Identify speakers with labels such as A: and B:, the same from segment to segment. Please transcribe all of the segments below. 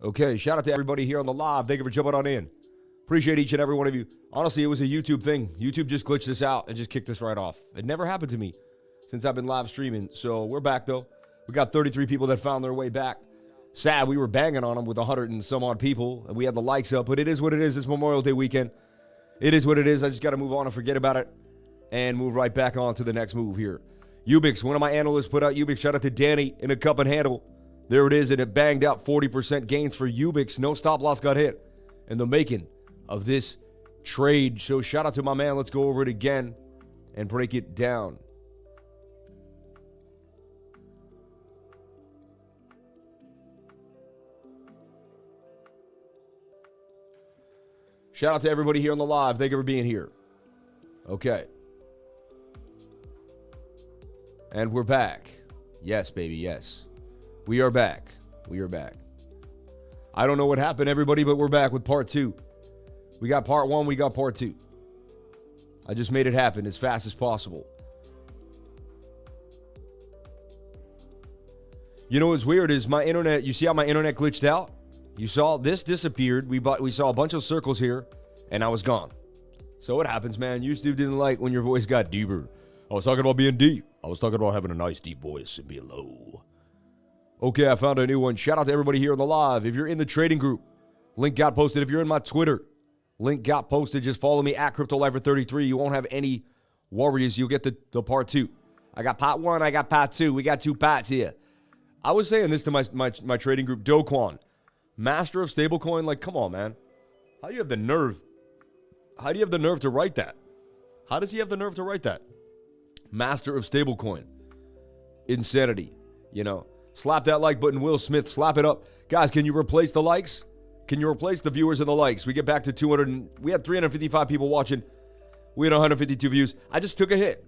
A: Okay, shout out to everybody here on the live. Thank you for jumping on in. Appreciate each and every one of you. Honestly, it was a YouTube thing. YouTube just glitched this out and just kicked this right off. It never happened to me since I've been live streaming. So we're back, though. We got 33 people that found their way back. Sad, we were banging on them with 100 and some odd people, and we had the likes up, but it is what it is. It's Memorial Day weekend. It is what it is. I just got to move on and forget about it and move right back on to the next move here. Ubix, one of my analysts put out Ubix. Shout out to Danny in a cup and handle. There it is, and it banged out 40% gains for Ubix. No stop loss got hit in the making of this trade. So shout out to my man. Let's go over it again and break it down. Shout out to everybody here on the live. Thank you for being here. Okay. And we're back. Yes, baby, yes. We are back. We are back. I don't know what happened, everybody, but we're back with part 2. We got part 1, we got part 2. I just made it happen as fast as possible. You know what's weird is my internet, you see how my internet glitched out? You saw this disappeared. We saw a bunch of circles here, and I was gone. So what happens, man? YouTube didn't like when your voice got deeper. I was talking about being deep. I was talking about having a nice deep voice and being low. Okay, I found a new one. Shout out to everybody here on the live. If you're in the trading group, link got posted. If you're in my Twitter, link got posted. Just follow me at CryptoLifer33. You won't have any worries. You'll get the part 2. I got part 1. I got part 2. We got 2 parts here. I was saying this to my trading group, Doquan. Master of stablecoin, like, come on, man. How do you have the nerve? How do you have the nerve to write that? How does he have the nerve to write that? Master of stablecoin. Insanity, you know. Slap that like button, Will Smith. Slap it up. Guys, can you replace the likes? Can you replace the viewers and the likes? We get back to 200. We had 355 people watching. We had 152 views. I just took a hit.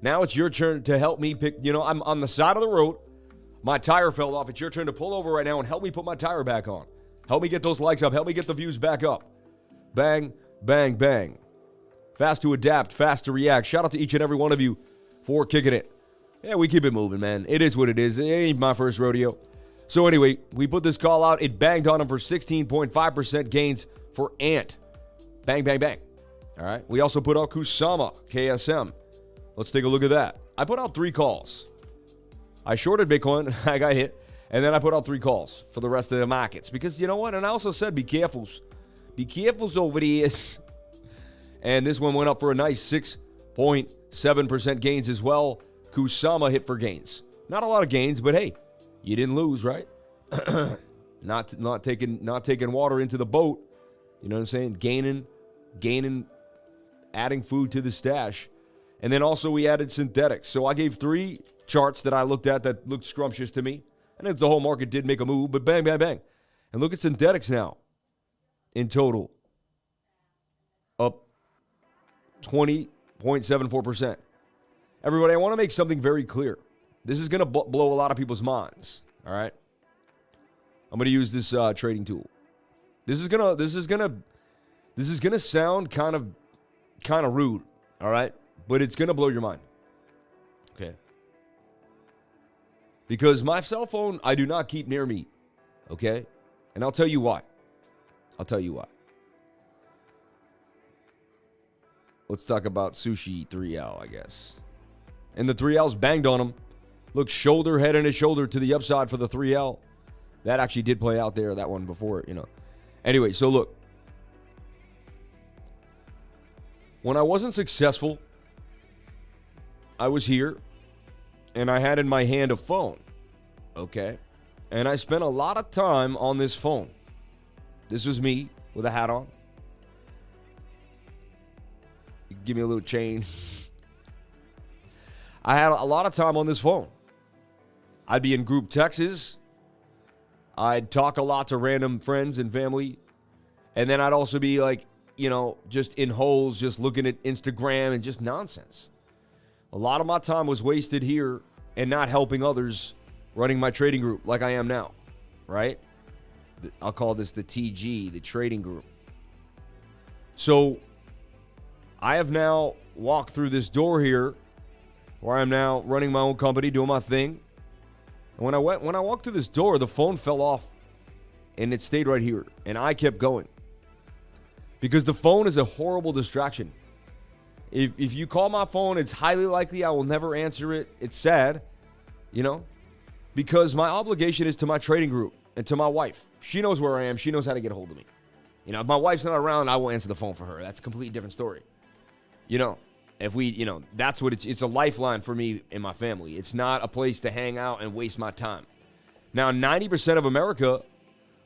A: Now it's your turn to help me pick. You know, I'm on the side of the road. My tire fell off. It's your turn to pull over right now and help me put my tire back on. Help me get those likes up. Help me get the views back up. Bang, bang, bang. Fast to adapt, fast to react. Shout out to each and every one of you for kicking it. Yeah, we keep it moving, man. It is what it is. It ain't my first rodeo. So anyway, we put this call out. It banged on him for 16.5% gains for Ant. Bang, bang, bang. All right. We also put out Kusama, KSM. Let's take a look at that. I put out 3 calls. I shorted Bitcoin. I got hit. And then I put out 3 calls for the rest of the markets. Because you know what? And I also said be careful. Be careful over the years. And this one went up for a nice 6.7% gains as well. Kusama hit for gains. Not a lot of gains, but hey, you didn't lose, right? not taking water into the boat. You know what I'm saying? Gaining, adding food to the stash. And then also we added synthetics. So I gave 3 charts that I looked at that looked scrumptious to me. And the whole market did make a move, but bang, bang, bang. And look at synthetics now. In total, up 20.74%. Everybody, I want to make something very clear. This is going to blow a lot of people's minds, all right? I'm going to use this trading tool. This is going to sound kind of rude, all right? But it's going to blow your mind. Okay? Because my cell phone, I do not keep near me, okay? And I'll tell you why. Let's talk about Sushi 3L, I guess. And the 3Ls banged on him. Look, shoulder, head and his shoulder to the upside for the 3L. That actually did play out there, that one before, you know. Anyway, so look. When I wasn't successful, I was here, and I had in my hand a phone, okay? And I spent a lot of time on this phone. This was me with a hat on. Give me a little chain. I had a lot of time on this phone. I'd be in group texts. I'd talk a lot to random friends and family. And then I'd also be like, you know, just in holes, just looking at Instagram and just nonsense. A lot of my time was wasted here and not helping others running my trading group like I am now, right? I'll call this the TG, the trading group. So I have now walked through this door here where I'm now running my own company, doing my thing. And when I walked through this door, the phone fell off and it stayed right here. And I kept going. Because the phone is a horrible distraction. If you call my phone, it's highly likely I will never answer it. It's sad, you know, because my obligation is to my trading group and to my wife. She knows where I am. She knows how to get a hold of me. You know, if my wife's not around, I will answer the phone for her. That's a completely different story. You know, if we, you know, that's what it's a lifeline for me and my family. It's not a place to hang out and waste my time. Now, 90% of America,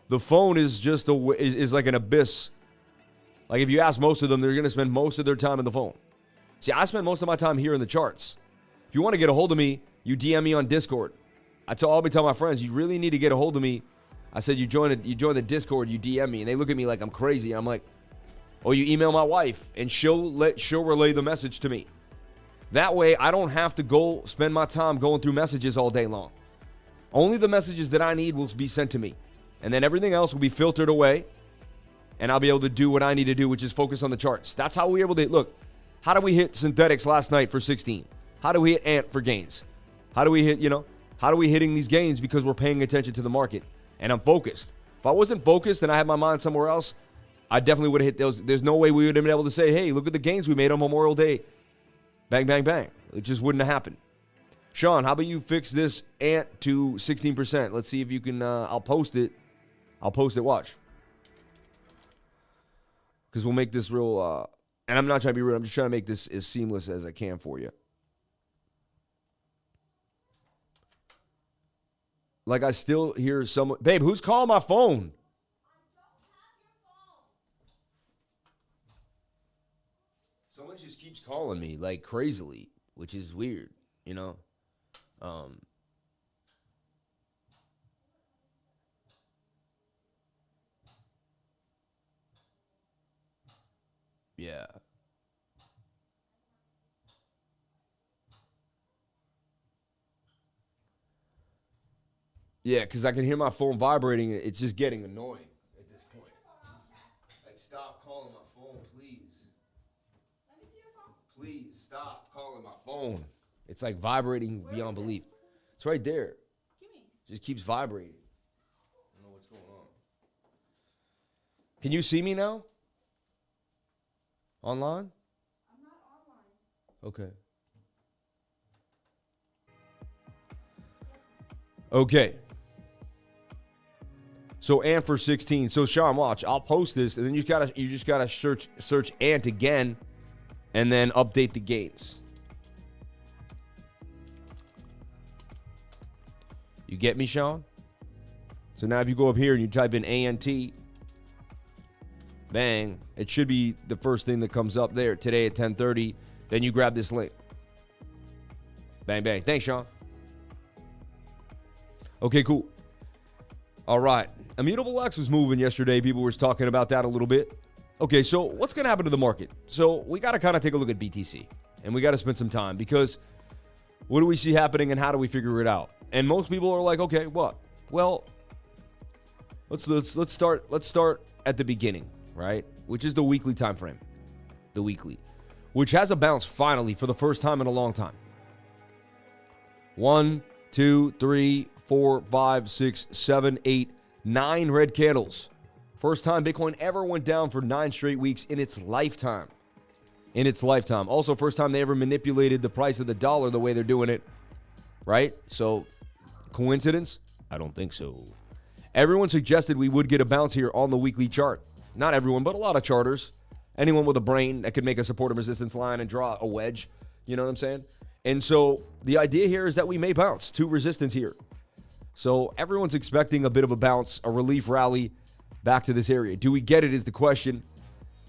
A: the phone is just is like an abyss. Like if you ask most of them, they're going to spend most of their time on the phone. See, I spend most of my time here in the charts. If you want to get a hold of me, you DM me on Discord. I'll always tell my friends, you really need to get a hold of me. I said, you join the Discord, you DM me. And they look at me like I'm crazy. I'm like, oh, you email my wife and she'll relay the message to me. That way, I don't have to go spend my time going through messages all day long. Only the messages that I need will be sent to me. And then everything else will be filtered away. And I'll be able to do what I need to do, which is focus on the charts. That's how we're able to, look, how do we hit synthetics last night for 16? How do we hit ANT for gains? How do we hit, you know, how are we hitting these gains? Because we're paying attention to the market. And I'm focused. If I wasn't focused and I had my mind somewhere else, I definitely would have hit those. There's no way we would have been able to say, hey, look at the gains we made on Memorial Day. Bang, bang, bang. It just wouldn't have happened. Sean, how about you fix this ANT to 16%? Let's see if you can, I'll post it. Watch. Because we'll make this real, and I'm not trying to be rude. I'm just trying to make this as seamless as I can for you. Like I still hear someone, babe, who's calling my phone? Someone just keeps calling me like crazily, which is weird, you know? Yeah. Yeah, because I can hear my phone vibrating. It's just getting annoying at this point. Like, stop calling my phone, please. Let me see your phone. Please, stop calling my phone. It's like vibrating beyond belief. It's right there. Give me. Just keeps vibrating. I don't know what's going on. Can you see me now? Online? I'm not online. Okay. Okay. So ANT for 16. So Sean, watch. I'll post this, and then you just gotta search ANT again, and then update the gains. You get me, Sean? So now if you go up here and you type in ANT, bang, it should be the first thing that comes up there today at 10:30. Then you grab this link. Bang, bang. Thanks, Sean. Okay, cool. All right. Immutable X was moving yesterday. People were talking about that a little bit. Okay, so what's going to happen to the market? So we got to kind of take a look at BTC, and we got to spend some time, because what do we see happening and how do we figure it out? And most people are like, okay, what? Well, let's start at the beginning, right? Which is the weekly time frame. The weekly, which has a bounce finally for the first time in a long time. 1, 2, 3, 4, 5, 6, 7, 8, 9 red candles. First time Bitcoin ever went down for 9 straight weeks in its lifetime. Also, first time they ever manipulated the price of the dollar the way they're doing it, right? So, coincidence? I don't think so. Everyone suggested we would get a bounce here on the weekly chart. Not everyone, but a lot of charters. Anyone with a brain that could make a support and resistance line and draw a wedge. You know what I'm saying? And so, the idea here is that we may bounce to resistance here. So everyone's expecting a bit of a bounce, a relief rally back to this area. Do we get it is the question.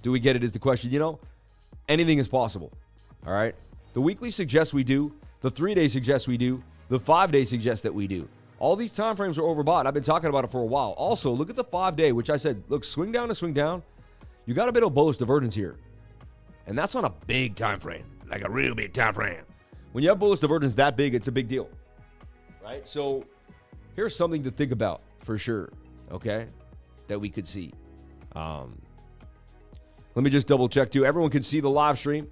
A: You know, anything is possible. All right. The weekly suggests we do. The 3-day suggests we do. The 5-day suggests that we do. All these time frames are overbought. I've been talking about it for a while. Also, look at the 5-day, which I said, look, swing down to swing down. You got a bit of bullish divergence here. And that's on a big time frame, like a real big time frame. When you have bullish divergence that big, it's a big deal. Right? So here's something to think about for sure, okay, that we could see. Let me just double check too. Everyone can see the live stream.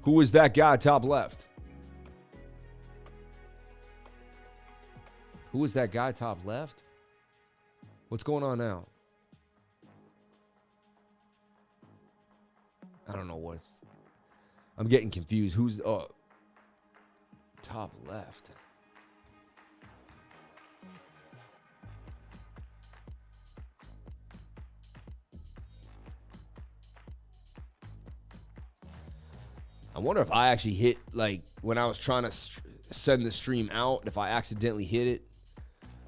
A: Who is that guy top left? Who is that guy top left? What's going on now? I don't know what. I'm getting confused. Who's top left? I wonder if I actually hit, like, when I was trying to send the stream out, if I accidentally hit it.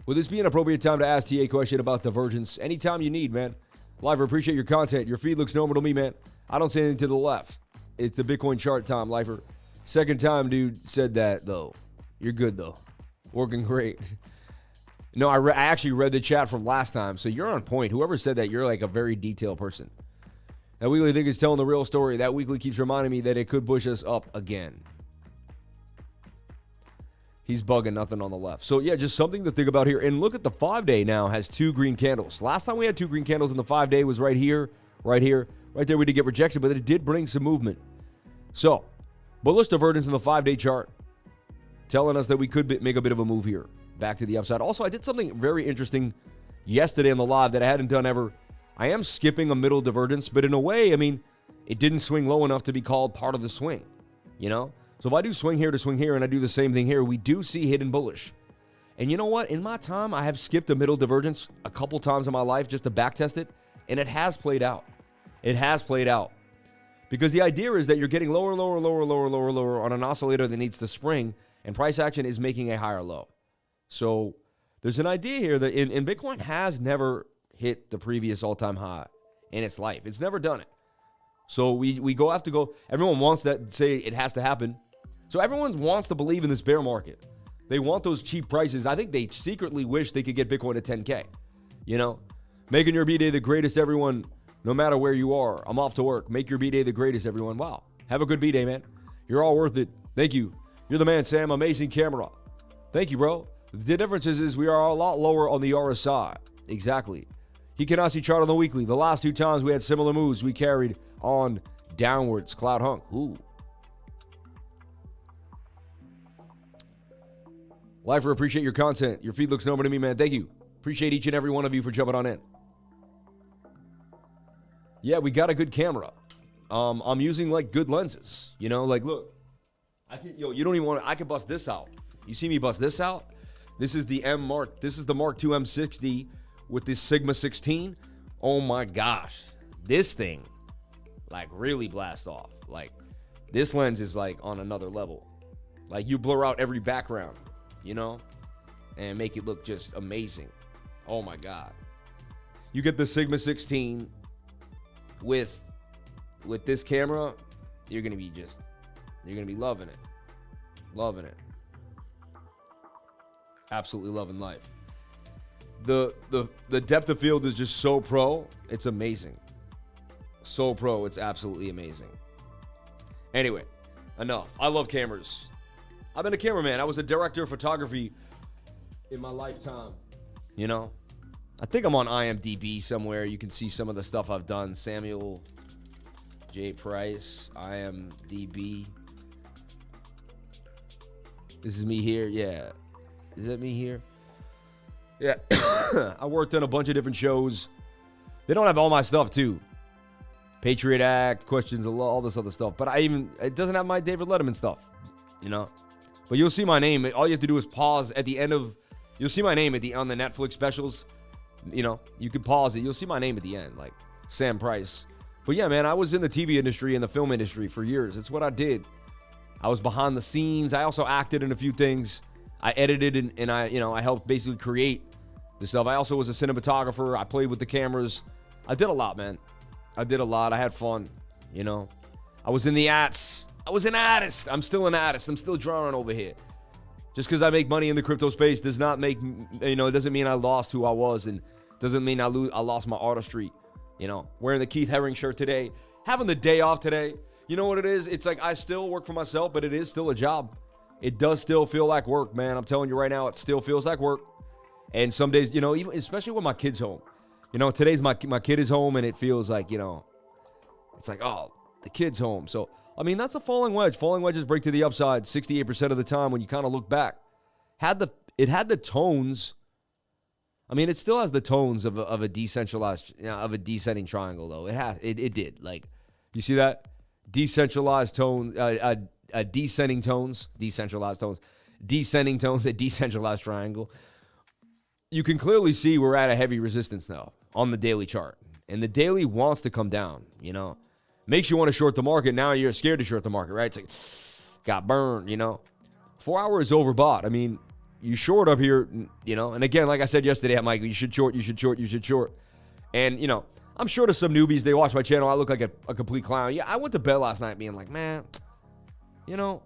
A: Would this be an appropriate time to ask TA a question about divergence? Anytime you need, man. Lifer, appreciate your content. Your feed looks normal to me, man. I don't see anything to the left. It's the Bitcoin chart time, Lifer. Second time dude said that, though. You're good, though. Working great. No, I actually read the chat from last time, so you're on point. Whoever said that, you're like a very detailed person. That weekly thing is telling the real story. That weekly keeps reminding me that it could push us up again. He's bugging, nothing on the left. So, yeah, just something to think about here. And look at the 5-day now has 2 green candles. Last time we had 2 green candles in the 5-day was right here, right here. Right there we did get rejection, but it did bring some movement. So, bullish divergence in the 5-day chart telling us that we could make a bit of a move here. Back to the upside. Also, I did something very interesting yesterday on the live that I hadn't done ever. I am skipping a middle divergence, but in a way, I mean, it didn't swing low enough to be called part of the swing, you know? So if I do swing here to swing here and I do the same thing here, we do see hidden bullish. And you know what? In my time, I have skipped a middle divergence a couple times in my life just to backtest it, and it has played out. It has played out. Because the idea is that you're getting lower, lower, lower, lower, lower, lower on an oscillator that needs to spring, and price action is making a higher low. So there's an idea here that in Bitcoin has never hit the previous all-time high in its life. It's never done it. So we have to go. Everyone wants that, say it has to happen. So everyone wants to believe in this bear market. They want those cheap prices. I think they secretly wish they could get Bitcoin to 10K. You know, making your B-Day the greatest, everyone, no matter where you are. I'm off to work. Make your B-Day the greatest, everyone. Wow. Have a good B-Day, man. You're all worth it. Thank you. You're the man, Sam. Amazing camera. Thank you, bro. The difference is we are a lot lower on the RSI. Exactly. He cannot see chart on the weekly. The last 2 times we had similar moves, we carried on downwards. Cloud hunk. Ooh. Lifer, appreciate your content. Your feed looks normal to me, man. Thank you. Appreciate each and every one of you for jumping on in. Yeah, we got a good camera. I'm using like good lenses. You know, like look. You don't even want to, I could bust this out. You see me bust this out? This is the This is the Mark II M60 with this Sigma 16. Oh my gosh. This thing like really blast off. Like this lens is like on another level. Like you blur out every background, you know, and make it look just amazing. Oh my God. You get the Sigma 16 with this camera, you're going to be loving it. Loving it. Absolutely loving life. The depth of field is just so pro. It's amazing. So pro. It's absolutely amazing. Anyway, enough. I love cameras. I've been a cameraman. I was a director of photography in my lifetime. You know? I think I'm on IMDb somewhere. You can see some of the stuff I've done. Samuel J. Price, IMDb. This is me here. Yeah. Is that me here? Yeah. I worked on a bunch of different shows. They don't have all my stuff, too. Patriot Act, Questions of Law, all this other stuff. But it doesn't have my David Letterman stuff, you know? But you'll see my name. All you have to do is pause at the end of... You'll see my name on the Netflix specials. You know, you can pause it. You'll see my name at the end, like Sam Price. But yeah, man, I was in the TV industry and the film industry for years. It's what I did. I was behind the scenes. I also acted in a few things. I edited and I helped basically create the stuff. I also was a cinematographer. I played with the cameras. I did a lot, man. I did a lot. I had fun, you know. I was in the ads. I was an artist. I'm still an artist. I'm still drawing over here. Just because I make money in the crypto space does not make, it doesn't mean I lost who I was, and doesn't mean I lost my artistry. You know, wearing the Keith Haring shirt today, having the day off today. You know what it is? It's like I still work for myself, but it is still a job. It does still feel like work, man. I'm telling you right now, it still feels like work. And some days, even especially when my kid's home. Today's my kid is home, and it feels like, it's like, oh, the kid's home. So, that's a falling wedge. Falling wedges break to the upside 68% of the time when you kind of look back. It had the tones I mean, it still has the tones of a decentralized, of a descending triangle, though. It did. Like, you see that? Decentralized tone, descending tones, decentralized tones, descending tones, a decentralized triangle. You can clearly see we're at a heavy resistance now on the daily chart. And the daily wants to come down, Makes you want to short the market. Now you're scared to short the market, right? It's like, got burned, 4 hours overbought. I mean, you short up here, And again, like I said yesterday, I'm like, you should short. And, I'm short of some newbies. They watch my channel. I look like a complete clown. Yeah, I went to bed last night being like, man, And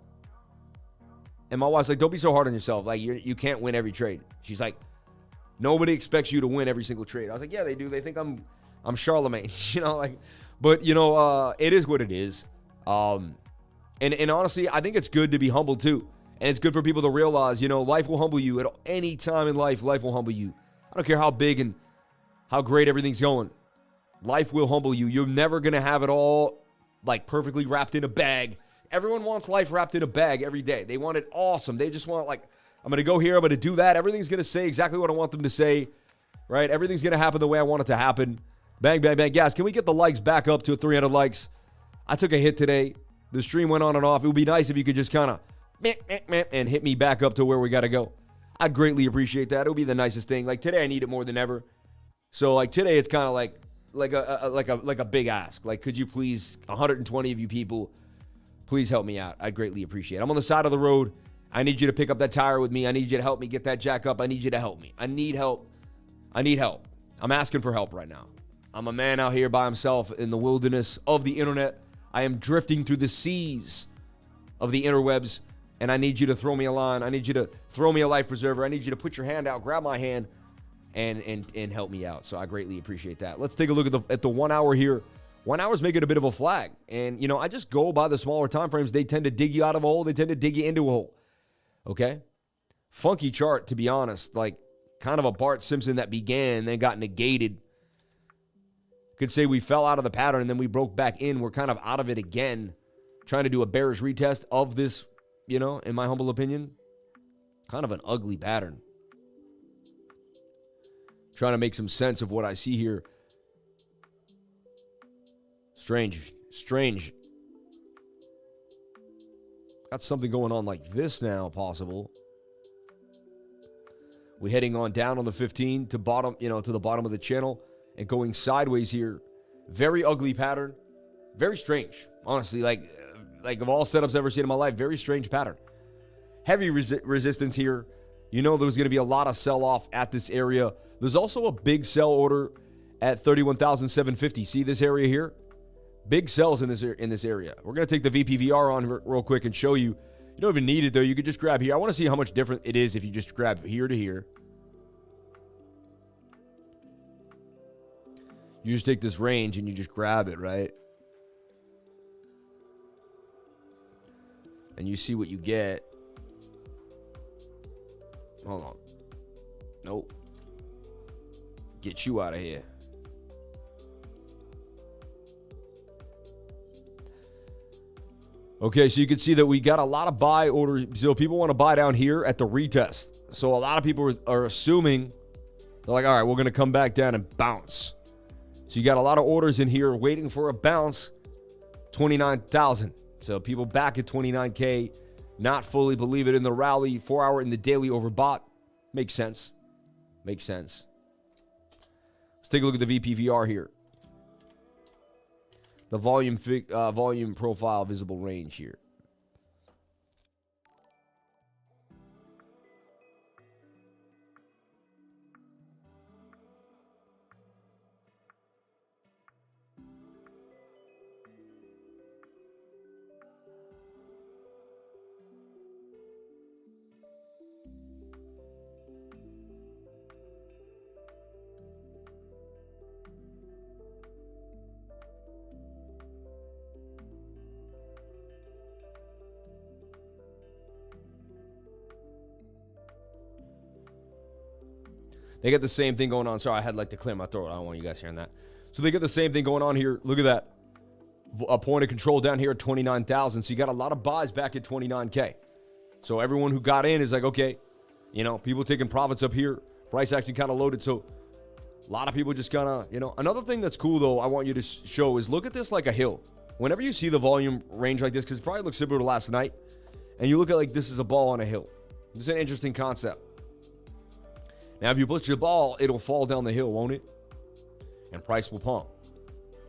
A: my wife's like, don't be so hard on yourself. Like, you can't win every trade. She's like, nobody expects you to win every single trade. I was like, yeah, they do. They think I'm Charlemagne, But, it is what it is. And honestly, I think it's good to be humble, too. And it's good for people to realize, life will humble you. At any time in life will humble you. I don't care how big and how great everything's going. Life will humble you. You're never going to have it all, like, perfectly wrapped in a bag. Everyone wants life wrapped in a bag every day. They want it awesome. They just want, like, I'm going to go here. I'm going to do that. Everything's going to say exactly what I want them to say, right? Everything's going to happen the way I want it to happen. Bang, bang, bang. Guys, can we get the likes back up to 300 likes? I took a hit today. The stream went on and off. It would be nice if you could just kind of and hit me back up to where we got to go. I'd greatly appreciate that. It would be the nicest thing. Like, today I need it more than ever. So, like, today it's kind of like a big ask. Like, could you please, 120 of you people, please help me out? I'd greatly appreciate it. I'm on the side of the road. I need you to pick up that tire with me. I need you to help me get that jack up. I need you to help me. I need help. I'm asking for help right now. I'm a man out here by himself in the wilderness of the internet. I am drifting through the seas of the interwebs, and I need you to throw me a line. I need you to throw me a life preserver. I need you to put your hand out, grab my hand, and help me out. So I greatly appreciate that. Let's take a look at the 1 hour here. 1 hour's making a bit of a flag. And, I just go by the smaller time frames. They tend to dig you out of a hole. They tend to dig you into a hole. Okay? Funky chart, to be honest. Like, kind of a Bart Simpson that began, then got negated. Could say we fell out of the pattern, and then we broke back in. We're kind of out of it again. Trying to do a bearish retest of this, in my humble opinion. Kind of an ugly pattern. Trying to make some sense of what I see here. Strange. Got something going on like this now, possible. We're heading on down on the 15 to bottom, to the bottom of the channel and going sideways here. Very ugly pattern. Very strange. Honestly, like of all setups I've ever seen in my life, very strange pattern. Heavy resistance here. There's going to be a lot of sell-off at this area. There's also a big sell order at 31,750. See this area here? Big sells in this area. We're going to take the VPVR on real quick and show you. You don't even need it, though. You could just grab here. I want to see how much different it is if you just grab here to here. You just take this range and you just grab it, right? And you see what you get. Hold on. Nope. Get you out of here. Okay, so you can see that we got a lot of buy orders. So people want to buy down here at the retest. So a lot of people are assuming, they're like, all right, we're going to come back down and bounce. So you got a lot of orders in here waiting for a bounce, 29,000. So people back at 29K, not fully believe it in the rally, 4 hour in the daily overbought. Makes sense. Let's take a look at the VPVR here. The volume profile visible range here. They got the same thing going on. Sorry, I had to clear my throat. I don't want you guys hearing that. So they got the same thing going on here. Look at that. A point of control down here at 29,000. So you got a lot of buys back at 29K. So everyone who got in is like, okay, people taking profits up here. Price action kind of loaded. So a lot of people just kind of, another thing that's cool though, I want you to show is look at this like a hill. Whenever you see the volume range like this, because it probably looks similar to last night, and you look at like this is a ball on a hill. This is an interesting concept. Now, if you put your ball, it'll fall down the hill, won't it? And price will pump.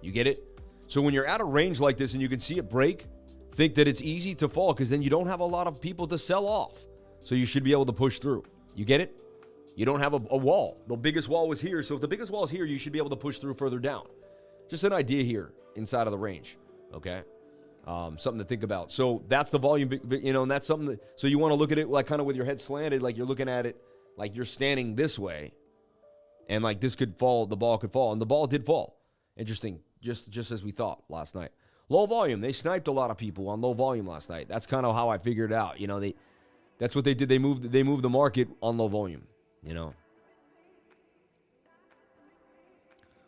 A: You get it? So when you're at a range like this and you can see it break, think that it's easy to fall because then you don't have a lot of people to sell off. So you should be able to push through. You get it? You don't have a wall. The biggest wall was here. So if the biggest wall is here, you should be able to push through further down. Just an idea here inside of the range. Okay? Something to think about. So that's the volume, and that's something that, so you want to look at it like kind of with your head slanted, like you're looking at it like you're standing this way. And like this could fall, the ball could fall. And the ball did fall. Interesting. Just as we thought last night. Low volume. They sniped a lot of people on low volume last night. That's kind of how I figured it out. That's what they did. They moved the market on low volume.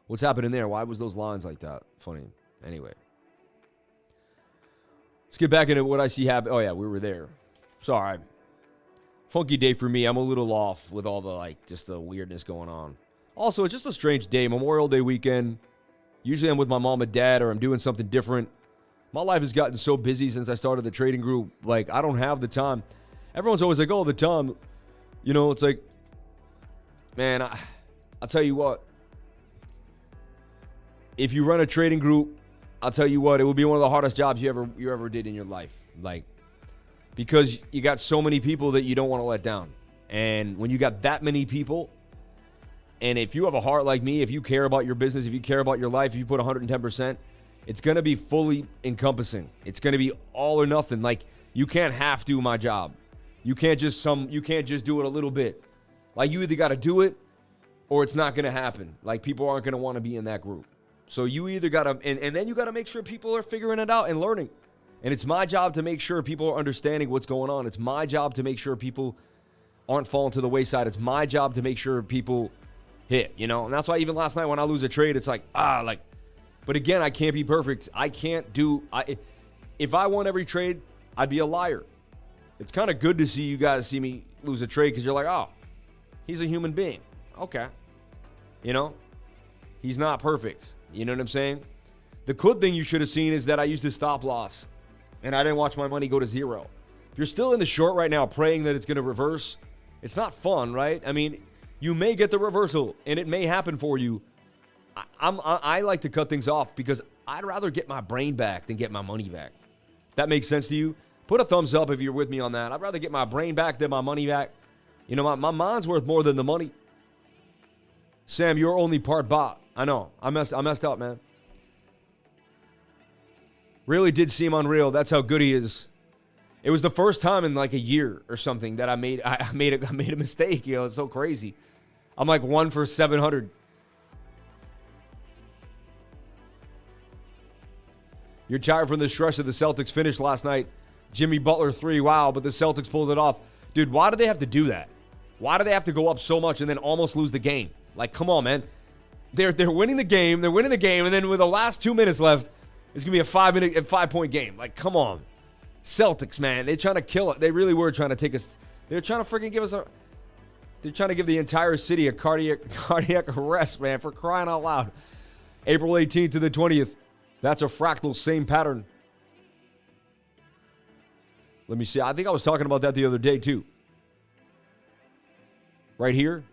A: What's happening there? Why was those lines like that? Funny. Anyway. Let's get back into what I see happen. Oh, yeah, we were there. Sorry. Funky day for me. I'm a little off with all the, just the weirdness going on. Also, it's just a strange day. Memorial Day weekend. Usually I'm with my mom and dad or I'm doing something different. My life has gotten so busy since I started the trading group. I don't have the time. Everyone's always like, oh, the time. It's like, man, I'll tell you what. If you run a trading group, I'll tell you what, it will be one of the hardest jobs you ever did in your life. Because you got so many people that you don't want to let down. And when you got that many people, and if you have a heart like me, if you care about your business, if you care about your life, if you put 110%, it's going to be fully encompassing. It's going to be all or nothing. You can't half do my job. You can't just do it a little bit. You either got to do it or it's not going to happen. People aren't going to want to be in that group. So you either got to, and then you got to make sure people are figuring it out and learning. And it's my job to make sure people are understanding what's going on. It's my job to make sure people aren't falling to the wayside. It's my job to make sure people hit, And that's why even last night when I lose a trade, it's but again, I can't be perfect. If I won every trade, I'd be a liar. It's kind of good to see you guys see me lose a trade because you're like, oh, he's a human being. Okay. He's not perfect. You know what I'm saying? The good thing you should have seen is that I used a stop loss and I didn't watch my money go to zero. If you're still in the short right now praying that it's going to reverse, it's not fun, right? I mean, you may get the reversal and it may happen for you. I like to cut things off because I'd rather get my brain back than get my money back. That makes sense to you? Put a thumbs up if you're with me on that. I'd rather get my brain back than my money back. My mind's worth more than the money. Sam, you're only part bot. I know. I messed up, man. Really did seem unreal. That's how good he is. It was the first time in a year or something that I made a mistake. It's so crazy. I'm 1 for 700. You're tired from the stress of the Celtics finish last night. Jimmy Butler 3. Wow, but the Celtics pulled it off. Dude, why do they have to do that? Why do they have to go up so much and then almost lose the game? Come on, man. They're winning the game. They're winning the game. And then with the last 2 minutes left, it's going to be a 5-point game. Come on. Celtics, man. They're trying to kill it. They really were trying to take us. They're trying to freaking give us they're trying to give the entire city a cardiac arrest, man, for crying out loud. April 18th to the 20th. That's a fractal, same pattern. Let me see. I think I was talking about that the other day, too. Right here.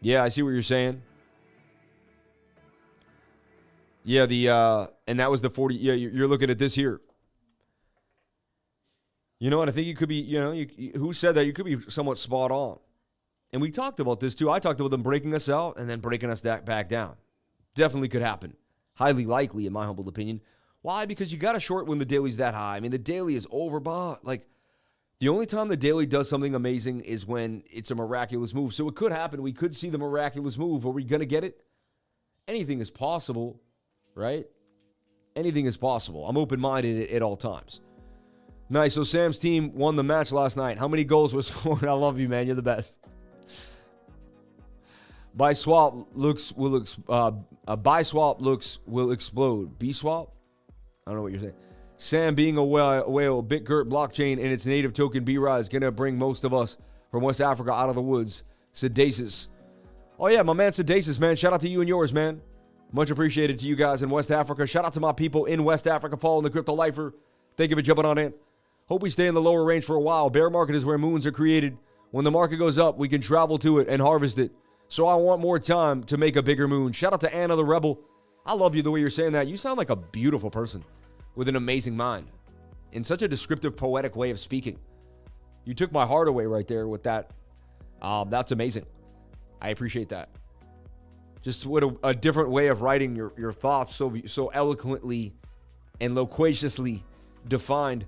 A: Yeah, I see what you're saying. Yeah, and that was the 40. Yeah, you're looking at this here. And I think you could be, who said that? You could be somewhat spot on. And we talked about this, too. I talked about them breaking us out and then breaking us back down. Definitely could happen. Highly likely, in my humble opinion. Why? Because you got to short when the daily's that high. I mean, the daily is overbought. The only time the daily does something amazing is when it's a miraculous move. So it could happen. We could see the miraculous move. Are we going to get it? Anything is possible, right? Anything is possible. I'm open-minded at all times. Nice. So Sam's team won the match last night. How many goals were scored? I love you, man. You're the best. Buy swap will explode. B swap? I don't know what you're saying. Sam being a whale, BitGert blockchain and its native token BRA is going to bring most of us from West Africa out of the woods. Sedasis. Oh, yeah, my man Sedasis, man. Shout out to you and yours, man. Much appreciated to you guys in West Africa. Shout out to my people in West Africa following the Crypto Lifer. Thank you for jumping on in. Hope we stay in the lower range for a while. Bear market is where moons are created. When the market goes up, we can travel to it and harvest it. So I want more time to make a bigger moon. Shout out to Anna the Rebel. I love you the way you're saying that. You sound like a beautiful person with an amazing mind. In such a descriptive, poetic way of speaking. You took my heart away right there with that. That's amazing. I appreciate that. Just what a different way of writing your thoughts so eloquently and loquaciously defined.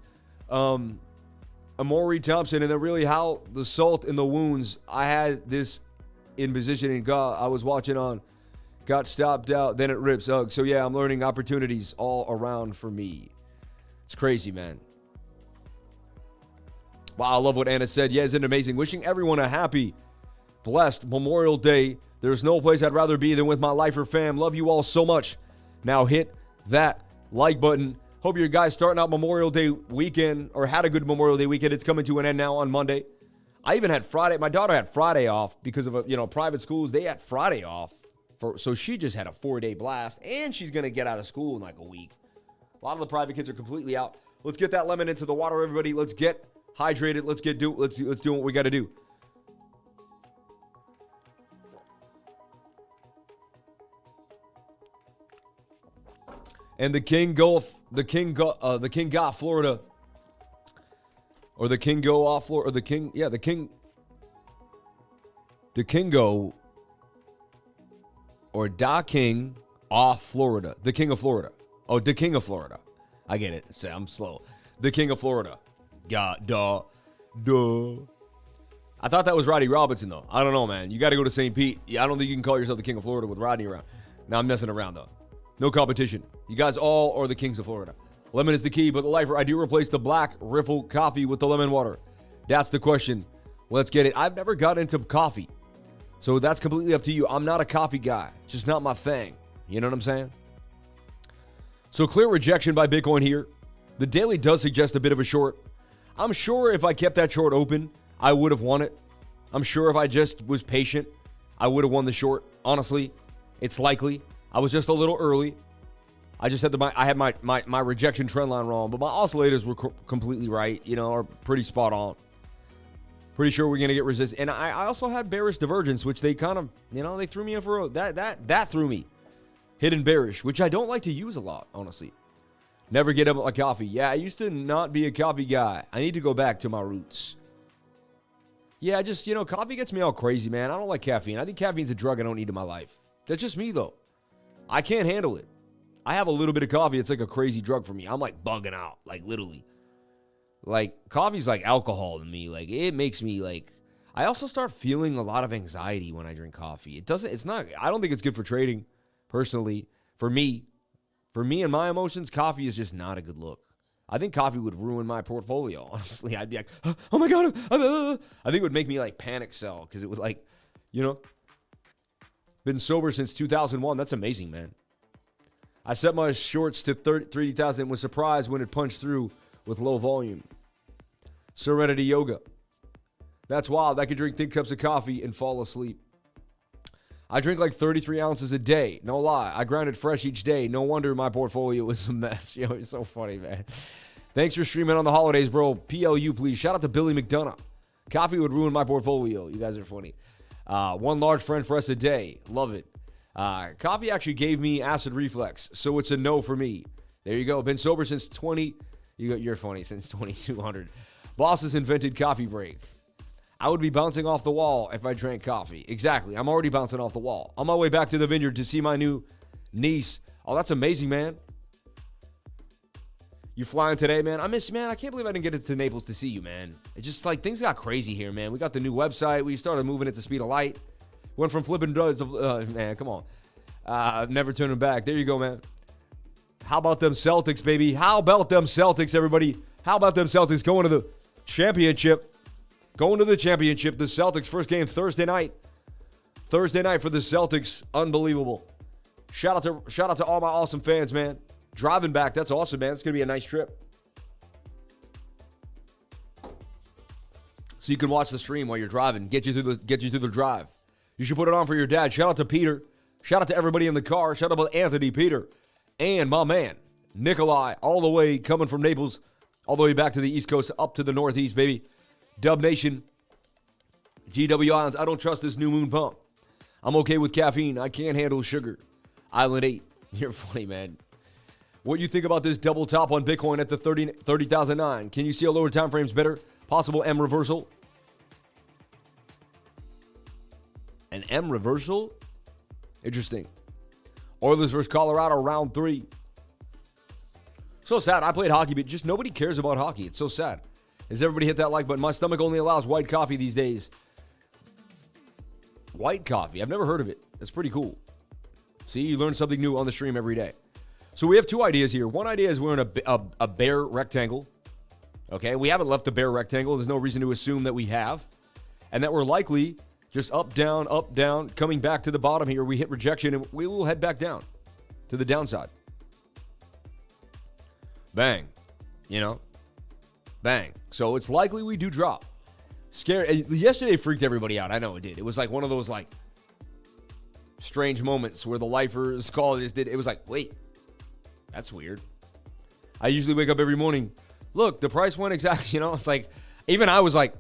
A: Amaury Thompson, and then really how the salt in the wounds. I had this in position and I was watching on, got stopped out, then it rips. So yeah, I'm learning opportunities all around for me. It's crazy, man. Wow, I love what Anna said. Yeah, isn't it amazing? Wishing everyone a happy, blessed Memorial Day. There's no place I'd rather be than with my lifer fam. Love you all so much. Now hit that like button. Hope you guys starting out Memorial Day weekend or had a good Memorial Day weekend. It's coming to an end now on Monday. I even had Friday. My daughter had Friday off because of private schools. They had Friday off, so she just had a 4-day blast, and she's gonna get out of school in like a week. A lot of the private kids are completely out. Let's get that lemon into the water, everybody. Let's get hydrated. Let's do what we got to do. And the King got Florida, or the King go off Florida, or the King go, or Da King off Florida, the King of Florida. Oh, the King of Florida. I get it. I'm slow. The King of Florida. Duh. I thought that was Rodney Robinson, though. I don't know, man. You got to go to St. Pete. Yeah, I don't think you can call yourself the King of Florida with Rodney around. Now I'm messing around, though. No competition. You guys all are the kings of Florida. Lemon is the key, but the lifer, I do replace the black riffle coffee with the lemon water. That's the question. Let's get it. I've never got into coffee, so that's completely up to you. I'm not a coffee guy. Just not my thing. You know what I'm saying? So clear rejection by Bitcoin here. The daily does suggest a bit of a short. I'm sure if I kept that short open, I would have won it. I'm sure if I just was patient, I would have won the short. Honestly, it's likely. I was just a little early. I just had my rejection trend line wrong, but my oscillators were completely right, are pretty spot on. Pretty sure we're going to get resistance. And I also had bearish divergence, which they kind of, they threw me in for that threw me. Hidden bearish, which I don't like to use a lot, honestly. Never get up a coffee. Yeah, I used to not be a coffee guy. I need to go back to my roots. Yeah, just, coffee gets me all crazy, man. I don't like caffeine. I think caffeine's a drug I don't need in my life. That's just me, though. I can't handle it. I have a little bit of coffee. It's like a crazy drug for me. I'm like bugging out, like literally. Like coffee's like alcohol to me. Like it makes me like, I also start feeling a lot of anxiety when I drink coffee. I don't think it's good for trading personally. For me and my emotions, coffee is just not a good look. I think coffee would ruin my portfolio. Honestly, I'd be like, oh my God. I think it would make me like panic sell because it would like, been sober since 2001. That's amazing, man. I set my shorts to 30,000 and was surprised when it punched through with low volume. Serenity Yoga. That's wild. I could drink thick cups of coffee and fall asleep. I drink like 33 ounces a day. No lie. I grind it fresh each day. No wonder my portfolio was a mess. It's so funny, man. Thanks for streaming on the holidays, bro. PLU, please. Shout out to Billy McDonough. Coffee would ruin my portfolio. You guys are funny. One large French press a day. Love it. Coffee actually gave me acid reflux, so it's a no for me. There you go. Been sober since you're funny, since 2200. Boss has invented coffee break. I would be bouncing off the wall if I drank coffee. Exactly. I'm already bouncing off the wall. On my way back to the vineyard to see my new niece. Oh, that's amazing, man. You flying today, man? I miss you, man. I can't believe I didn't get to Naples to see you, man. It's just like things got crazy here, man. We got the new website. We started moving at the speed of light. Went from flipping drugs of, man, come on. Never turning back. There you go, man. How about them Celtics, baby? How about them Celtics, everybody? How about them Celtics going to the championship? Going to the championship. The Celtics first game Thursday night. Thursday night for the Celtics. Unbelievable. Shout out to all my awesome fans, man. Driving back, that's awesome, man. It's going to be a nice trip. so you can watch the stream while you're driving, get you through the drive. You should put it on for your dad. Shout out to Peter. Shout out to everybody in the car. Shout out to Anthony, Peter, and my man, Nikolai, all the way coming from Naples, all the way back to the East Coast, up to the Northeast, baby. Dub Nation, GW Islands. I don't trust this new moon pump. I'm okay with caffeine. I can't handle sugar. Island 8. You're funny, man. What do you think about this double top on Bitcoin at the 30,009? Can you see a lower time frames better? Possible M reversal? An M reversal? Interesting. Oilers versus Colorado, round 3. So sad. I played hockey, but just nobody cares about hockey. It's so sad. Has everybody hit that like button? My stomach only allows white coffee these days. White coffee. I've never heard of it. That's pretty cool. See, you learn something new on the stream every day. So we have two ideas here. One idea is we're in a bear rectangle. Okay, we haven't left the bear rectangle. There's no reason to assume that we have. And that we're likely just up, down, coming back to the bottom here. We hit rejection and we will head back down to the downside. Bang. You know? Bang. So it's likely we do drop. Scary. Yesterday freaked everybody out. I know it did. It was like one of those like strange moments where the lifers callers did. It was like, wait, that's weird. I usually wake up every morning. Look, the price went exactly, you know, it's like, even I was like,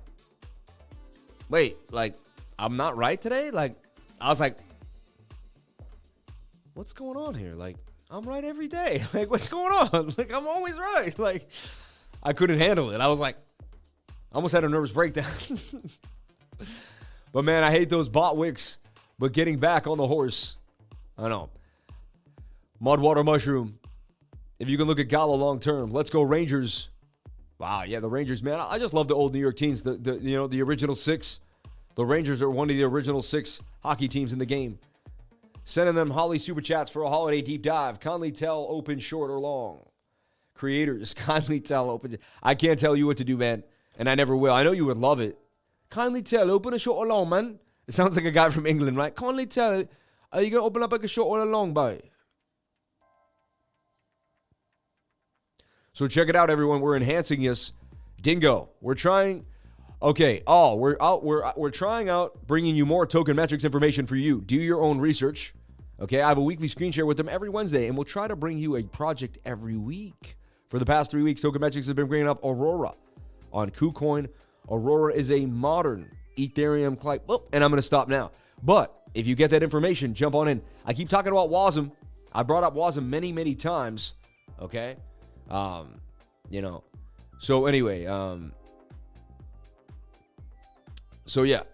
A: wait, like, I'm not right today? Like, I was like, what's going on here? Like, I'm right every day. Like, what's going on? Like, I'm always right. Like, I couldn't handle it. I was like, I almost had a nervous breakdown. But man, I hate those bot wicks. But getting back on the horse, I know. Mudwater Mushroom. If you can look at Gala long term, let's go Rangers. Wow, yeah, the Rangers, man. I just love the old New York teams. The original 6. The Rangers are one of the original 6 hockey teams in the game. Sending them Holly Super Chats for a holiday deep dive. Kindly tell open, short, or long. Creators, kindly tell open. I can't tell you what to do, man. And I never will. I know you would love it. Kindly tell, open a short or long, man. It sounds like a guy from England, right? Kindly tell, are you going to open up like a short or a long, boy? So check it out, everyone. We're enhancing this. Dingo. We're trying. Okay. Oh, we're trying out bringing you more token metrics information for you. Do your own research. Okay. I have a weekly screen share with them every Wednesday, and we'll try to bring you a project every week. For the past 3 weeks, Token Metrics have been bringing up Aurora on KuCoin. Aurora is a modern Ethereum client. Oh, and I'm going to stop now. But if you get that information, jump on in. I keep talking about WASM. I brought up WASM many, many times. Okay. You know. So anyway, so yeah.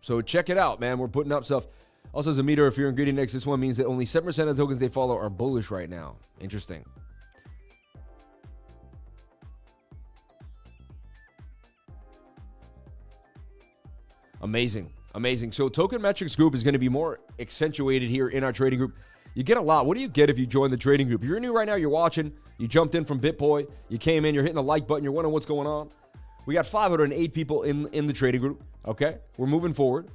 A: So check it out, man. We're putting up stuff. Also, as a meter, if you're in Greedy Next, this one means that only 7% of the tokens they follow are bullish right now. Interesting. Amazing. Amazing. So Token Metrics group is going to be more accentuated here in our trading group. You get a lot. What do you get if you join the trading group? If you're new right now, you're watching, you jumped in from BitBoy, you came in, you're hitting the like button, you're wondering what's going on. We got 508 people in the trading group, okay? We're moving forward.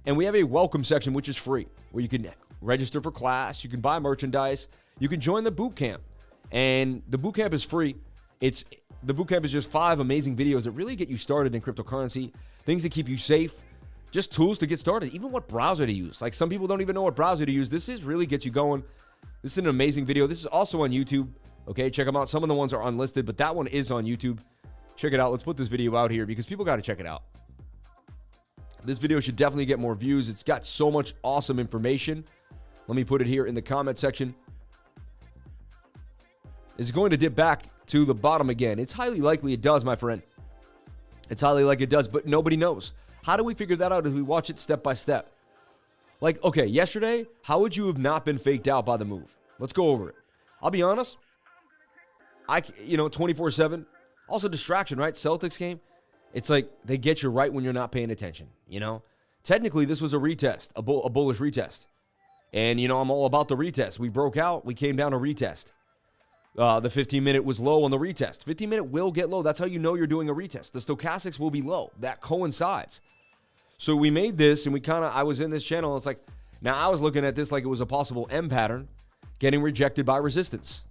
A: And we have a welcome section, which is free, where you can register for class, you can buy merchandise, you can join the boot camp. And the boot camp is free. The boot camp is just 5 amazing videos that really get you started in cryptocurrency, things that keep you safe, just tools to get started, even what browser to use. Like, some people don't even know what browser to use. This is really get you going. This is an amazing video. This is also on YouTube. Okay, check them out. Some of the ones are unlisted, but that one is on YouTube. Check it out. Let's put this video out here because people got to check it out. This video should definitely get more views. It's got so much awesome information. Let me put it here in the comment section. Is it going to dip back to the bottom again? It's highly likely it does, my friend. It's highly likely it does, but nobody knows. How do we figure that out as we watch it step by step? Like, okay, yesterday, how would you have not been faked out by the move? Let's go over it. I'll be honest. 24/7. Also distraction, right? Celtics game. It's like they get you right when you're not paying attention, you know? Technically, this was a retest, a bullish retest. And, I'm all about the retest. We broke out. We came down to retest. The 15-minute was low on the retest. 15-minute will get low. That's how you know you're doing a retest. The stochastics will be low. That coincides. So we made this, and I was in this channel. It's like, now I was looking at this like it was a possible M pattern getting rejected by resistance.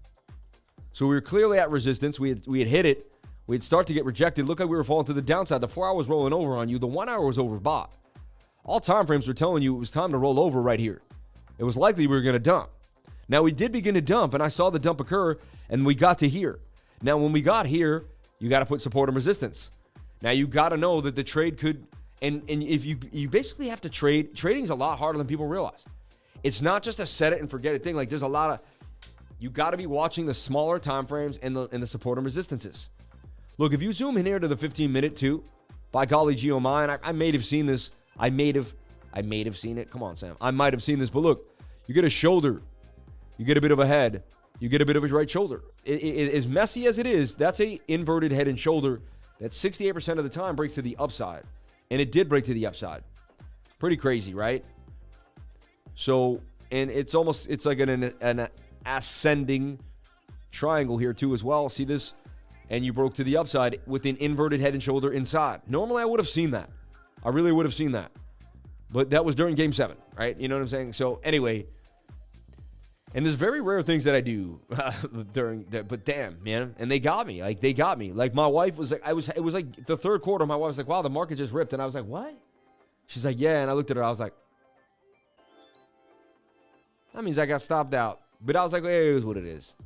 A: So we were clearly at resistance. We had hit it. We'd start to get rejected. Look like we were falling to the downside. The 4 hour was rolling over on you. The 1 hour was overbought. All time frames were telling you it was time to roll over right here. It was likely we were going to dump. Now, we did begin to dump, and I saw the dump occur, and we got to here. Now, when we got here, you got to put support and resistance. Now, you got to know that the trade could, and if you basically have to trade, trading's a lot harder than people realize. It's not just a set it and forget it thing. Like, there's a lot of, you got to be watching the smaller time frames and the support and resistances. Look, if you zoom in here to the 15-minute too, by golly gee oh my, and I may have seen this. I may have seen it. Come on, Sam. I might have seen this, but look, you get a shoulder, you get a bit of a head, you get a bit of a right shoulder. As messy as it is, that's a inverted head and shoulder that 68% of the time breaks to the upside, and it did break to the upside. Pretty crazy, right? So, and it's like an ascending triangle here too as well. See this? And you broke to the upside with an inverted head and shoulder inside. Normally, I would have seen that. I really would have seen that. But that was during Game 7, right? You know what I'm saying? So anyway, and there's very rare things that I do during that, but damn, man. And they got me. Like my wife was like, it was like the third quarter. My wife was like, wow, the market just ripped. And I was like, what? She's like, yeah. And I looked at her. I was like, that means I got stopped out. But I was like, hey, it is what it is.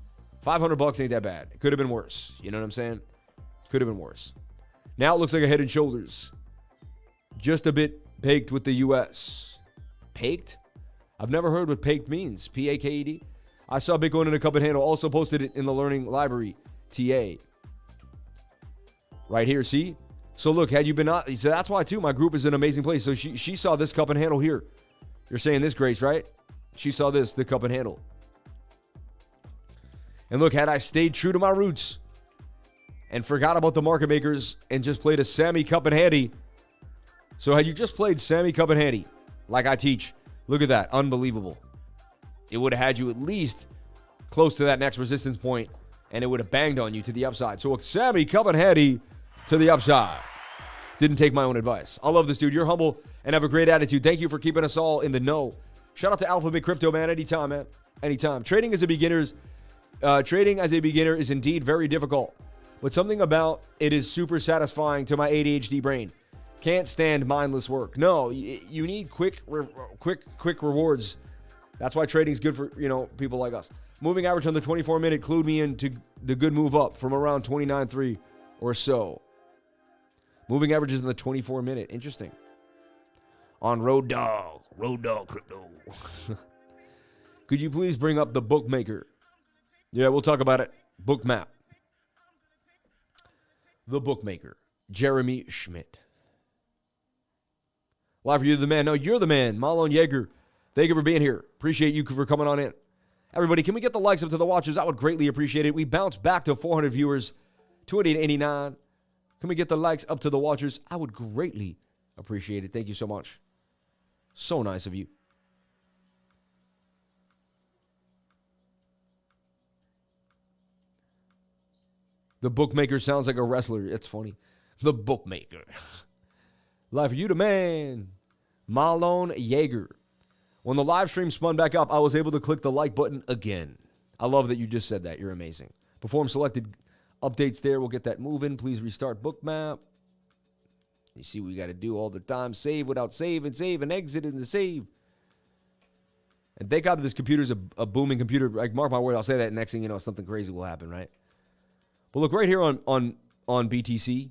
A: $500 ain't that bad. It could have been worse. You know what I'm saying? Could have been worse. Now it looks like a head and shoulders. Just a bit paked with the U.S. Paked? I've never heard what paked means. P-A-K-E-D? I saw Bitcoin in a cup and handle. Also posted it in the learning library. T-A. Right here, see? So look, had you been not... So that's why, too, my group is an amazing place. So she saw this cup and handle here. You're saying this, Grace, right? She saw this, the cup and handle. And look, had I stayed true to my roots and forgot about the market makers and just played a Sammy Cup and Handy... So had you just played Sammy Cup and Handy, like I teach, look at that, unbelievable. It would have had you at least close to that next resistance point, and it would have banged on you to the upside. So a Sammy Cup and Handy to the upside. Didn't take my own advice. I love this, dude. You're humble and have a great attitude. Thank you for keeping us all in the know. Shout out to Alphabet Crypto, man. Anytime, man. Anytime. Trading as a beginner is indeed very difficult, but something about it is super satisfying to my ADHD brain. Can't stand mindless work. No, you need quick rewards. That's why trading's good for, people like us. Moving average on the 24-minute clued me into the good move up from around 29.3 or so. Moving averages in the 24-minute. Interesting. On Road Dog Crypto. Could you please bring up the bookmaker? Yeah, we'll talk about it. Bookmap. The bookmaker. Jeremy Schmidt. Live for you, the man. No, you're the man. Marlon Yeager. Thank you for being here. Appreciate you for coming on in. Everybody, can we get the likes up to the watchers? I would greatly appreciate it. We bounced back to 400 viewers, 289. Can we get the likes up to the watchers? I would greatly appreciate it. Thank you so much. So nice of you. The bookmaker sounds like a wrestler. It's funny. The bookmaker. Live for you, the man. Marlon Yeager. When the live stream spun back up, I was able to click the like button again. I love that you just said that. You're amazing. Perform selected updates there. We'll get that moving. Please restart bookmap. You see what we got to do all the time. Save without save and exit and save. And thank God this computer's a booming computer. Like, mark my words, I'll say that next thing you know, something crazy will happen, right? But look right here on BTC.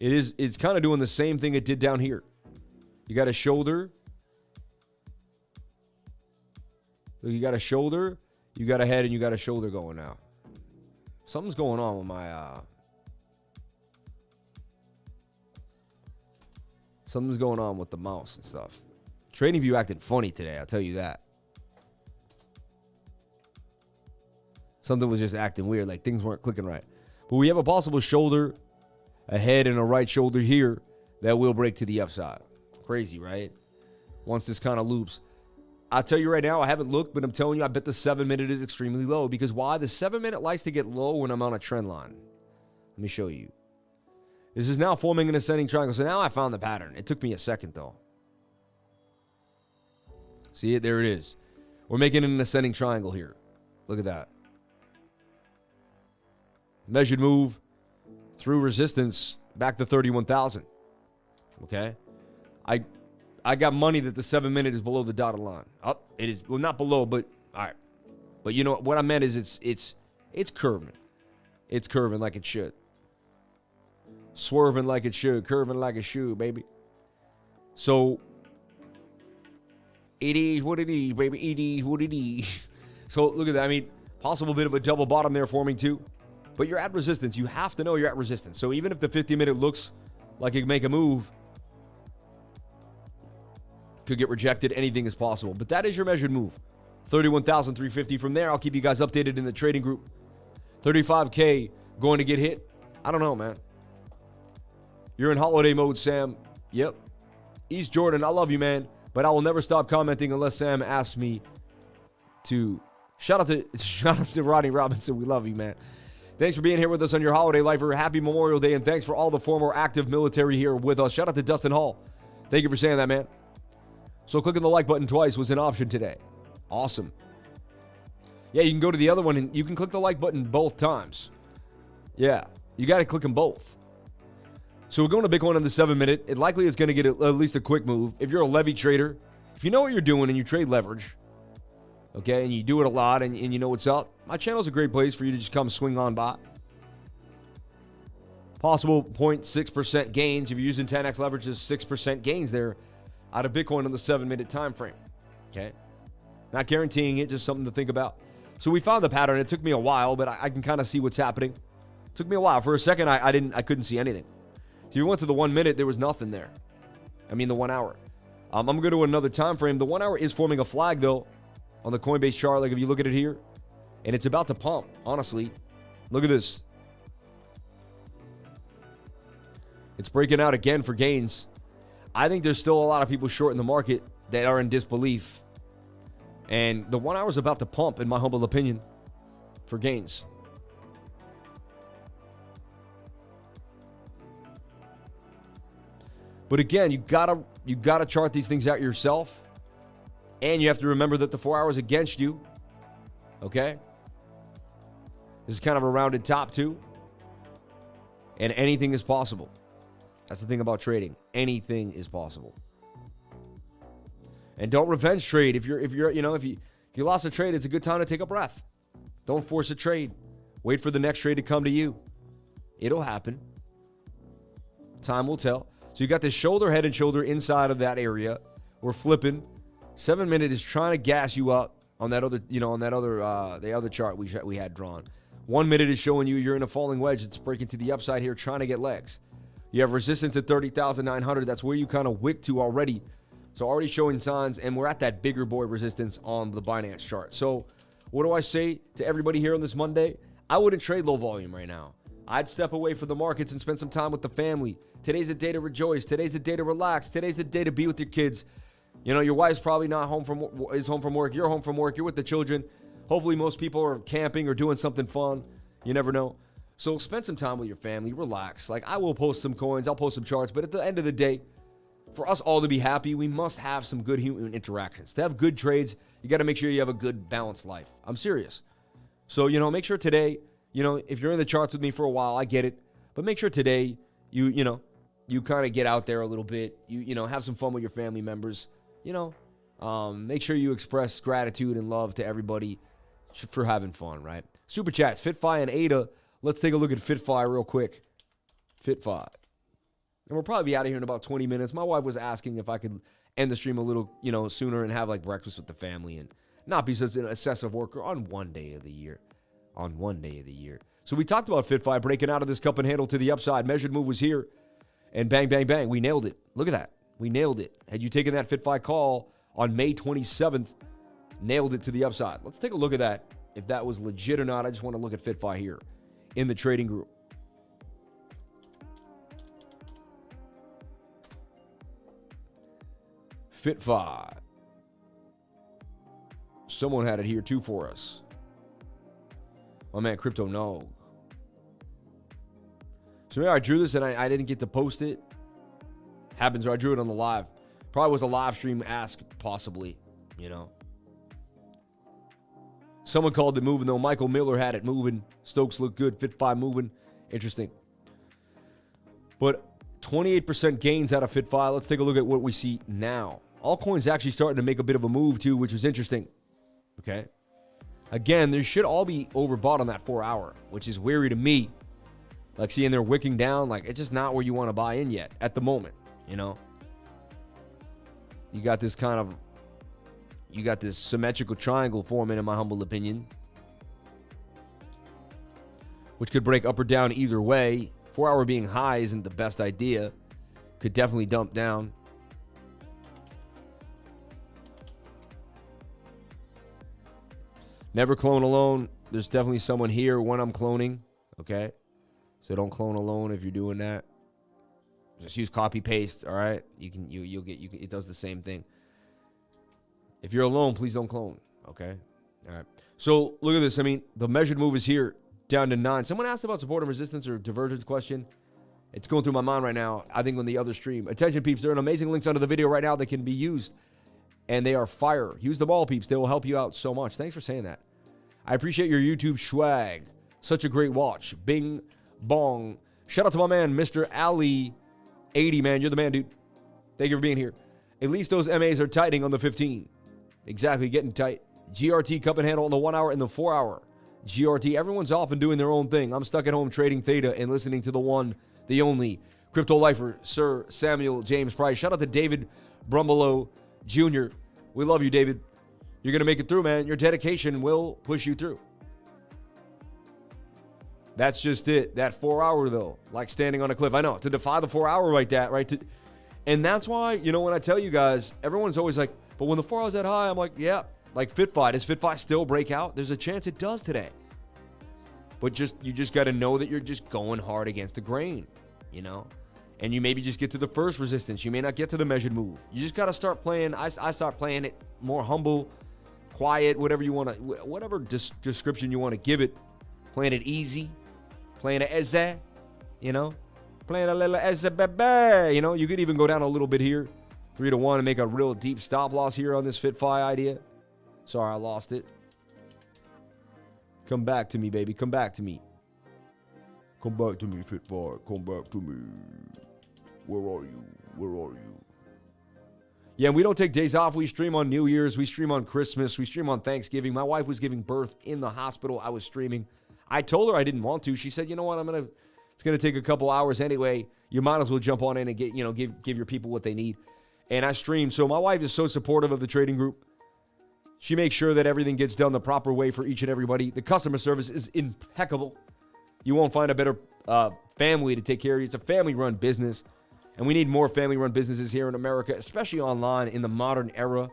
A: It's kind of doing the same thing it did down here. You got a shoulder. You got a shoulder, you got a head, and you got a shoulder going now. Something's going on with my something's going on with the mouse and stuff. TradingView acted funny today, I'll tell you that. Something was just acting weird, like things weren't clicking right. But we have a possible shoulder, a head, and a right shoulder here that will break to the upside. Crazy, right? Once this kind of loops. I'll tell you right now, I haven't looked, but I'm telling you, I bet the 7-minute is extremely low. Because why? The 7-minute likes to get low when I'm on a trend line. Let me show you. This is now forming an ascending triangle. So now I found the pattern. It took me a second, though. See it? There it is. We're making an ascending triangle here. Look at that. Measured move through resistance back to 31,000. Okay? I got money that the 7-minute is below the dotted line. Up, it is, well, not below, but all right. But you know what I meant is it's curving. It's curving like it should. Swerving like it should, curving like it should, baby. So it is what it is, baby. It is what it is. So look at that. I mean, possible bit of a double bottom there forming too. But you're at resistance. You have to know you're at resistance. So even if the 50-minute looks like it can make a move, could get rejected, anything is possible. But that is your measured move. 31,350 from there. I'll keep you guys updated in the trading group. 35K going to get hit. I don't know, man. You're in holiday mode, Sam. Yep. East Jordan, I love you, man. But I will never stop commenting unless Sam asks me to. Shout out to Rodney Robinson. We love you, man. Thanks for being here with us on your holiday lifer. Happy Memorial Day, and thanks for all the former active military here with us. Shout out to Dustin Hall. Thank you for saying that, man. So clicking the like button twice was an option today. Awesome. Yeah, you can go to the other one, and you can click the like button both times. Yeah, you got to click them both. So we're going to Bitcoin on the 7-minute. It likely is going to get at least a quick move. If you're a levy trader, if you know what you're doing and you trade leverage, okay, and you do it a lot and you know what's up, my channel is a great place for you to just come swing on by. Possible 0.6% gains. If you're using 10x leverage, there's 6% gains there out of Bitcoin on the 7-minute time frame. Okay? Not guaranteeing it, just something to think about. So we found the pattern. It took me a while, but I can kind of see what's happening. It took me a while. For a second, I couldn't see anything. So you went to the 1 minute, there was nothing there. I mean the 1 hour. I'm going to go to another time frame. The 1 hour is forming a flag, though, on the Coinbase chart. Like if you look at it here, and it's about to pump, honestly. Look at this. It's breaking out again for gains. I think there's still a lot of people short in the market that are in disbelief. And the 1 hour is about to pump, in my humble opinion, for gains. But again, you gotta chart these things out yourself. And you have to remember that the 4 hours against you. Okay? This is kind of a rounded top too. And anything is possible. That's the thing about trading. Anything is possible. And don't revenge trade. If you lost a trade, it's a good time to take a breath. Don't force a trade. Wait for the next trade to come to you. It'll happen. Time will tell. So you got this shoulder, head and shoulder inside of that area. We're flipping. 7-minute is trying to gas you up on that other, the other chart we had drawn. 1 minute is showing you you're in a falling wedge. It's breaking to the upside here, trying to get legs. You have resistance at 30,900. That's where you kind of wick to already. So already showing signs, and we're at that bigger boy resistance on the Binance chart. So what do I say to everybody here on this Monday? I wouldn't trade low volume right now. I'd step away from the markets and spend some time with the family. Today's a day to rejoice. Today's a day to relax. Today's the day to be with your kids. You know, your wife's probably not home from work. You're home from work. You're with the children. Hopefully most people are camping or doing something fun. You never know. So spend some time with your family. Relax. Like, I will post some coins. I'll post some charts. But at the end of the day, for us all to be happy, we must have some good human interactions. To have good trades, you got to make sure you have a good, balanced life. I'm serious. So, make sure today, if you're in the charts with me for a while, I get it. But make sure today you kind of get out there a little bit. You have some fun with your family members. Make sure you express gratitude and love to everybody for having fun, right? Super chats, FITFI and ADA. Let's take a look at FITFI real quick. FITFI. And we'll probably be out of here in about 20 minutes. My wife was asking if I could end the stream a little, sooner and have like breakfast with the family and not be such an excessive worker on one day of the year. So we talked about FITFI breaking out of this cup and handle to the upside. Measured move was here. And bang, bang, bang. We nailed it. Look at that. We nailed it. Had you taken that FITFI call on May 27th, nailed it to the upside. Let's take a look at that. If that was legit or not, I just want to look at FITFI here in the trading group. FITFI. Someone had it here too for us. My man, Crypto No. So maybe I drew this and I didn't get to post it. Happens, or I drew it on the live. Probably was a live stream ask, possibly, Someone called it moving, though. Michael Miller had it moving. Stokes looked good. FITFI moving. Interesting. But 28% gains out of FITFI. Let's take a look at what we see now. Altcoins actually starting to make a bit of a move, too, which was interesting. Okay. Again, they should all be overbought on that 4 hour, which is weary to me. Like seeing they're wicking down, like it's just not where you want to buy in yet at the moment, you know? You got this symmetrical triangle forming, in my humble opinion, which could break up or down either way. 4 hour being high isn't the best idea. Could definitely dump down. Never clone alone. There's definitely someone here when I'm cloning. Okay. So don't clone alone if you're doing that. Just use copy paste. All right. It does the same thing. If you're alone, please don't clone. Okay. All right. So look at this. I mean, the measured move is here down to 9. Someone asked about support and resistance or divergence question. It's going through my mind right now. I think on the other stream. Attention, peeps. There are amazing links under the video right now that can be used. And they are fire. Use them all, peeps. They will help you out so much. Thanks for saying that. I appreciate your YouTube swag. Such a great watch. Bing bong. Shout out to my man, Mr. Ali 80, man. You're the man, dude. Thank you for being here. At least those MAs are tightening on the 15. Exactly, getting tight. GRT cup and handle on the 1 hour and the 4 hour. GRT, everyone's off and doing their own thing. I'm stuck at home trading theta and listening to the one, the only crypto lifer, Sir Samuel James Price. Shout out to David Brumbelow Jr. We love you, David. You're going to make it through, man. Your dedication will push you through. That's just it. That 4 hour, though, like standing on a cliff. I know, to defy the 4 hour like that, right? And that's why, you know, when I tell you guys, everyone's always like, but when the 4 hour's that high, I'm like, yeah. Like FITFI, does FITFI still break out? There's a chance it does today. But you just got to know that you're just going hard against the grain, you know? And you maybe just get to the first resistance. You may not get to the measured move. You just got to start playing. I start playing it more humble, quiet, whatever you want to, whatever description you want to give it. Playing it easy, playing it eze, you know, playing a little eze bebe. You know, you could even go down a little bit here, 3 to 1, and make a real deep stop loss here on this FITFI idea. Sorry, I lost it. Come back to me, baby. Come back to me. Come back to me, FITFI. Come back to me. Where are you? Where are you? Yeah, we don't take days off. We stream on New Year's. We stream on Christmas. We stream on Thanksgiving. My wife was giving birth in the hospital. I was streaming. I told her I didn't want to. She said, you know what? It's going to take a couple hours anyway. You might as well jump on in and get, you know, give your people what they need. And I stream. So my wife is so supportive of the trading group. She makes sure that everything gets done the proper way for each and everybody. The customer service is impeccable. You won't find a better family to take care of you. It's a family-run business. And we need more family-run businesses here in America, especially online in the modern era,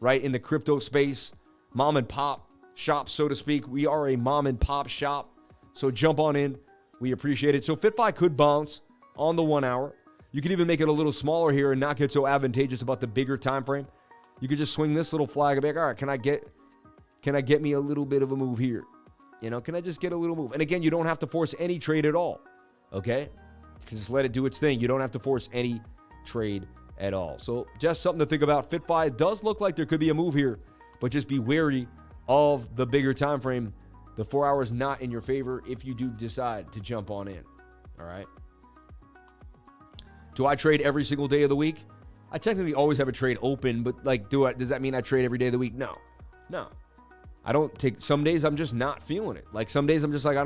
A: right? In the crypto space, mom and pop shop, so to speak. We are a mom and pop shop. So jump on in. We appreciate it. So FITFI could bounce on the 1 hour. You could even make it a little smaller here and not get so advantageous about the bigger time frame. You could just swing this little flag and be like, all right, can I get me a little bit of a move here? You know, can I just get a little move? And again, you don't have to force any trade at all. Okay? Just let it do its thing. You don't have to force any trade at all. So just something to think about. FITFI, it does look like there could be a move here, but just be wary of the bigger time frame. The 4 hours not in your favor if you do decide to jump on in. All right. Do I trade every single day of the week? I technically always have a trade open, but like, does that mean I trade every day of the week? No. I don't take, some days I'm just not feeling it. Like some days I'm just like,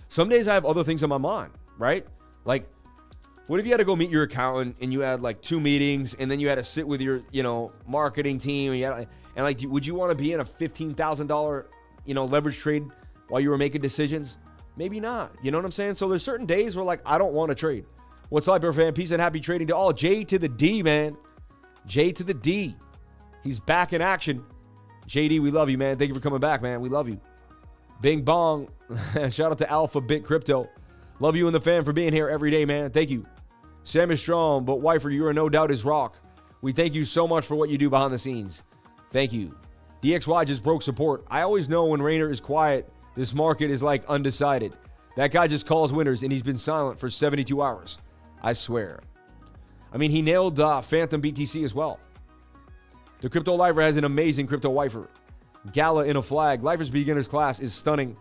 A: some days I have other things on my mind, right? Like, what if you had to go meet your accountant and you had like 2 meetings and then you had to sit with your, you know, marketing team and like, would you want to be in a $15,000, you know, leverage trade while you were making decisions? Maybe not. You know what I'm saying? So there's certain days where like, I don't want to trade. What's up, Bear fan? Peace and happy trading to all. J to the D, man. J to the D. He's back in action. JD, we love you, man. Thank you for coming back, man. We love you. Bing bong. Shout out to Alpha Bit Crypto. Love you and the fam for being here every day, man. Thank you. Sam is strong, but wifer, you are no doubt his rock. We thank you so much for what you do behind the scenes. Thank you. DXY just broke support. I always know when Rainer is quiet, this market is like undecided. That guy just calls winners, and he's been silent for 72 hours. I swear. I mean, he nailed Phantom BTC as well. The Crypto Lifer has an amazing Crypto Wifer. Gala in a flag. Lifers beginners class is stunning.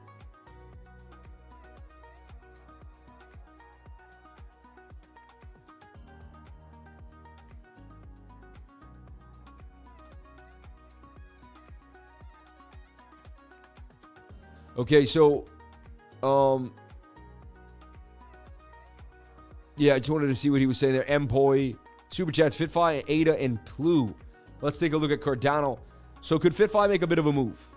A: Okay, so, yeah, I just wanted to see what he was saying there. Employee, Super Chats, FITFI, Ada, and Plu. Let's take a look at Cardano. So could FITFI make a bit of a move?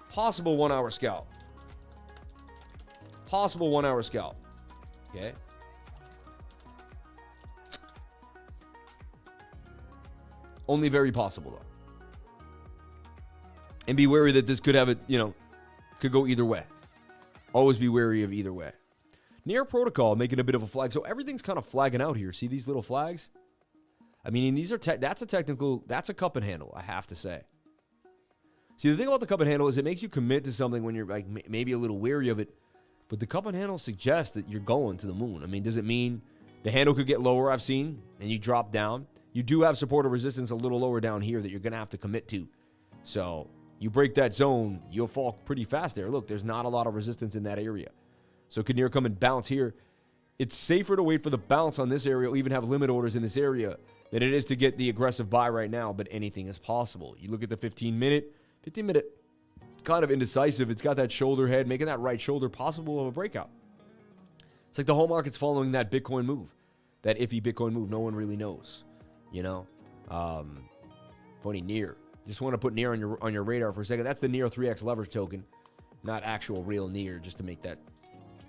A: Possible 1 hour scalp. Possible 1 hour scalp. Okay. Only very possible, though. And be wary that this could have it, could go either way. Always be wary of either way. Near Protocol making a bit of a flag. So everything's kind of flagging out here. See these little flags? I mean, these are that's a cup and handle, I have to say. See, the thing about the cup and handle is it makes you commit to something when you're like maybe a little wary of it. But the cup and handle suggests that you're going to the moon. I mean, does it mean the handle could get lower, I've seen, and you drop down? You do have support or resistance a little lower down here that you're going to have to commit to. So you break that zone, you'll fall pretty fast there. Look, there's not a lot of resistance in that area. So could near come and bounce here. It's safer to wait for the bounce on this area or even have limit orders in this area than it is to get the aggressive buy right now, but anything is possible. You look at the 15-minute, it's kind of indecisive. It's got that shoulder head, making that right shoulder possible of a breakout. It's like the whole market's following that Bitcoin move, that iffy Bitcoin move. No one really knows, Funny near. Just want to put near on your radar for a second. That's the near 3x leverage token, not actual real near, just to make that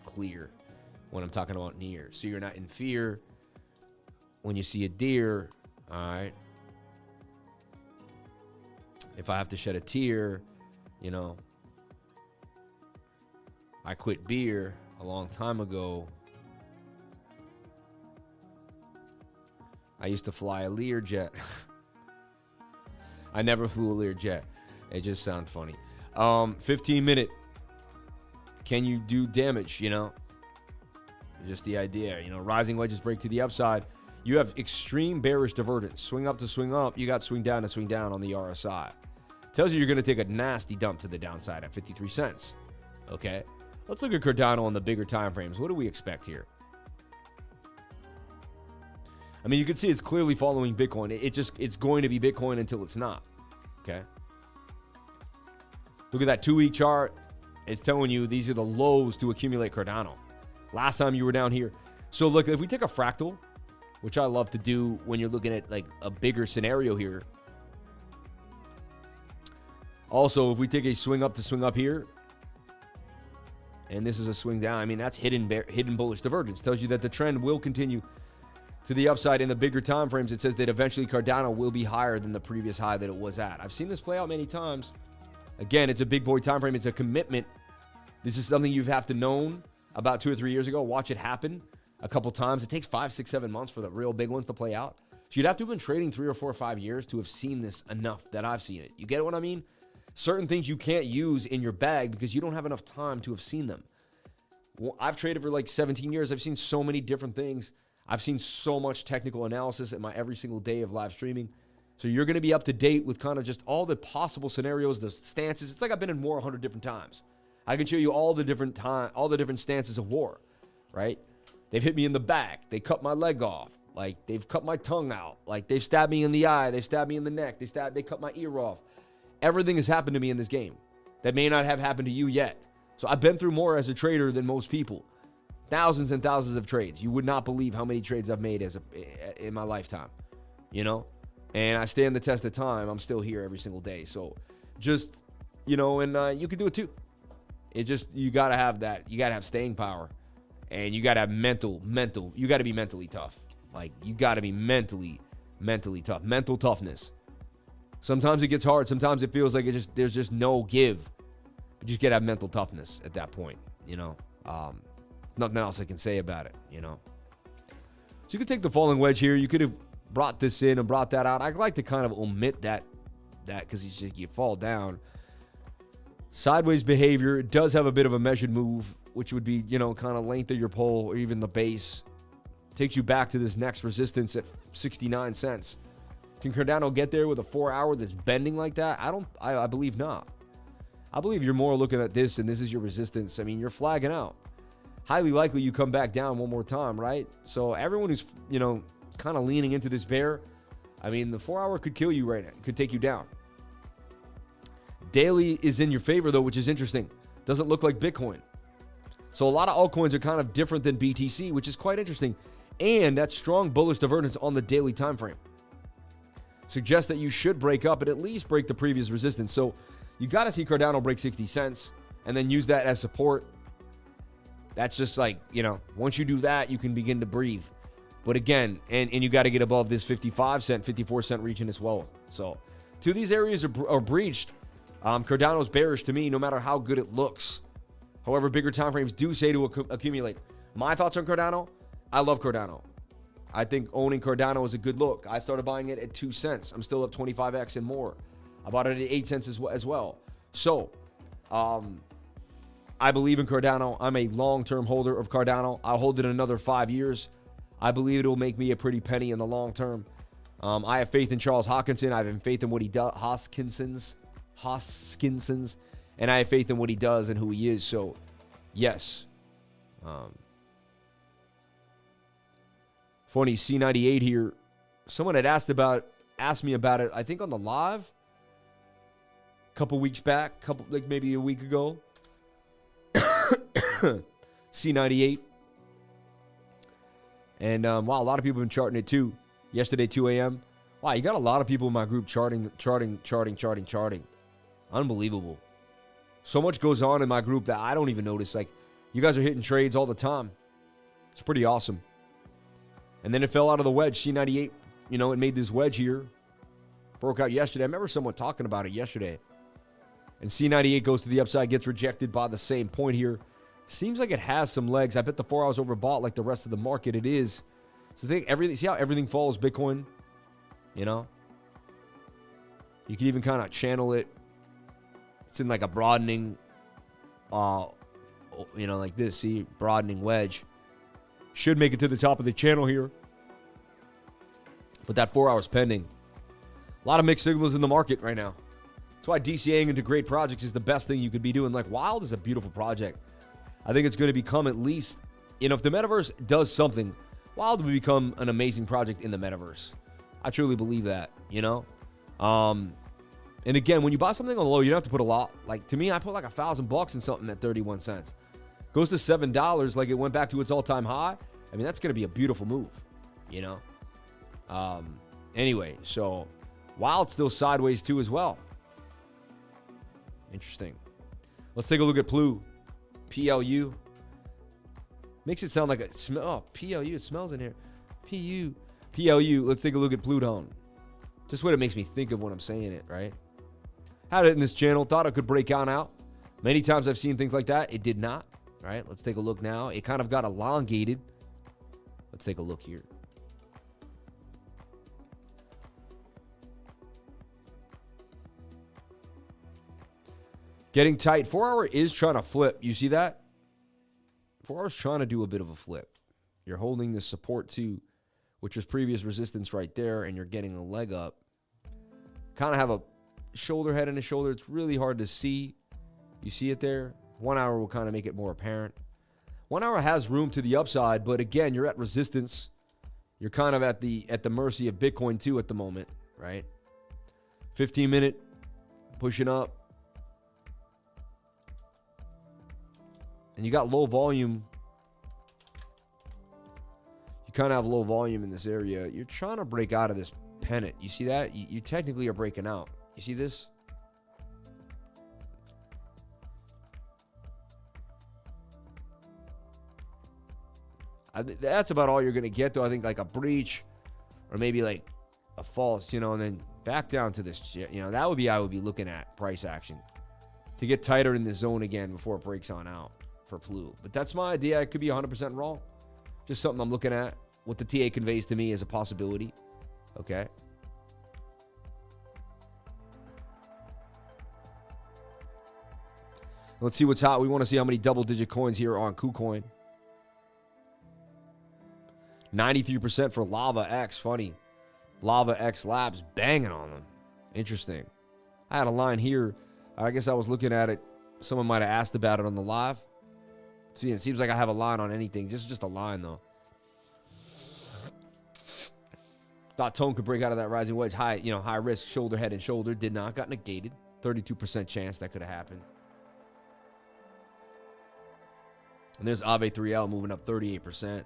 A: clear when I'm talking about near. So you're not in fear when you see a deer. All right. If I have to shed a tear, I quit beer a long time ago. I used to fly a Learjet. I never flew a Learjet. It just sounds funny. 15-minute. Can you do damage, Just the idea, rising wedges break to the upside. You have extreme bearish divergence. Swing up to swing up. You got swing down to swing down on the RSI. Tells you you're going to take a nasty dump to the downside at 53 cents. Okay. Let's look at Cardano on the bigger time frames. What do we expect here? I mean, you can see it's clearly following Bitcoin. It's going to be Bitcoin until it's not. Okay. Look at that 2-week chart. It's telling you these are the lows to accumulate Cardano. Last time you were down here. So look, if we take a fractal, which I love to do when you're looking at like a bigger scenario here. Also, if we take a swing up to swing up here, and this is a swing down, I mean, that's hidden bullish divergence. Tells you that the trend will continue to the upside in the bigger time frames. It says that eventually Cardano will be higher than the previous high that it was at. I've seen this play out many times. Again, it's a big boy time frame. It's a commitment. This is something you have to known about 2 or 3 years ago. Watch it happen a couple times. It takes 5, 6, 7 months for the real big ones to play out. So you'd have to have been trading 3 or 4 or 5 years to have seen this enough that I've seen it. You get what I mean? Certain things you can't use in your bag because you don't have enough time to have seen them. Well, I've traded for like 17 years. I've seen so many different things. I've seen so much technical analysis in my every single day of live streaming. So you're going to be up to date with kind of just all the possible scenarios, the stances. It's like I've been in war 100 different times. I can show you all the different stances of war, right? They've hit me in the back. They cut my leg off. Like, they've cut my tongue out. Like, they've stabbed me in the eye. They've stabbed me in the neck. They cut my ear off. Everything has happened to me in this game that may not have happened to you yet. So I've been through more as a trader than most people. Thousands and thousands of trades. You would not believe how many trades I've made in my lifetime, And I stand the test of time. I'm still here every single day. So just, and you can do it too. You got to have that. You got to have staying power. And you got to have mental. You got to be mentally tough. Like, you got to be mentally tough. Mental toughness. Sometimes it gets hard. Sometimes it feels like there's just no give. But you just got to have mental toughness at that point, Nothing else I can say about it, So you could take the falling wedge here. You could have brought this in and brought that out. I'd like to kind of omit that because you fall down. Sideways behavior. It does have a bit of a measured move, which would be, kind of length of your pole or even the base. Takes you back to this next resistance at 69 cents. Can Cardano get there with a 4-hour that's bending like that? I believe not. I believe you're more looking at this, and this is your resistance. I mean, you're flagging out. Highly likely you come back down one more time, right? So everyone who's, kind of leaning into this bear, I mean, the 4-hour could kill you right now. Could take you down. Daily is in your favor, though, which is interesting. Doesn't look like Bitcoin. So a lot of altcoins are kind of different than BTC, which is quite interesting. And that strong bullish divergence on the daily time frame suggests that you should break up and at least break the previous resistance. So you got to see Cardano break 60 cents and then use that as support. That's just like, once you do that, you can begin to breathe. But again, and you got to get above this 55 cent, 54 cent region as well. So till these areas are breached, Cardano's bearish to me, no matter how good it looks. However, bigger time frames do say to accumulate. My thoughts on Cardano, I love Cardano. I think owning Cardano is a good look. I started buying it at 2 cents. I'm still up 25x and more. I bought it at 8 cents as well. So, I believe in Cardano. I'm a long-term holder of Cardano. I'll hold it another 5 years. I believe it will make me a pretty penny in the long term. I have faith in Charles Hoskinson. I have faith in what he does. Hoskinson's. And I have faith in what he does and who he is. So, yes. Funny, C98 here. Someone had asked me about it, I think on the live. A couple weeks back. Maybe a week ago. C98. And, wow, a lot of people have been charting it too. Yesterday, 2 a.m. Wow, you got a lot of people in my group charting. Unbelievable. So much goes on in my group that I don't even notice. Like, you guys are hitting trades all the time. It's pretty awesome. And then it fell out of the wedge. C98, it made this wedge here. Broke out yesterday. I remember someone talking about it yesterday. And C98 goes to the upside, gets rejected by the same point here. Seems like it has some legs. I bet the 4 hours overbought like the rest of the market. It is. So see how everything follows Bitcoin? You can even kind of channel it. It's in like a broadening, like this. See, broadening wedge. Should make it to the top of the channel here. But that 4 hours pending. A lot of mixed signals in the market right now. That's why DCAing into great projects is the best thing you could be doing. Like, Wild is a beautiful project. I think it's going to become at least, if the metaverse does something, Wild will become an amazing project in the metaverse. I truly believe that, And again, when you buy something on the low, you don't have to put a lot. Like, to me, I put like $1,000 in something at 31 cents. Goes to $7, like it went back to its all-time high. I mean, that's going to be a beautiful move, Anyway, so Wild still sideways too as well. Interesting. Let's take a look at PLU. Makes it sound like a smell. Oh, PLU, it smells in here. PLU. Let's take a look at Pluton. Just what it makes me think of when I'm saying it, right? Had it in this channel. Thought it could break on out. Many times I've seen things like that. It did not. Right? Let's take a look now. It kind of got elongated. Let's take a look here. Getting tight. 4 hour is trying to flip. You see that? 4 hours trying to do a bit of a flip. You're holding the support too, which was previous resistance right there, and you're getting a leg up. Kind of have a shoulder head and a shoulder. It's really hard to see. You see it there? 1 hour will kind of make it more apparent. 1 hour has room to the upside, but again, you're at resistance. You're kind of at the mercy of Bitcoin too at the moment, right? 15-minute pushing up. And you got low volume. You kind of have low volume in this area. You're trying to break out of this pennant. You see that? You technically are breaking out. You see this? That's about all you're going to get, though. I think like a breach or maybe like a false, and then back down to this, that would be, I would be looking at price action to get tighter in this zone again before it breaks on out for Plu. But that's my idea. I could be 100% wrong. Just something I'm looking at. What the TA conveys to me as a possibility. Okay. Let's see what's hot. We want to see how many double-digit coins here are on KuCoin. 93% for LAVAX. Funny. LAVAX Labs banging on them. Interesting. I had a line here. I guess I was looking at it. Someone might have asked about it on the live. See, it seems like I have a line on anything. Just a line, though. Thought tone could break out of that rising wedge. High risk, shoulder, head, and shoulder. Did not. Got negated. 32% chance that could have happened. And there's AAVE 3L moving up 38%.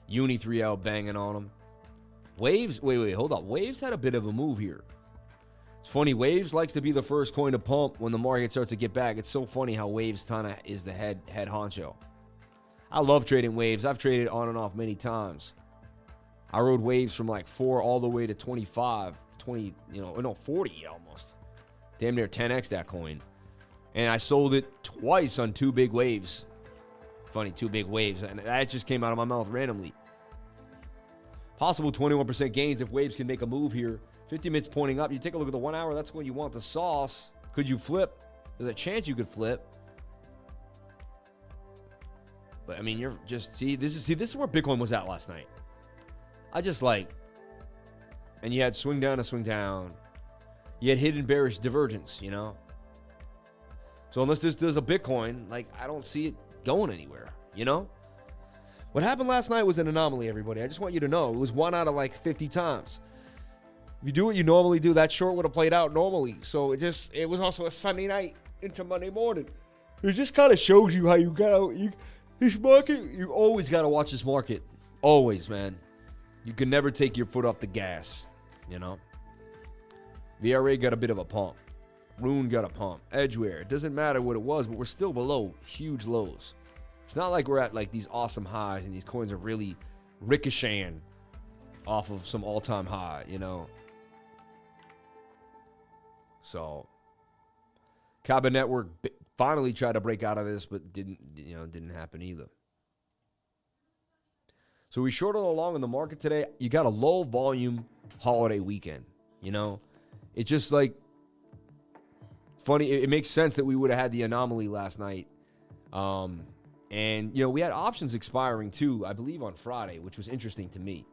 A: Uni 3L banging on them. Waves, wait, hold up. Waves had a bit of a move here. It's funny, Waves likes to be the first coin to pump when the market starts to get back. It's so funny how Waves kind of is the head honcho. I love trading Waves. I've traded on and off many times. I rode Waves from like 4 all the way to 25, 20, 40 almost. Damn near 10x that coin. And I sold it twice on 2 big waves. Funny, 2 big waves. And that just came out of my mouth randomly. Possible 21% gains if Waves can make a move here. 50 minutes pointing up. You take a look at the 1 hour. That's when you want the sauce. Could you flip? There's a chance you could flip. But I mean, you're just this is where Bitcoin was at last night. I just and you had swing down to swing down. You had hidden bearish divergence, So unless there's a Bitcoin, I don't see it going anywhere, What happened last night was an anomaly, everybody. I just want you to know. It was 1 out of 50 times. If you do what you normally do, that short would have played out normally. So it was also a Sunday night into Monday morning. It just kind of shows you how you got this market. You always got to watch this market. Always, man. You can never take your foot off the gas, VRA got a bit of a pump. Rune got a pump. Edgeware. It doesn't matter what it was, but we're still below huge lows. It's not like we're at these awesome highs and these coins are really ricocheting off of some all-time high, So, Kaba Network finally tried to break out of this, but didn't happen either. So we shorted along in the market today. You got a low volume holiday weekend, It's just funny. It makes sense that we would have had the anomaly last night. And, we had options expiring too, I believe on Friday, which was interesting to me.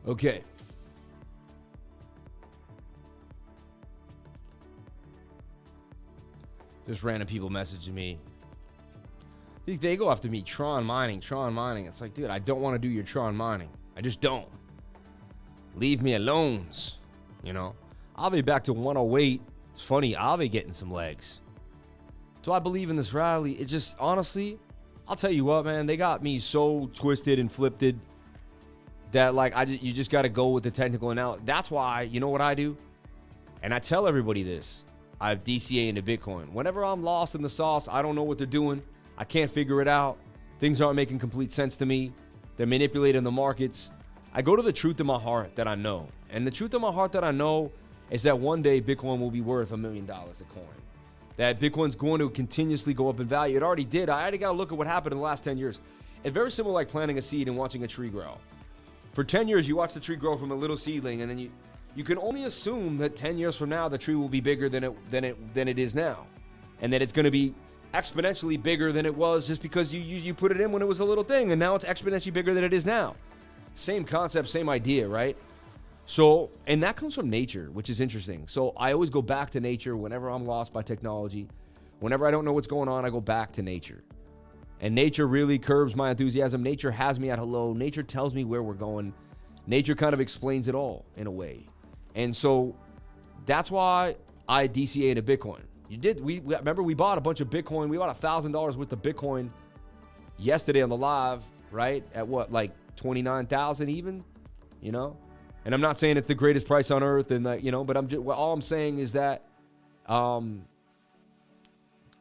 A: Okay. Just random people messaging me. They go after me, Tron mining. It's like, dude, I don't want to do your Tron mining. I just don't. Leave me alone. AAVE back to 108. It's funny, AAVE getting some legs. Do I believe in this rally? It just, honestly, I'll tell you what, man. They got me so twisted and flipped that you just got to go with the technical analysis. That's why, you know what I do? And I tell everybody this. I have DCA into Bitcoin. Whenever I'm lost in the sauce, I don't know what they're doing. I can't figure it out. Things aren't making complete sense to me. They're manipulating the markets. I go to the truth in my heart that I know. And the truth in my heart that I know is that one day Bitcoin will be worth $1 million a coin. That Bitcoin's going to continuously go up in value. It already did. I already got to look at what happened in the last 10 years. It's very similar like planting a seed and watching a tree grow. For 10 years, you watch the tree grow from a little seedling, and then you can only assume that 10 years from now, the tree will be bigger than it is now. And that it's going to be exponentially bigger than it was just because you put it in when it was a little thing, and now it's exponentially bigger than it is now. Same concept, same idea, right? So, and that comes from nature, which is interesting. So I always go back to nature whenever I'm lost by technology. Whenever I don't know what's going on, I go back to nature. And nature really curbs my enthusiasm. Nature has me at hello. Nature tells me where we're going. Nature kind of explains it all in a way. And so That's why I DCA into Bitcoin. You did. We remember we bought a bunch of Bitcoin. We bought $1,000 worth of Bitcoin yesterday on the live, right? At what, like 29,000 even, you know? And I'm not saying it's the greatest price on earth, and that, you know, but all I'm saying is that I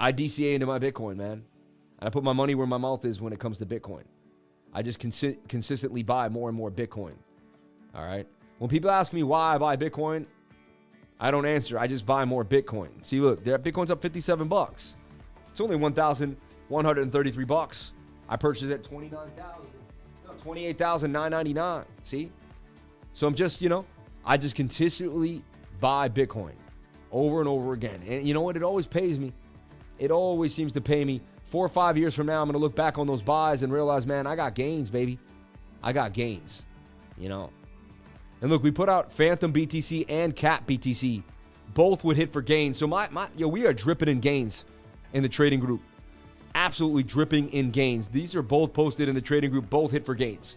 A: DCA into my Bitcoin, man. And I put my money where my mouth is when it comes to Bitcoin. I just consistently buy more and more Bitcoin. All right. When people ask me why I buy Bitcoin, I don't answer. I just buy more Bitcoin. See, look, Bitcoin's up 57 bucks. It's only 1,133 bucks. I purchased it at 28,999. See? So I'm just, you know, I just consistently buy Bitcoin over and over again. And you know what? It always pays me. It always seems to pay me. 4 or 5 years from now, I'm going to look back on those buys and realize, man, I got gains, baby. I got gains, you know. And look, we put out Phantom BTC and Cat BTC. Both would hit for gains. So we are dripping in gains in the trading group. Absolutely dripping in gains. These are both posted in the trading group. Both hit for gains.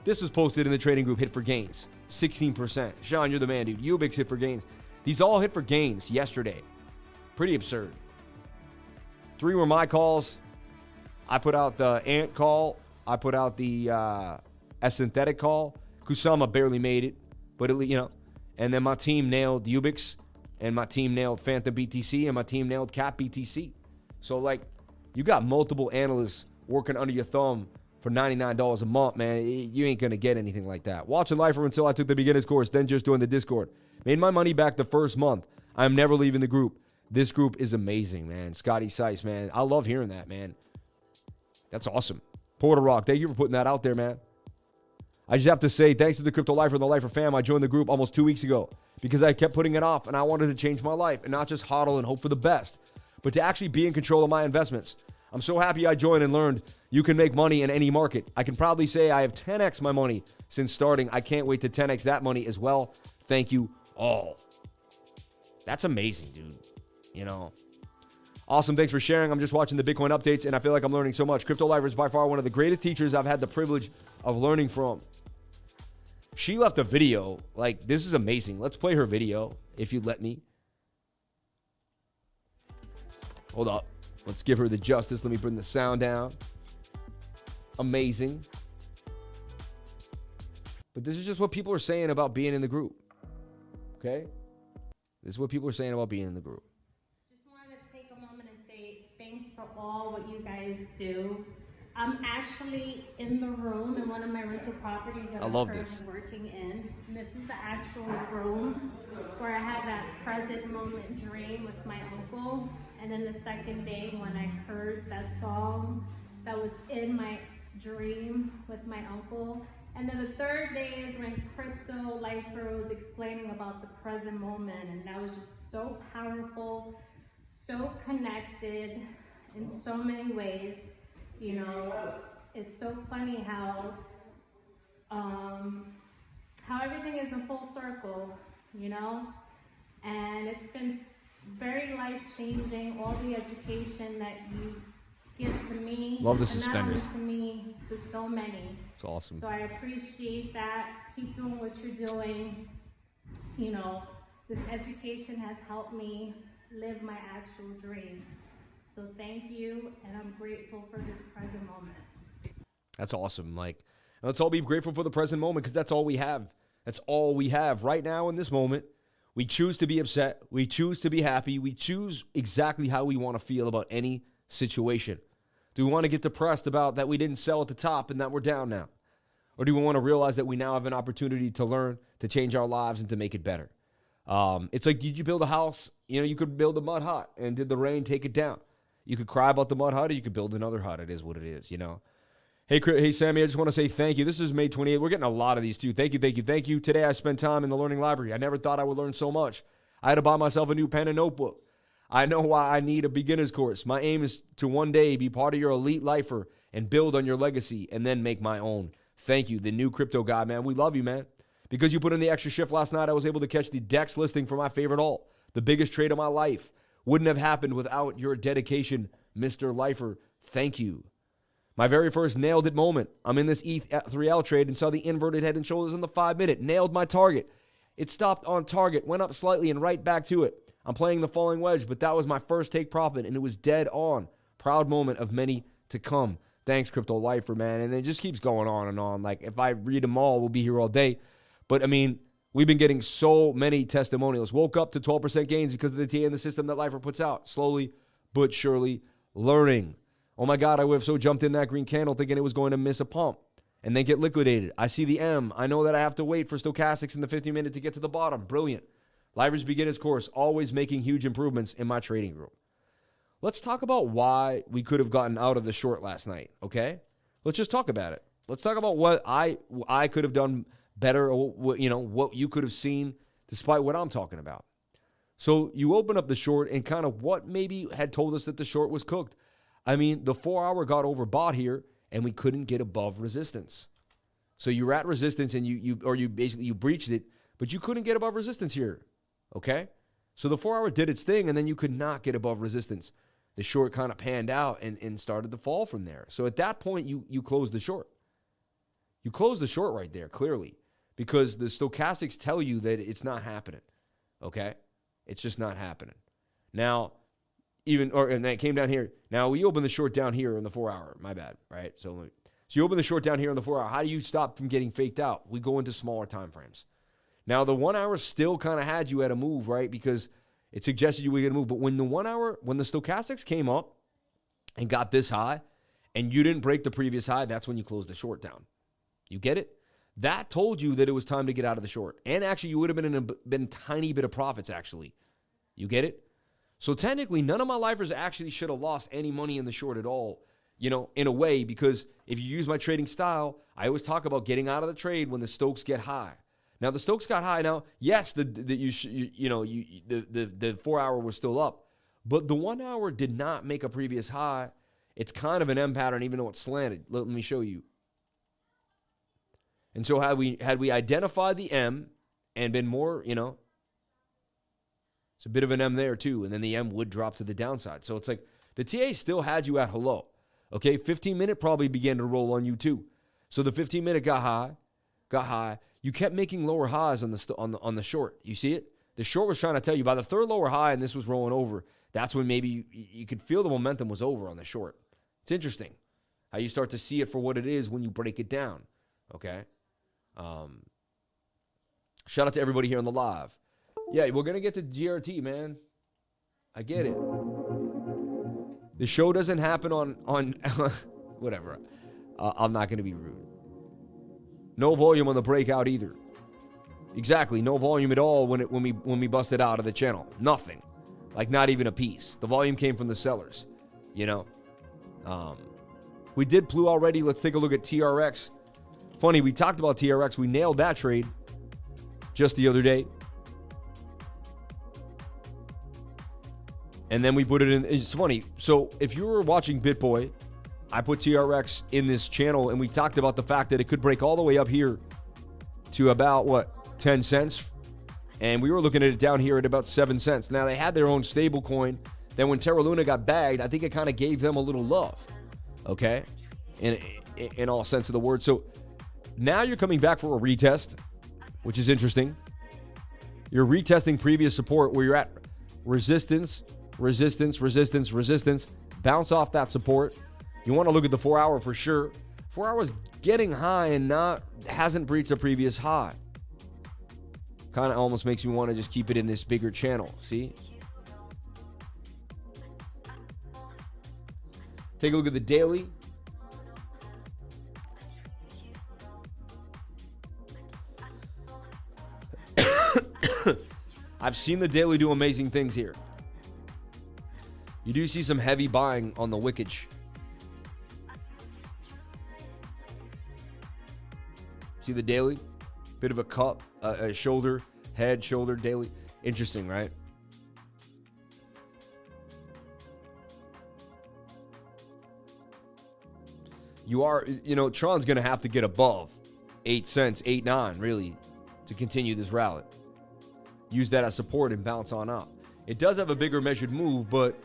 A: This was posted in the trading group, hit for gains. 16%. Sean, you're the man, dude. Ubix hit for gains. These all hit for gains yesterday. Pretty absurd. 3 were my calls. I put out the Ant call. I put out the Synthetic call. Kusama barely made it, but it, you know. And then my team nailed Ubix, and my team nailed Phantom BTC, and my team nailed Cap BTC. So, like, you got multiple analysts working under your thumb for $99 a month, man. You ain't going to get anything like that. Watching Lifer until I took the beginner's course, then just joined the Discord. Made my money back the first month. I'm never leaving the group. This group is amazing, man. Scotty Seiss, man. I love hearing that, man. That's awesome. Porter Rock, thank you for putting that out there, man. I just have to say, thanks to the Crypto Lifer and the Lifer fam, I joined the group almost 2 weeks ago because I kept putting it off, and I wanted to change my life and not just hodl and hope for the best, but to actually be in control of my investments. I'm so happy I joined and learned you can make money in any market. I can proudly say I have 10x my money since starting. I can't wait to 10x that money as well. Thank you all. That's amazing, dude. You know. Awesome. Thanks for sharing. I'm just watching the Bitcoin updates, and I feel like I'm learning so much. Crypto Lifer is by far one of the greatest teachers I've had the privilege of learning from. She left a video. Like, this is amazing. Let's play her video, if you'd let me. Hold up. Let's give her the justice. Let me bring the sound down. Amazing. But this is just what people are saying about being in the group. Okay? This is what people are saying about being in the group.
B: Just wanted to take a moment and say thanks for all what you guys do. I'm actually in the room in one of my rental properties that I'm currently working in. And this is the actual room where I had that present moment dream with my uncle. And then the second day when I heard that song that was in my dream with my uncle. And then the third day is when Crypto Lifer was explaining about the present moment. And that was just so powerful, so connected in so many ways. You know, it's so funny how everything is a full circle, you know? And it's been very life-changing, all the education that you give to me.
A: Love the suspenders.
B: Not only to me, to so many.
A: It's awesome.
B: So I appreciate that. Keep doing what you're doing. You know, this education has helped me live my actual dream. So thank you, and I'm grateful for this present moment.
A: That's awesome. Like, let's all be grateful for the present moment because that's all we have. That's all we have right now in this moment. We choose to be upset. We choose to be happy. We choose exactly how we want to feel about any situation. Do we want to get depressed about that we didn't sell at the top and that we're down now? Or do we want to realize that we now have an opportunity to learn, to change our lives, and to make it better? It's like, did you build a house? You know, you could build a mud hut, and did the rain take it down? You could cry about the mud hut, or you could build another hut. It is what it is, you know. Hey, Sammy, I just want to say thank you. This is May 28th. We're getting a lot of these, too. Thank you. Today, I spent time in the learning library. I never thought I would learn so much. I had to buy myself a new pen and notebook. I know why I need a beginner's course. My aim is to one day be part of your elite lifer and build on your legacy and then make my own. Thank you, the new crypto guy, man. We love you, man. Because you put in the extra shift last night, I was able to catch the DEX listing for my favorite alt, the biggest trade of my life. Wouldn't have happened without your dedication, Mr. Lifer. Thank you. My very first nailed it moment. I'm in this ETH3L trade and saw the inverted head and shoulders in the 5 minute. Nailed my target. It stopped on target, went up slightly and right back to it. I'm playing the falling wedge, but that was my first take profit, and it was dead on. Proud moment of many to come. Thanks, Crypto Lifer, man. And it just keeps going on and on. Like, if I read them all, we'll be here all day. But, I mean, we've been getting so many testimonials. Woke up to 12% gains because of the TA in the system that Lifer puts out. Slowly but surely learning. Oh, my God, I would have so jumped in that green candle thinking it was going to miss a pump and then get liquidated. I see the M. I know that I have to wait for stochastics in the 15-minute to get to the bottom. Brilliant. Lifer's beginner's course, always making huge improvements in my trading room. Let's talk about why we could have gotten out of the short last night, okay? Let's just talk about it. Let's talk about what I could have done better, or what you could have seen despite what I'm talking about. So you open up the short and kind of what maybe had told us that the short was cooked. I mean, the 4-hour got overbought here and we couldn't get above resistance. So you're at resistance and you basically breached it, but you couldn't get above resistance here, okay? So the 4-hour did its thing and then you could not get above resistance. The short kind of panned out and started to fall from there. So at that point, you closed the short. You closed the short right there, clearly, because the stochastics tell you that it's not happening, okay? It's just not happening. Now, and that came down here. Now, we open the short down here in the 4-hour. My bad, right? So you open the short down here in the 4-hour. How do you stop from getting faked out? We go into smaller time frames. Now, the 1-hour still kind of had you at a move, right? Because it suggested you would get a move. But when the 1-hour, when the stochastics came up and got this high and you didn't break the previous high, that's when you closed the short down. You get it? That told you that it was time to get out of the short. And actually, you would have been a tiny bit of profits, actually. You get it? So technically, none of my lifers actually should have lost any money in the short at all, in a way, because if you use my trading style, I always talk about getting out of the trade when the Stokes get high. Now, the Stokes got high. Now, yes, the 4-hour was still up, but the 1-hour did not make a previous high. It's kind of an M pattern, even though it's slanted. Let me show you. And so had we identified the M and been more, it's a bit of an M there too, and then the M would drop to the downside. So it's like the TA still had you at hello. Okay, 15-minute probably began to roll on you too. So the 15-minute got high. You kept making lower highs on the short. You see it? The short was trying to tell you by the third lower high, and this was rolling over. That's when maybe you could feel the momentum was over on the short. It's interesting how you start to see it for what it is when you break it down. Okay. Shout out to everybody here on the live. Yeah, we're gonna get to GRT, man. I get it. The show doesn't happen on whatever. I'm not gonna be rude. No volume on the breakout either. Exactly, no volume at all when we busted out of the channel. Nothing. Like not even a piece. The volume came from the sellers. We did Plu already. Let's take a look at TRX. Funny, we talked about TRX. We nailed that trade just the other day. And then we put it in. It's funny. So if you were watching BitBoy, I put TRX in this channel, and we talked about the fact that it could break all the way up here to about, 10 cents. And we were looking at it down here at about 7 cents. Now, they had their own stable coin. Then when Terra Luna got bagged, I think it kind of gave them a little love. Okay? In all sense of the word. So now you're coming back for a retest, which is interesting. You're retesting previous support where you're at resistance, bounce off that support. You want to look at the 4-hour for sure. 4 hours getting high and hasn't breached a previous high. Kind of almost makes me want to just keep it in this bigger channel. See? Take a look at the daily. I've seen the daily do amazing things here. You do see some heavy buying on the wickage. See the daily? Bit of a cup, a shoulder, head, shoulder, daily. Interesting, right? Tron's going to have to get above 8 cents, 8.9, really, to continue this rally. Use that as support and bounce on up. It does have a bigger measured move, but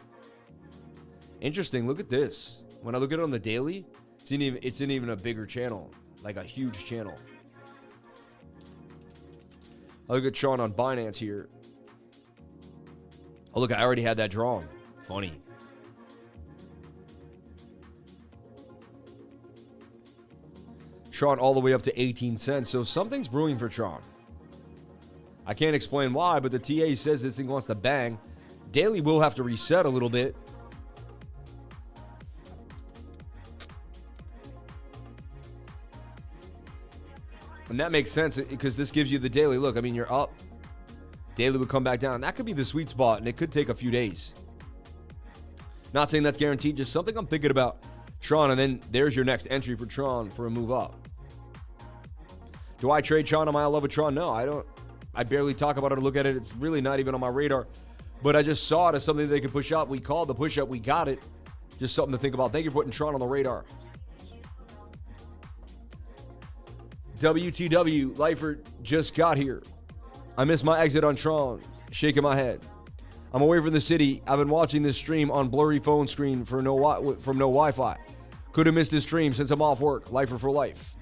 A: interesting. Look at this. When I look at it on the daily, it's in even a bigger channel, like a huge channel. I look at Tron on Binance here. Oh, look, I already had that drawn. Funny. Tron all the way up to 18 cents. So something's brewing for Tron. I can't explain why, but the TA says this thing wants to bang. Daily will have to reset a little bit. And that makes sense because this gives you the daily. Look, I mean, you're up. Daily would come back down. That could be the sweet spot, and it could take a few days. Not saying that's guaranteed, just something I'm thinking about. Tron, and then there's your next entry for Tron for a move up. Do I trade Tron? Am I in love with Tron? No, I don't. I barely talk about it or look at it. It's really not even on my radar. But I just saw it as something they could push up. We called the push up. We got it. Just something to think about. Thank you for putting Tron on the radar. WTW, Lifer just got here. I missed my exit on Tron. Shaking my head. I'm away from the city. I've been watching this stream on blurry phone screen from no Wi-Fi. Could have missed this stream since I'm off work. Lifer for life.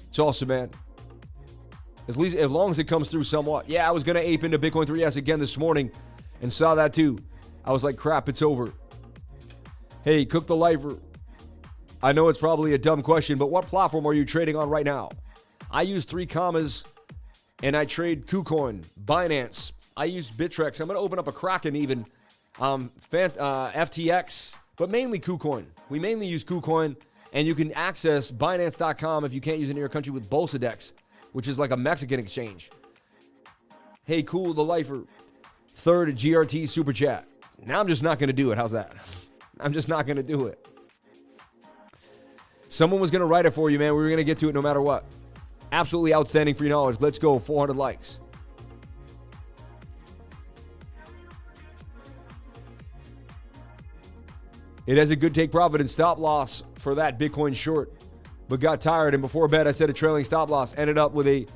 A: It's awesome, man. As long as it comes through somewhat. Yeah, I was going to ape into Bitcoin 3S again this morning and saw that too. I was like, crap, it's over. Hey, Cook the Lifer. I know it's probably a dumb question, but what platform are you trading on right now? I use 3 commas and I trade KuCoin, Binance. I use Bittrex. I'm going to open up a Kraken even, FTX, but mainly KuCoin. We mainly use KuCoin, and you can access Binance.com if you can't use it in your country with Bolsadex, which is like a Mexican exchange. Hey, cool, the Lifer. Third GRT Super Chat. Now I'm just not going to do it. How's that? I'm just not going to do it. Someone was going to write it for you, man. We were going to get to it no matter what. Absolutely outstanding free knowledge. Let's go. 400 likes. It has a good take profit and stop loss for that Bitcoin short, but got tired. And before bed, I set a trailing stop loss. Ended up with a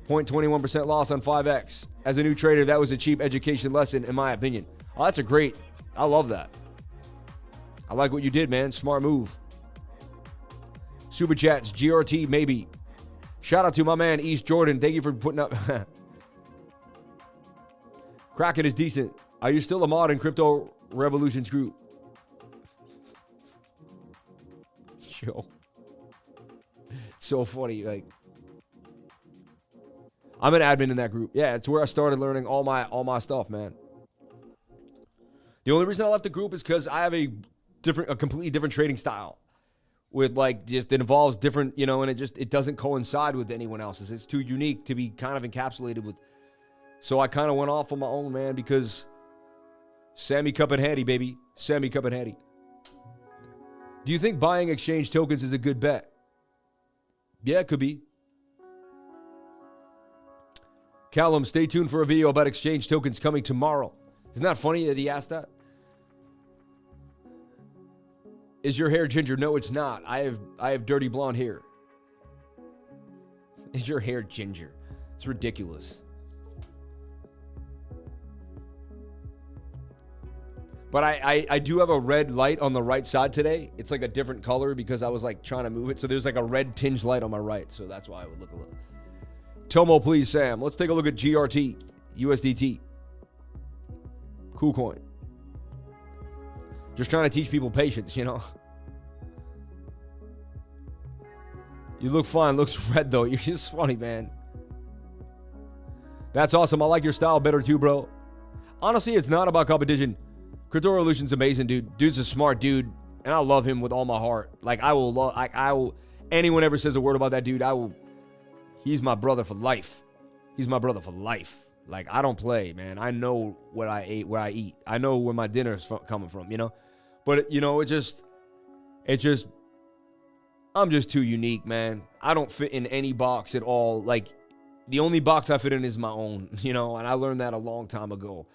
A: 0.21% loss on 5X. As a new trader, that was a cheap education lesson, in my opinion. Oh, that's a great. I love that. I like what you did, man. Smart move. Super chats, GRT, maybe. Shout out to my man, East Jordan. Thank you for putting up. Kraken is decent. Are you still a mod in Crypto Revolutions group? Yo. So funny. Like, I'm an admin in that group. Yeah, it's where I started learning all my stuff, man. The only reason I left the group is because I have a completely different trading style. With like just it involves different, you know, and it doesn't coincide with anyone else's. It's too unique to be kind of encapsulated with. So I kind of went off on my own, man, because Sammy Cup and Hattie, baby. Sammy Cup and Hattie. Do you think buying exchange tokens is a good bet? Yeah, it could be. Callum, stay tuned for a video about exchange tokens coming tomorrow. Isn't that funny that he asked that? Is your hair ginger? No, it's not. I have dirty blonde hair. Is your hair ginger? It's ridiculous. But I do have a red light on the right side today. It's like a different color because I was like trying to move it. So there's like a red tinged light on my right. So that's why I would look a little. Tomo, please, Sam. Let's take a look at GRT, USDT. KuCoin. Just trying to teach people patience, you know. You look fine. Looks red, though. You're just funny, man. That's awesome. I like your style better, too, bro. Honestly, it's not about competition. Crypto Revolution's amazing, dude. Dude's a smart dude, and I love him with all my heart. Like, I will, anyone ever says a word about that dude, he's my brother for life. He's my brother for life. Like, I don't play, man. I know what I ate, where I eat. I know where my dinner's coming from, you know? But, you know, I'm just too unique, man. I don't fit in any box at all. Like, the only box I fit in is my own, you know? And I learned that a long time ago.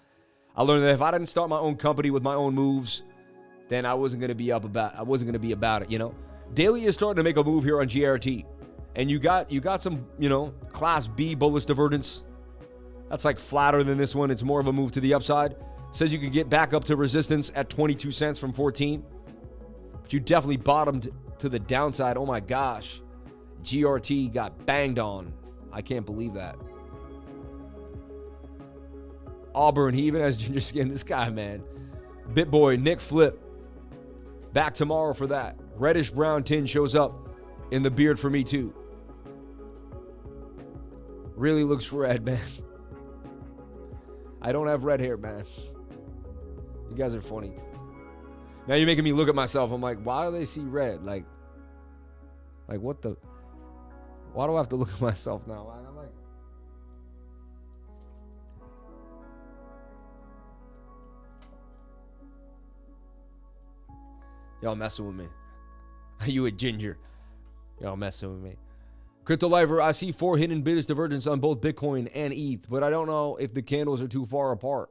A: I learned that if I didn't start my own company with my own moves, then I wasn't going to be about it, you know? Daily is starting to make a move here on GRT. And you got some, you know, class B bullish divergence. That's like flatter than this one. It's more of a move to the upside. Says you can get back up to resistance at 22 cents from 14. But you definitely bottomed to the downside. Oh my gosh. GRT got banged on. I can't believe that. Auburn. He even has ginger skin. This guy, man. BitBoy, Nick Flip. Back tomorrow for that. Reddish brown tinge shows up in the beard for me too. Really looks red, man. I don't have red hair, man. You guys are funny. Now you're making me look at myself. I'm like, why do they see red? Like what the? Why do I have to look at myself now? I'm like, y'all messing with me. Are you a ginger? Y'all messing with me. Crypto Lifer, I see 4 hidden bidders divergence on both Bitcoin and ETH, but I don't know if the candles are too far apart.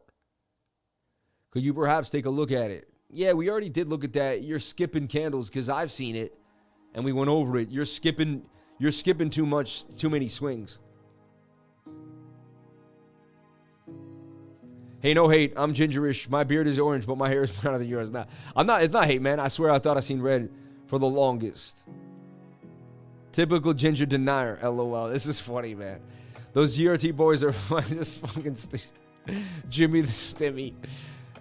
A: Could you perhaps take a look at it? Yeah, we already did look at that. You're skipping candles because I've seen it and we went over it. You're skipping too many swings. Hey, no hate. I'm gingerish. My beard is orange, but my hair is browner than yours. It's not hate, man. I swear I thought I seen red for the longest. Typical ginger denier. LOL. This is funny, man. Those GRT boys are just fucking Jimmy the Stimmy.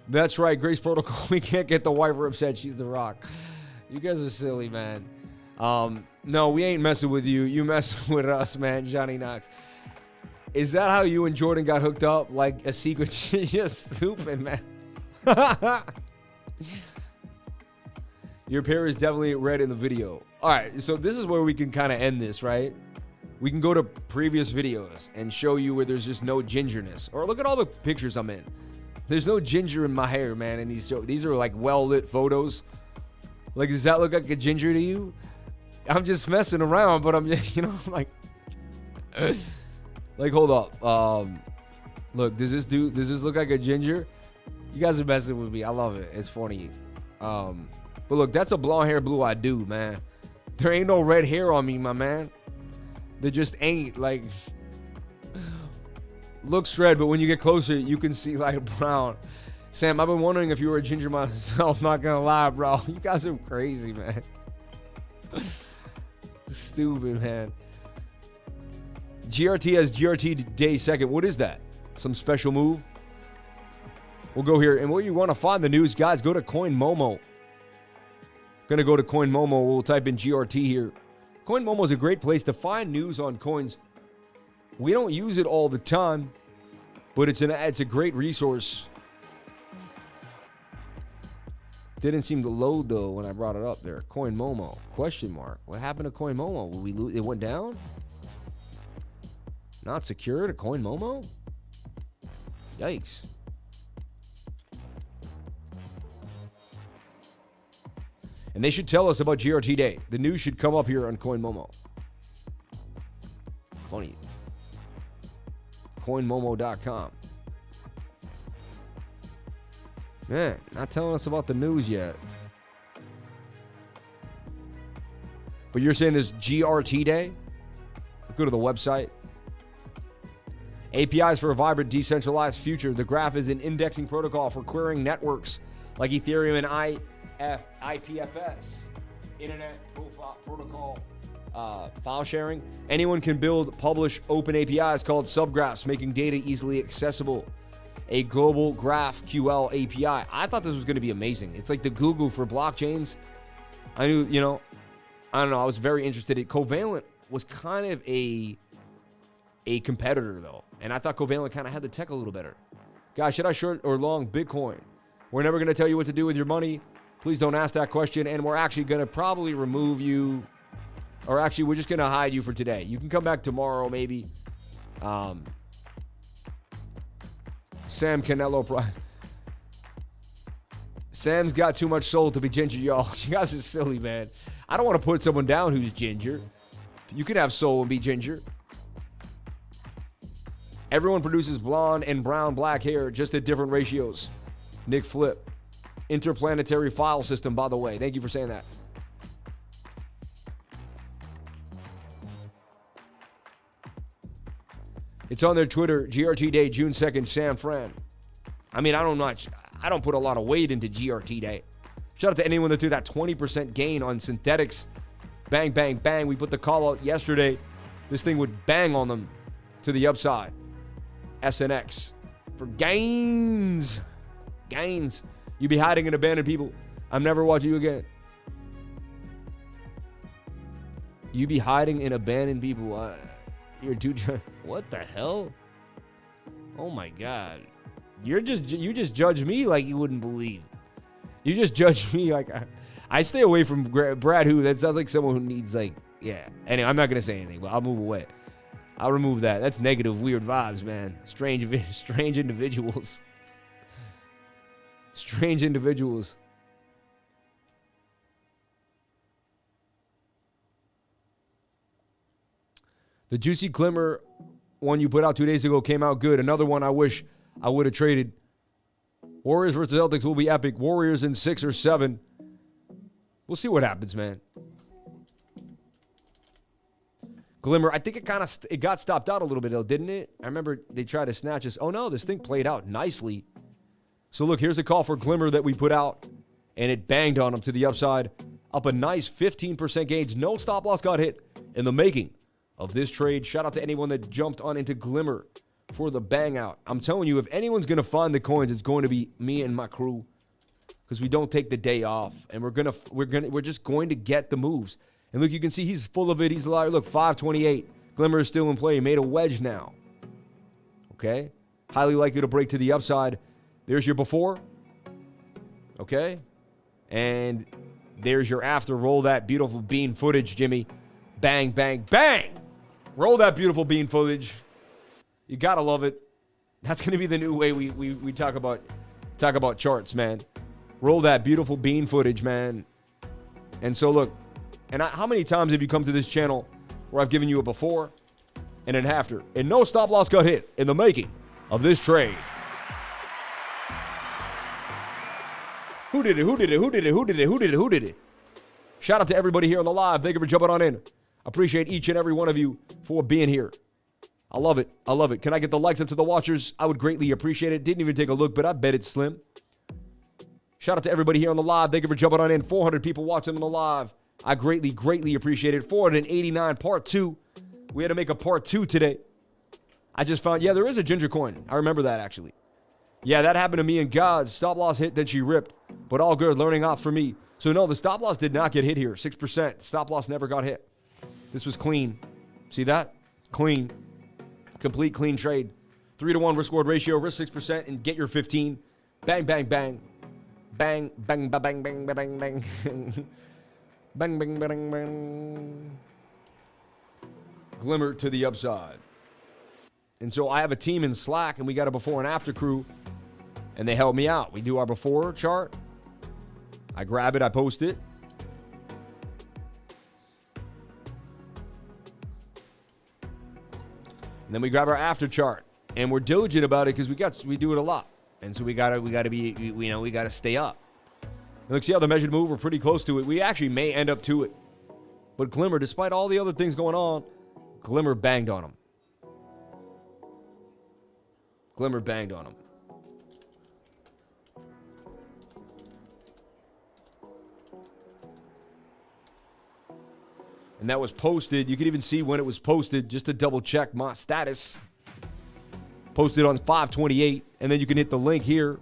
A: That's right. Grace Protocol. We can't get the wifer upset. She's the rock. You guys are silly, man. No, we ain't messing with you. You messing with us, man. Johnny Knox. Is that how you and Jordan got hooked up? Like a secret? You're stupid, man. Your pair is definitely red in the video. All right, so this is where we can kind of end this, right? We can go to previous videos and show you where there's just no gingerness. Or look at all the pictures I'm in. There's no ginger in my hair, man. And these are like well-lit photos. Like, does that look like a ginger to you? I'm just messing around, but I'm just, like... Like, hold up. Look, does this look like a ginger? You guys are messing with me. I love it. It's funny. But look, that's a blonde hair, blue-eyed dude, man. There ain't no red hair on me, my man. There just ain't. Like, looks red, but when you get closer, you can see light brown. Sam, I've been wondering if you were a ginger myself. Not gonna lie, bro. You guys are crazy, man. Stupid, man. GRT has GRT day second. What is that? Some special move? We'll go here. And where you want to find the news, guys, go to CoinMomo. Gonna go to CoinMomo. We'll type in GRT here. CoinMomo is a great place to find news on coins. We don't use it all the time, but it's a great resource. Didn't seem to load though when I brought it up there. CoinMomo? Question mark. What happened to CoinMomo? Will we lose? It went down. Not secured. A CoinMomo? Yikes. And they should tell us about GRT Day. The news should come up here on CoinMomo. Funny. CoinMomo.com. Man, not telling us about the news yet. But you're saying there's GRT Day? Go to the website. APIs for a vibrant, decentralized future. The graph is an indexing protocol for querying networks like Ethereum and IPFS, Internet Protocol file sharing. Anyone can build, publish open APIs called subgraphs, making data easily accessible. A global GraphQL API. I thought this was going to be amazing. It's like the Google for blockchains. I knew, I don't know. I was very interested. Covalent was kind of a competitor, though. And I thought Covalent kind of had the tech a little better. Guys, should I short or long Bitcoin? We're never going to tell you what to do with your money. Please don't ask that question. And we're actually going to probably remove you. Or actually, we're just going to hide you for today. You can come back tomorrow, maybe. Sam Canelo Price. Sam's got too much soul to be ginger, y'all. You guys are silly, man. I don't want to put someone down who's ginger. You can have soul and be ginger. Everyone produces blonde and brown black hair, just at different ratios. Nick Flip. Interplanetary file system, by the way. Thank you for saying that. It's on their Twitter, GRT Day, June 2nd, Sam Fran. I mean, I don't put a lot of weight into GRT Day. Shout out to anyone that threw that 20% gain on synthetics. Bang, bang, bang. We put the call out yesterday. This thing would bang on them to the upside. SNX. for gains. Gains. You be hiding and abandoned people. I'm never watching you again. You be hiding and abandoned people. You're too. What the hell? Oh my God. You just judge me like you wouldn't believe. You just judge me like I stay away from Brad. Who? That sounds like someone who needs like, yeah. Anyway, I'm not gonna say anything, but I'll move away. I'll remove that. That's negative, weird vibes, man. Strange individuals. Strange individuals. The Juicy Glimmer one you put out 2 days ago came out good. Another one I wish I would have traded. Warriors versus Celtics will be epic. Warriors in 6 or 7. We'll see what happens, man. Glimmer, I think it got stopped out a little bit, though, didn't it? I remember they tried to snatch us. Oh, no, this thing played out nicely. So, look, here's a call for Glimmer that we put out, and it banged on him to the upside. Up a nice 15% gains. No stop loss got hit in the making of this trade. Shout out to anyone that jumped on into Glimmer for the bang out. I'm telling you, if anyone's going to find the coins, it's going to be me and my crew, because we don't take the day off, and we're just going to get the moves. And look, you can see he's full of it. He's a liar. Look, 528. Glimmer is still in play. He made a wedge now. Okay? Highly likely to break to the upside. There's your before. Okay? And there's your after. Roll that beautiful bean footage, Jimmy. Bang, bang, bang! Roll that beautiful bean footage. You gotta love it. That's gonna be the new way we talk about charts, man. Roll that beautiful bean footage, man. And so look, how many times have you come to this channel where I've given you a before and an after, and no stop loss got hit in the making of this trade? Who did it? Who did it? Who did it? Who did it? Who did it? Who did it? Shout out to everybody here on the live. Thank you for jumping on in. Appreciate each and every one of you for being here. I love it. I love it. Can I get the likes up to the watchers? I would greatly appreciate it. Didn't even take a look, but I bet it's slim. Shout out to everybody here on the live. Thank you for jumping on in. 400 people watching on the live. I greatly, greatly appreciate it. 489 part 2. We had to make a part 2 today. I just found, yeah, there is a ginger coin. I remember that, actually. Yeah, that happened to me and God. Stop loss hit, then she ripped. But all good. Learning off for me. So, no, the stop loss did not get hit here. 6%. Stop loss never got hit. This was clean. See that? Clean. Complete clean trade. 3-to-1 risk-reward ratio. Risk 6% and get your 15. Bang, bang, bang. Bang, bang, bang, bang, bang, bang, bang. Bang, bang, bang, bang. Glimmer to the upside. And so I have a team in Slack, and we got a before and after crew, and they help me out. We do our before chart. I grab it, I post it. And then we grab our after chart, and we're diligent about it because we do it a lot, and so we gotta stay up. And look, see how the measured move? We're pretty close to it. We actually may end up to it, but Glimmer, despite all the other things going on, Glimmer banged on him. Glimmer banged on him. And that was posted. You can even see when it was posted just to double check my status. Posted on 5/28, and then you can hit the link here.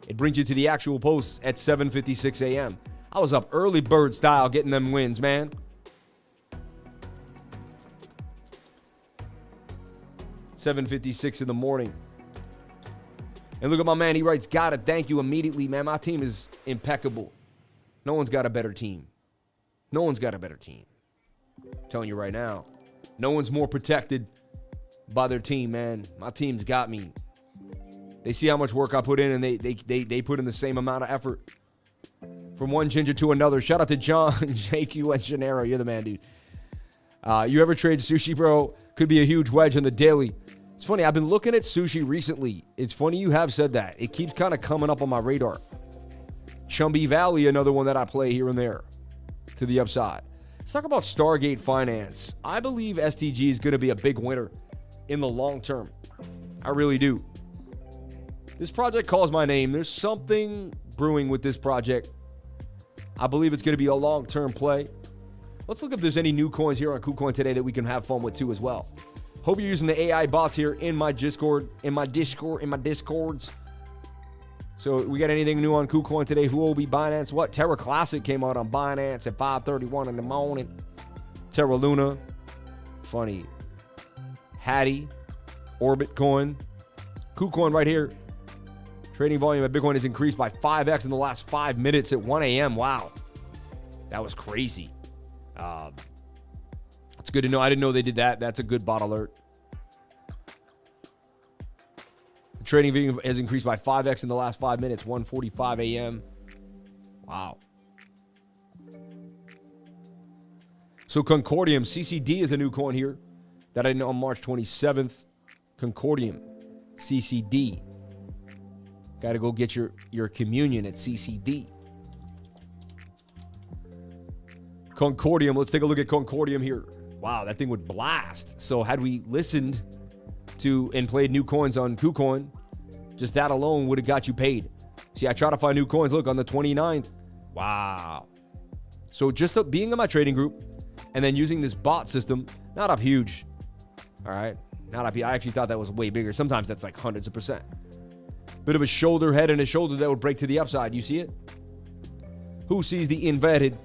A: It brings you to the actual post at 7:56 a.m. I was up early bird style getting them wins, man. $7:56 in the morning. And look at my man. He writes, gotta thank you immediately, man. My team is impeccable. No one's got a better team. No one's got a better team. I'm telling you right now. No one's more protected by their team, man. My team's got me. They see how much work I put in, and they put in the same amount of effort. From one ginger to another. Shout out to John, JQ, and Gennaro. You're the man, dude. You ever trade sushi, bro? Could be a huge wedge on the daily. It's funny. I've been looking at sushi recently. It's funny you have said that. It keeps kind of coming up on my radar. CHMB Valley, another one that I play here and there to the upside. Let's talk about Stargate Finance. I believe STG is going to be a big winner in the long term. I really do. This project calls my name. There's something brewing with this project. I believe it's going to be a long-term play. Let's look if there's any new coins here on KuCoin today that we can have fun with too as well. Hope you're using the AI bots here in my Discords. So we got anything new on KuCoin today? Huobi, Binance, what? Terra Classic came out on Binance at 5:31 in the morning. Terra Luna, funny. Hattie, Orbit Coin, KuCoin right here. Trading volume at Bitcoin has increased by 5x in the last 5 minutes at 1 a.m. Wow. That was crazy. It's good to know. I didn't know they did that. That's a good bot alert. The trading volume has increased by 5x in the last 5 minutes, 1:45 a.m. Wow. So Concordium, CCD is a new coin here that I know on March 27th. Concordium, CCD. Got to go get your communion at CCD. Concordium, let's take a look at Concordium here. Wow, that thing would blast. So had we listened to and played new coins on KuCoin, just that alone would have got you paid. See, I try to find new coins. Look, on the 29th. Wow. So just being in my trading group and then using this bot system, not up huge. All right, not up huge. I actually thought that was way bigger. Sometimes that's like hundreds of percent. Bit of a shoulder, head, and a shoulder that would break to the upside. You see it? Who sees the inverted?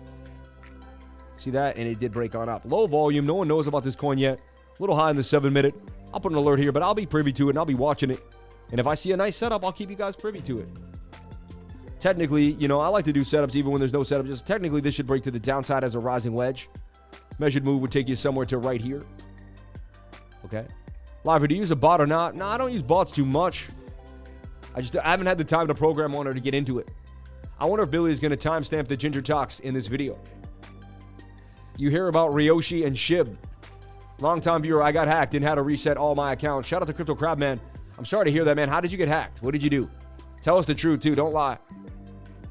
A: See that? And it did break on up. Low volume. No one knows about this coin yet. A little high in the 7 minute. I'll put an alert here, but I'll be privy to it and I'll be watching it. And if I see a nice setup, I'll keep you guys privy to it. Technically, you know, I like to do setups even when there's no setup. Just technically, this should break to the downside as a rising wedge. Measured move would take you somewhere to right here. Okay. Live, do you use a bot or not? No, I don't use bots too much. I haven't had the time to program one or to get into it. I wonder if Billy is going to timestamp the Ginger Talks in this video. You hear about Ryoshi and Shib. Long-time viewer, I got hacked and had to reset all my accounts. Shout out to Crypto Crab, man. I'm sorry to hear that, man. How did you get hacked? What did you do? Tell us the truth, too. Don't lie.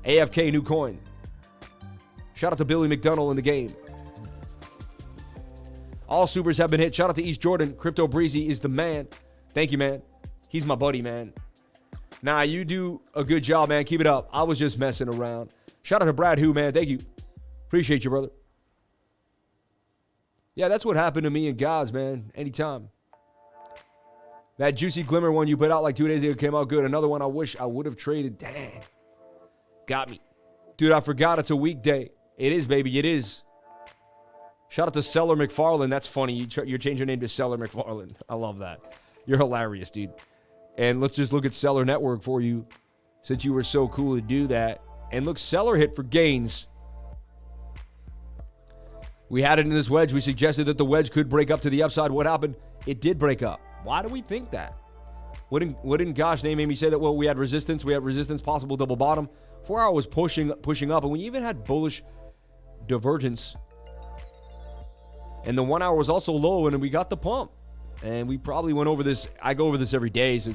A: AFK, new coin. Shout out to Billy McDonald in the game. All supers have been hit. Shout out to East Jordan. Crypto Breezy is the man. Thank you, man. He's my buddy, man. Nah, you do a good job, man. Keep it up. I was just messing around. Shout out to Brad Hu, man. Thank you. Appreciate you, brother. Yeah, that's what happened to me and Gods, man. Anytime. That Juicy Glimmer one you put out like 2 days ago came out good. Another one I wish I would have traded. Dang. Got me. Dude, I forgot it's a weekday. It is, baby. It is. Shout out to CELR McFarlane. That's funny. You're changing your name to CELR McFarlane. I love that. You're hilarious, dude. And let's just look at CELR Network for you since you were so cool to do that. And look, CELR hit for gains. We had it in this wedge. We suggested that the wedge could break up to the upside. What happened? It did break up. Why do we think that? Wouldn't gosh name made me say that? Well, we had resistance. We had resistance, possible double bottom. 4 hour was pushing up, and we even had bullish divergence. And the 1 hour was also low, and we got the pump. And we probably went over this. I go over this every day, so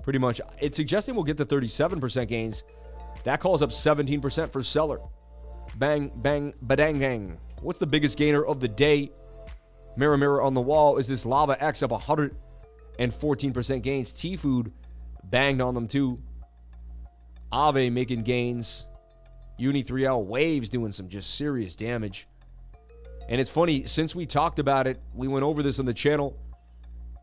A: pretty much. It's suggesting we'll get to 37% gains. That calls up 17% for CELR. Bang, bang, badang, dang. What's the biggest gainer of the day? Mirror, mirror on the wall. Is this LAVAX up 114% gains? T-Food banged on them too. AAVE making gains. Uni 3L Waves doing some just serious damage. And it's funny, since we talked about it, we went over this on the channel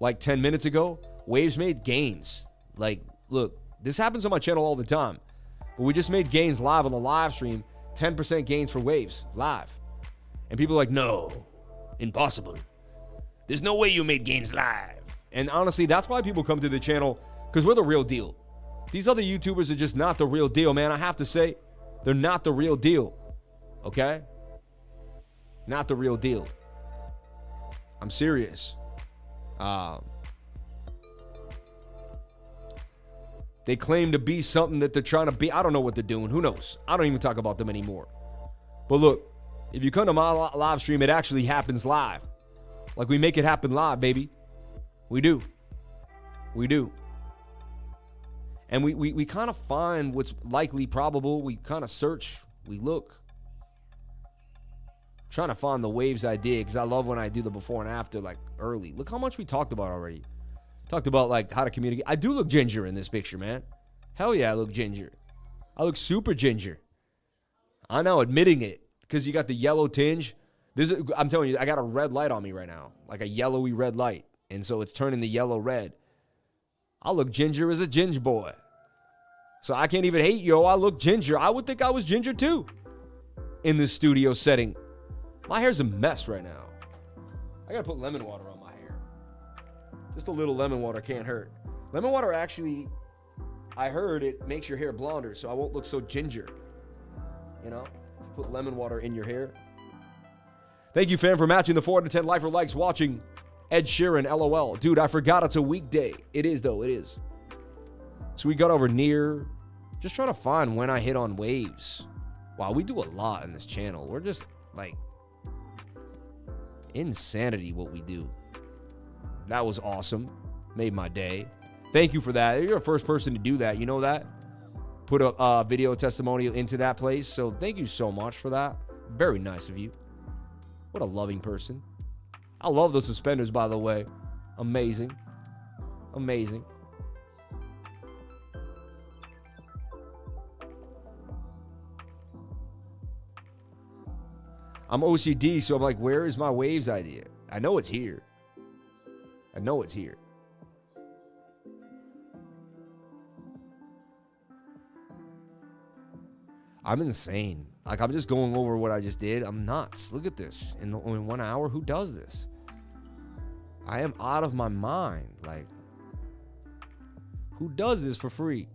A: like 10 minutes ago. Waves made gains. Like, look, this happens on my channel all the time. But we just made gains live on the live stream. 10% gains for Waves live. And people are like, no, impossible. There's no way you made gains live. And honestly, that's why people come to the channel, because we're the real deal. These other YouTubers are just not the real deal, man. I have to say, they're not the real deal. Okay? Not the real deal. I'm serious. They claim to be something that they're trying to be. I don't know what they're doing. Who knows? I don't even talk about them anymore. But look, if you come to my live stream, it actually happens live. Like, we make it happen live, baby. We do. We do. And we kind of find what's likely probable. We kind of search. We look. I'm trying to find the waves I did, because I love when I do the before and after, like, early. Look how much we talked about already. Talked about, like, how to communicate. I do look ginger in this picture, man. Hell yeah, I look ginger. I look super ginger. I'm now admitting it, because you got the yellow tinge. I'm telling you, I got a red light on me right now. Like a yellowy red light. And so it's turning the yellow red. I look ginger as a ginger boy. So I can't even hate, yo. I look ginger. I would think I was ginger too in this studio setting. My hair's a mess right now. I gotta put lemon water on my hair. Just a little lemon water can't hurt. Lemon water actually, I heard it makes your hair blonder, so I won't look so ginger. You know, put lemon water in your hair. Thank you, fam, for matching the 4 out of 10 lifer likes watching Ed Sheeran, LOL. Dude, I forgot it's a weekday. It is, though. It is. So we got over near. Just trying to find when I hit on waves. Wow, we do a lot in this channel. We're just, like, insanity what we do. That was awesome. Made my day. Thank you for that. You're the first person to do that. You know that? Put a video testimonial into that place. So thank you so much for that. Very nice of you. What a loving person. I love those suspenders, by the way. Amazing. Amazing. I'm OCD, so I'm like, where is my waves idea? I know it's here. I know it's here. I'm insane. Like, I'm just going over what I just did. I'm nuts. Look at this. In 1 hour, who does this? I am out of my mind. Like, who does this for free?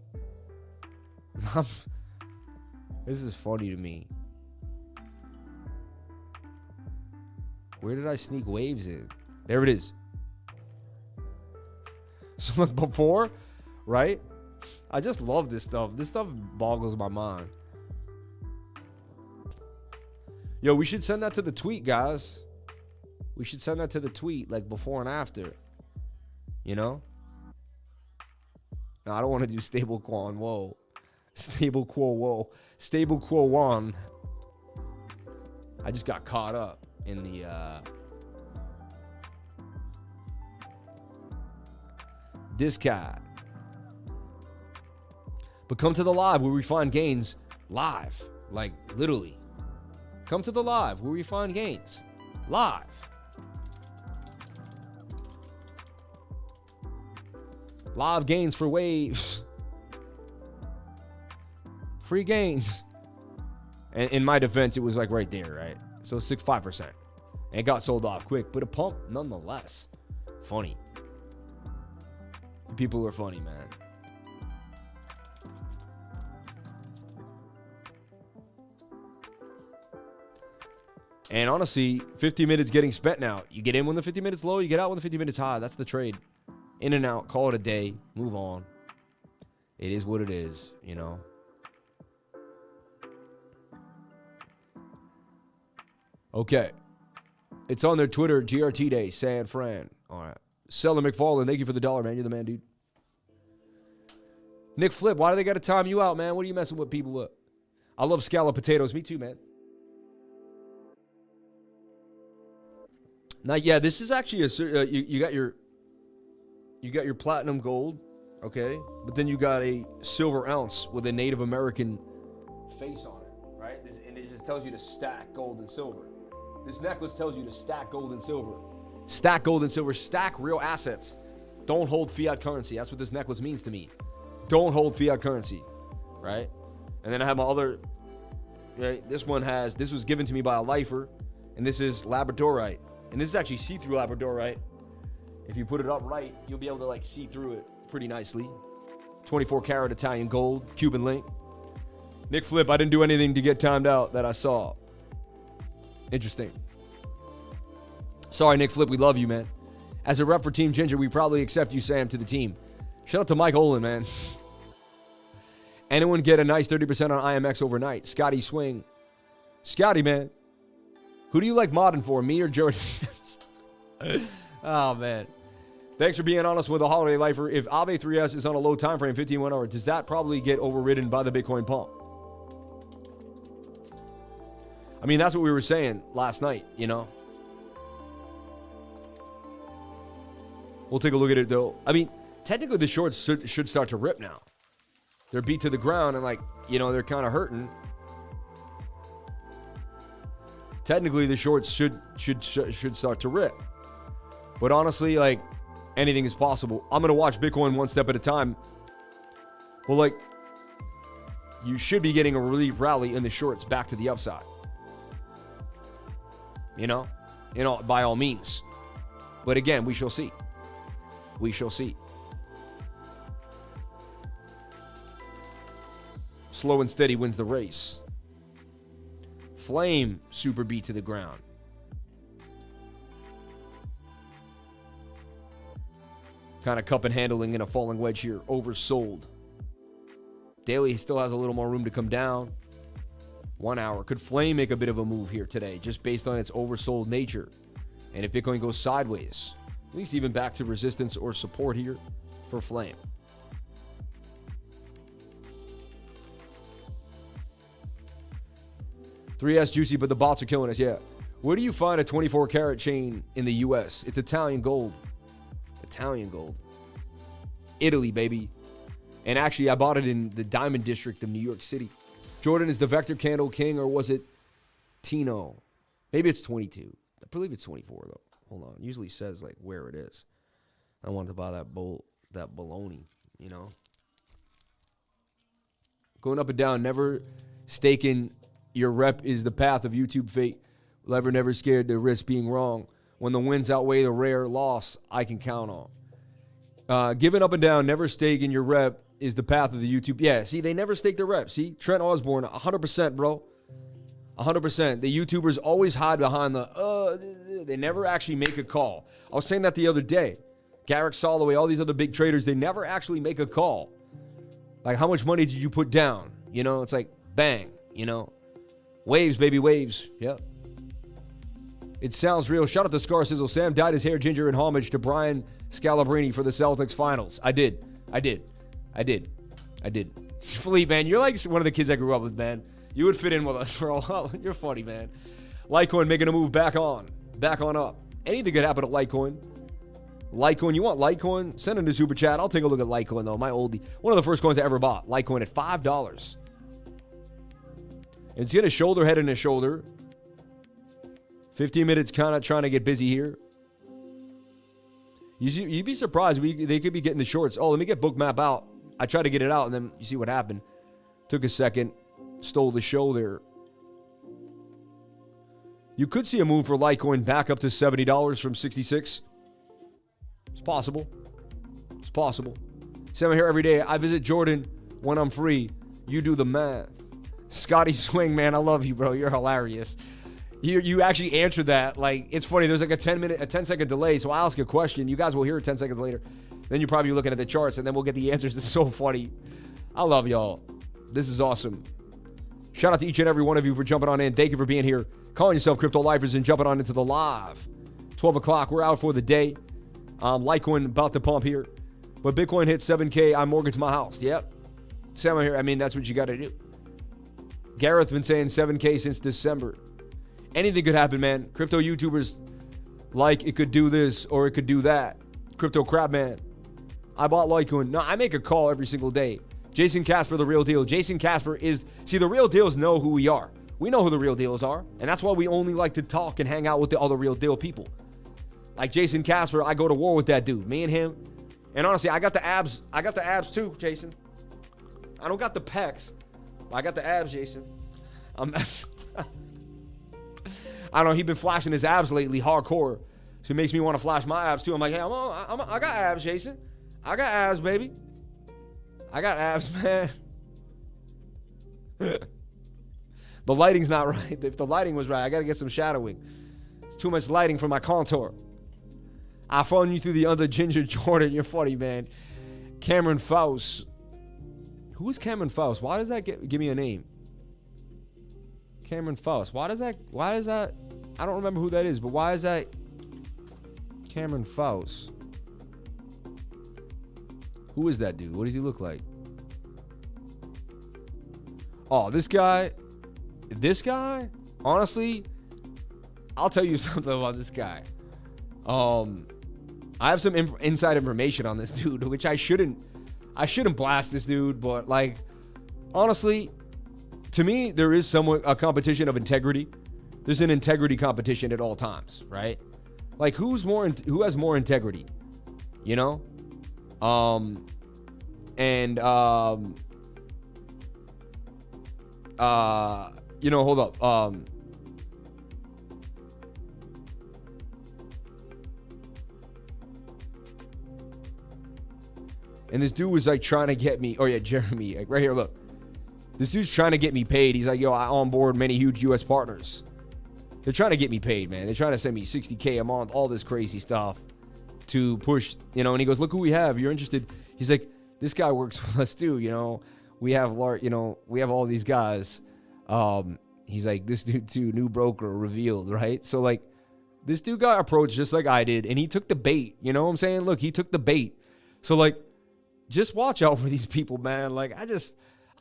A: This is funny to me. Where did I sneak waves in? There it is. So like before, right? I just love this stuff. This stuff boggles my mind. Yo, we should send that to the tweet, guys. We should send that to the tweet, like before and after. You know? No, I don't want to do stable quan. Whoa. Stable quo, whoa. Stable quo one. I just got caught up in the Discord. But come to the live where we find gains live. Like literally. Come to the live where we find gains live. Live gains for waves. Free gains. And in my defense, it was like right there, right? So 5%. And it got sold off quick, but a pump nonetheless. Funny. People are funny, man. And honestly, 50 minutes getting spent now. You get in when the 50 minutes low, you get out when the 50 minutes high. That's the trade. In and out, call it a day, move on. It is what it is, you know. Okay. It's on their Twitter, GRT Day, San Fran. All right. CELR McFarlane, thank you for the $1, man. You're the man, dude. Nick Flip, why do they got to time you out, man? What are you messing with people with? I love scalloped potatoes. Me too, man. Now, yeah, this is actually a you got your platinum gold, okay, but then you got a silver ounce with a Native American face on it, right? And it just tells you to stack gold and silver. This necklace tells you to stack gold and silver, stack gold and silver, stack real assets. Don't hold fiat currency. That's what this necklace means to me. Don't hold fiat currency, right? And then I have my other. Right, this was given to me by a lifer, and this is labradorite. And this is actually see-through labradorite. If you put it up right, you'll be able to like see through it pretty nicely. 24 karat Italian gold, Cuban link. Nick Flip, I didn't do anything to get timed out that I saw. Interesting. Sorry, Nick Flip, we love you, man. As a rep for Team Ginger, we proudly accept you, Sam, to the team. Shout out to Mike Olin, man. Anyone get a nice 30% on IMX overnight? Scotty Swing. Scotty, man. Who do you like modding for, me or Jordan? Oh, man. Thanks for being honest with the holiday lifer. If AAVE 3S is on a low time frame, 15-1 hour, does that probably get overridden by the Bitcoin pump? I mean, that's what we were saying last night, you know? We'll take a look at it, though. I mean, technically the shorts should start to rip now. They're beat to the ground and, like, you know, they're kind of hurting. Technically, the shorts should start to rip. But honestly, like, anything is possible. I'm going to watch Bitcoin one step at a time. Well, like, you should be getting a relief rally in the shorts back to the upside. You know, by all means. But again, we shall see. We shall see. Slow and steady wins the race. Flame super beat to the ground. Kind of cup and handling in a falling wedge here. Oversold. Daily still has a little more room to come down. 1 hour. Could Flame make a bit of a move here today just based on its oversold nature? And if Bitcoin goes sideways, at least even back to resistance or support here for Flame. $3S juicy, but the bots are killing us. Yeah. Where do you find a 24 karat chain in the US? It's Italian gold. Italian gold. Italy, baby. And actually, I bought it in the Diamond District of New York City. Jordan, is the Vector Candle king, or was it Tino? Maybe it's 22. I believe it's 24, though. Hold on. It usually says, like, where it is. I wanted to buy that baloney, you know. Going up and down, never staking your rep is the path of YouTube fate. Never scared to risk being wrong. When the wins outweigh the rare loss I can count on. Giving up and down, never staking your rep is the path of the YouTube. Yeah, see, they never stake their rep. See, Trent Osborne, 100%, bro. 100%. The YouTubers always hide behind they never actually make a call. I was saying that the other day. Garrick Soloway, all these other big traders, they never actually make a call. Like, how much money did you put down? You know, it's like, bang, you know. Waves, baby, waves. Yep. It sounds real. Shout out to Scar Sizzle. Sam dyed his hair ginger in homage to Brian Scalabrine for the Celtics finals. I did. Philippe, man, you're like one of the kids I grew up with, man. You would fit in with us for a while. You're funny, man. Litecoin making a move back on up. Anything could happen to Litecoin. Litecoin, you want Litecoin? Send in a super chat. I'll take a look at Litecoin, though. My oldie. One of the first coins I ever bought. Litecoin at $5. It's going to shoulder, head, and a shoulder. 15 minutes kind of trying to get busy here. You'd be surprised. They could be getting the shorts. Oh, let me get Bookmap out. I tried to get it out, and then you see what happened. Took a second. Stole the show there. You could see a move for Litecoin back up to $70 from 66. It's possible. It's possible. Sam here every day. I visit Jordan when I'm free. You do the math. Scotty Swing, man, I love you, bro. You're hilarious. You actually answered that. Like, it's funny. There's like a 10-second delay. So I'll ask a question. You guys will hear it 10 seconds later. Then you're probably looking at the charts, and then we'll get the answers. It's so funny. I love y'all. This is awesome. Shout out to each and every one of you for jumping on in. Thank you for being here. Calling yourself Crypto Lifers and jumping on into the live. 12 o'clock. We're out for the day. Litecoin about to pump here. But Bitcoin hit 7K. I mortgaged my house. Yep. Sam here. I mean, that's what you got to do. Gareth been saying 7K since December. Anything could happen, man. Crypto YouTubers like it could do this or it could do that. Crypto Crab Man. I bought Litecoin. No, I make a call every single day. Jason Casper, the real deal. Jason Casper is... See, the real deals know who we are. We know who the real deals are. And that's why we only like to talk and hang out with the other real deal people. Like Jason Casper, I go to war with that dude. Me and him. And honestly, I got the abs. I got the abs too, Jason. I don't got the pecs. I got the abs, Jason. I don't know. He's been flashing his abs lately, hardcore. So it makes me want to flash my abs too. I'm like, hey, I got abs, Jason. I got abs, baby. I got abs, man. The lighting's not right. If the lighting was right, I got to get some shadowing. It's too much lighting for my contour. I followed you through the under Ginger Jordan. You're funny, man. Cameron Faust. Who is Cameron Faust? Why does that give me a name? Cameron Faust. Why is that? I don't remember who that is, but why is that Cameron Faust? Who is that dude? What does he look like? Oh, this guy. Honestly, I'll tell you something about this guy. I have some inside information on this dude, which I shouldn't blast this dude, but like, honestly, to me, there is somewhat a competition of integrity. There's an integrity competition at all times, right? Like, who has more integrity? you know? You know, hold up. And this dude was like trying to get me. Oh yeah, Jeremy, like right here, look. This dude's trying to get me paid. He's like, yo, I onboard many huge US partners. They're trying to get me paid, man. They're trying to send me 60K a month, all this crazy stuff to push, you know. And he goes, look who we have. You're interested. He's like, this guy works for us too, you know. We have we have all these guys. He's like, this dude too, new broker revealed, right? So like, this dude got approached just like I did, and he took the bait. You know what I'm saying? Look, he took the bait. So like, just watch out for these people, man. Like,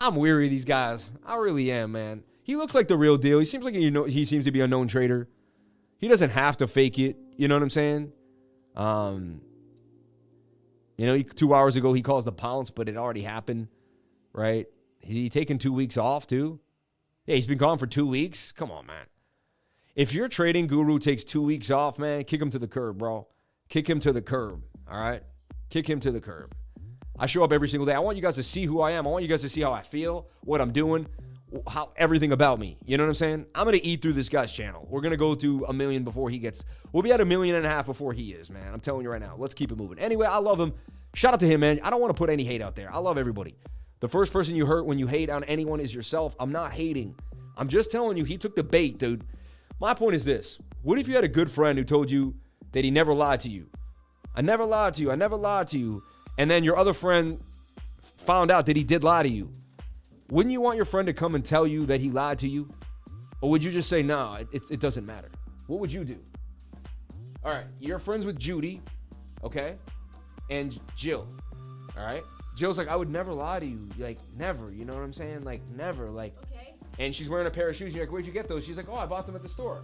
A: I'm weary of these guys. I really am, man. He looks like the real deal. He seems like, you know, he seems to be a known trader. He doesn't have to fake it. You know what I'm saying? You know, 2 hours ago he calls the pounce, but it already happened, right? He taking 2 weeks off too? Yeah, he's been gone for 2 weeks. Come on, man. If your trading guru takes 2 weeks off, man, kick him to the curb, bro. Kick him to the curb. All right? Kick him to the curb. I show up every single day. I want you guys to see who I am. I want you guys to see how I feel, what I'm doing, how everything about me. You know what I'm saying? I'm going to eat through this guy's channel. We're going to go to 1 million before he gets. We'll be at 1.5 million before he is, man. I'm telling you right now. Let's keep it moving. Anyway, I love him. Shout out to him, man. I don't want to put any hate out there. I love everybody. The first person you hurt when you hate on anyone is yourself. I'm not hating. I'm just telling you, he took the bait, dude. My point is this. What if you had a good friend who told you that he never lied to you? I never lied to you. I never lied to you. And then your other friend found out that he did lie to you. Wouldn't you want your friend to come and tell you that he lied to you? Or would you just say, no, it doesn't matter? What would you do? All right, you're friends with Judy, okay? And Jill, all right? Jill's like, I would never lie to you. Like, never, you know what I'm saying? Like, never, like. Okay. And she's wearing a pair of shoes. You're like, where'd you get those? She's like, oh, I bought them at the store,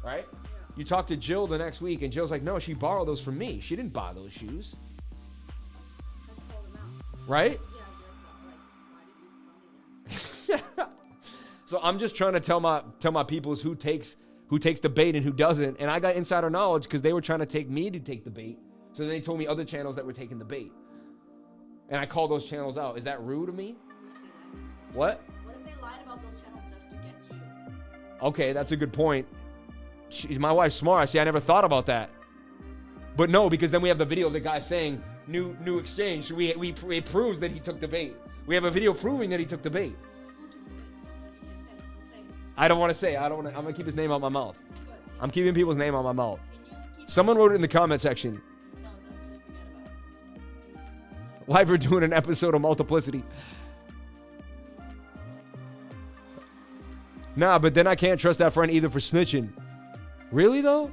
A: right? Yeah. You talk to Jill the next week, and Jill's like, no, she borrowed those from me. She didn't buy those shoes. Right? Yeah, so I'm just trying to tell my peoples who takes the bait and who doesn't. And I got insider knowledge because they were trying to take me to take the bait. So they told me other channels that were taking the bait. And I called those channels out. Is that rude of me? What? What if they lied about those channels just to get you? Okay, that's a good point. My wife's smart. See, I never thought about that. But no, because then we have the video of the guy saying new exchange. So it proves that he took the bait. We have a video proving that he took the bait. I don't want to say. I'm going to keep his name out my mouth. I'm keeping people's name out my mouth. Someone wrote it in the comment section. No, let's just forget about it. Why we're doing an episode of multiplicity. Nah, but then I can't trust that friend either for snitching. Really though?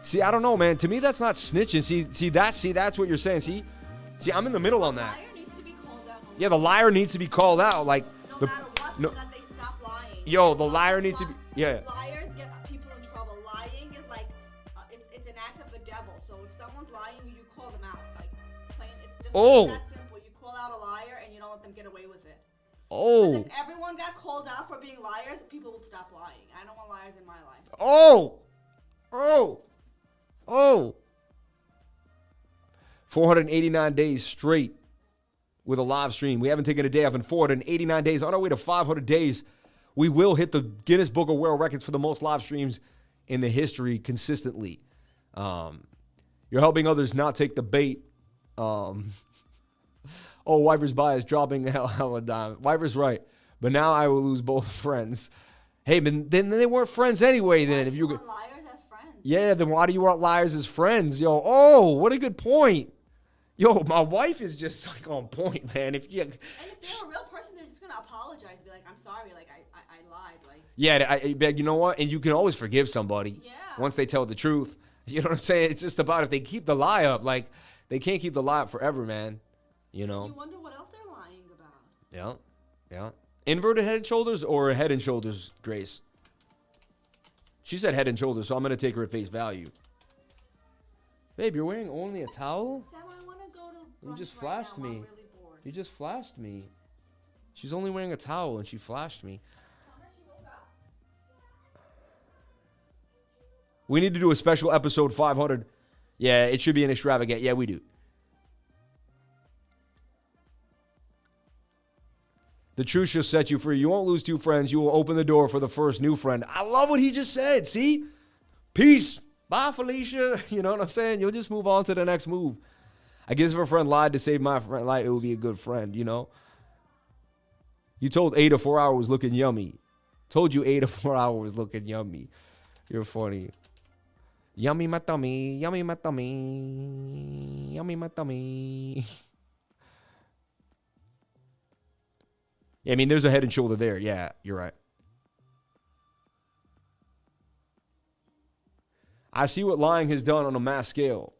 A: See, I don't know, man. To me, that's not snitching. See, that's what you're saying. See, I'm in the middle on that. The liar needs to be called out. Yeah, the liar needs to be called out. Like, no matter what, so that they stop lying. Yo, the liar needs to be. Yeah.
C: Liars get people in trouble. Lying is like, it's an act of the devil. So if someone's lying, you call them out. Like, plain, it's just that simple. You call out a liar and you don't let them get away with it.
A: Oh.
C: If everyone got called out for being liars, people would stop lying. I don't want liars in my life.
A: Oh. 489 days straight with a live stream. We haven't taken a day off in 489 days. On our way to 500 days, we will hit the Guinness Book of World Records for the most live streams in the history consistently. You're helping others not take the bait. Wyver's bias dropping hella dime. Wyver's right. But now I will lose both friends. Hey, but then they weren't friends anyway then.
C: Why do you want liars as friends?
A: Yeah, then why do you want liars as friends? Yo, what a good point. Yo, my wife is just like on point, man.
C: And if they're a real person, they're just gonna apologize, be like, "I'm sorry, like I lied." Like,
A: yeah, you know what? And you can always forgive somebody.
C: Yeah.
A: Once they tell the truth. You know what I'm saying? It's just about if they keep the lie up, like they can't keep the lie up forever, man. You know.
C: You wonder what else they're lying about.
A: Yeah. Inverted head and shoulders or head and shoulders, Grace? She said head and shoulders, so I'm gonna take her at face value. Babe, you're wearing only a towel?
C: Sam, I want to go to.
A: You just flashed me.
C: Really bored.
A: You just flashed me. She's only wearing a towel and she flashed me. We need to do a special episode 500 Yeah, it should be an extravagant. Yeah, we do. The truth shall set you free. You won't lose 2 friends. You will open the door for the first new friend. I love what he just said. See? Peace. Bye, Felicia. You know what I'm saying? You'll just move on to the next move. I guess if a friend lied to save my friend life, it would be a good friend, you know? You told 8 or 4 hours was looking yummy. Told you 8 or 4 hours was looking yummy. You're funny. Yummy my tummy. Yummy my tummy. Yummy my tummy. I mean, there's a head and shoulder there. Yeah, you're right. I see what lying has done on a mass scale.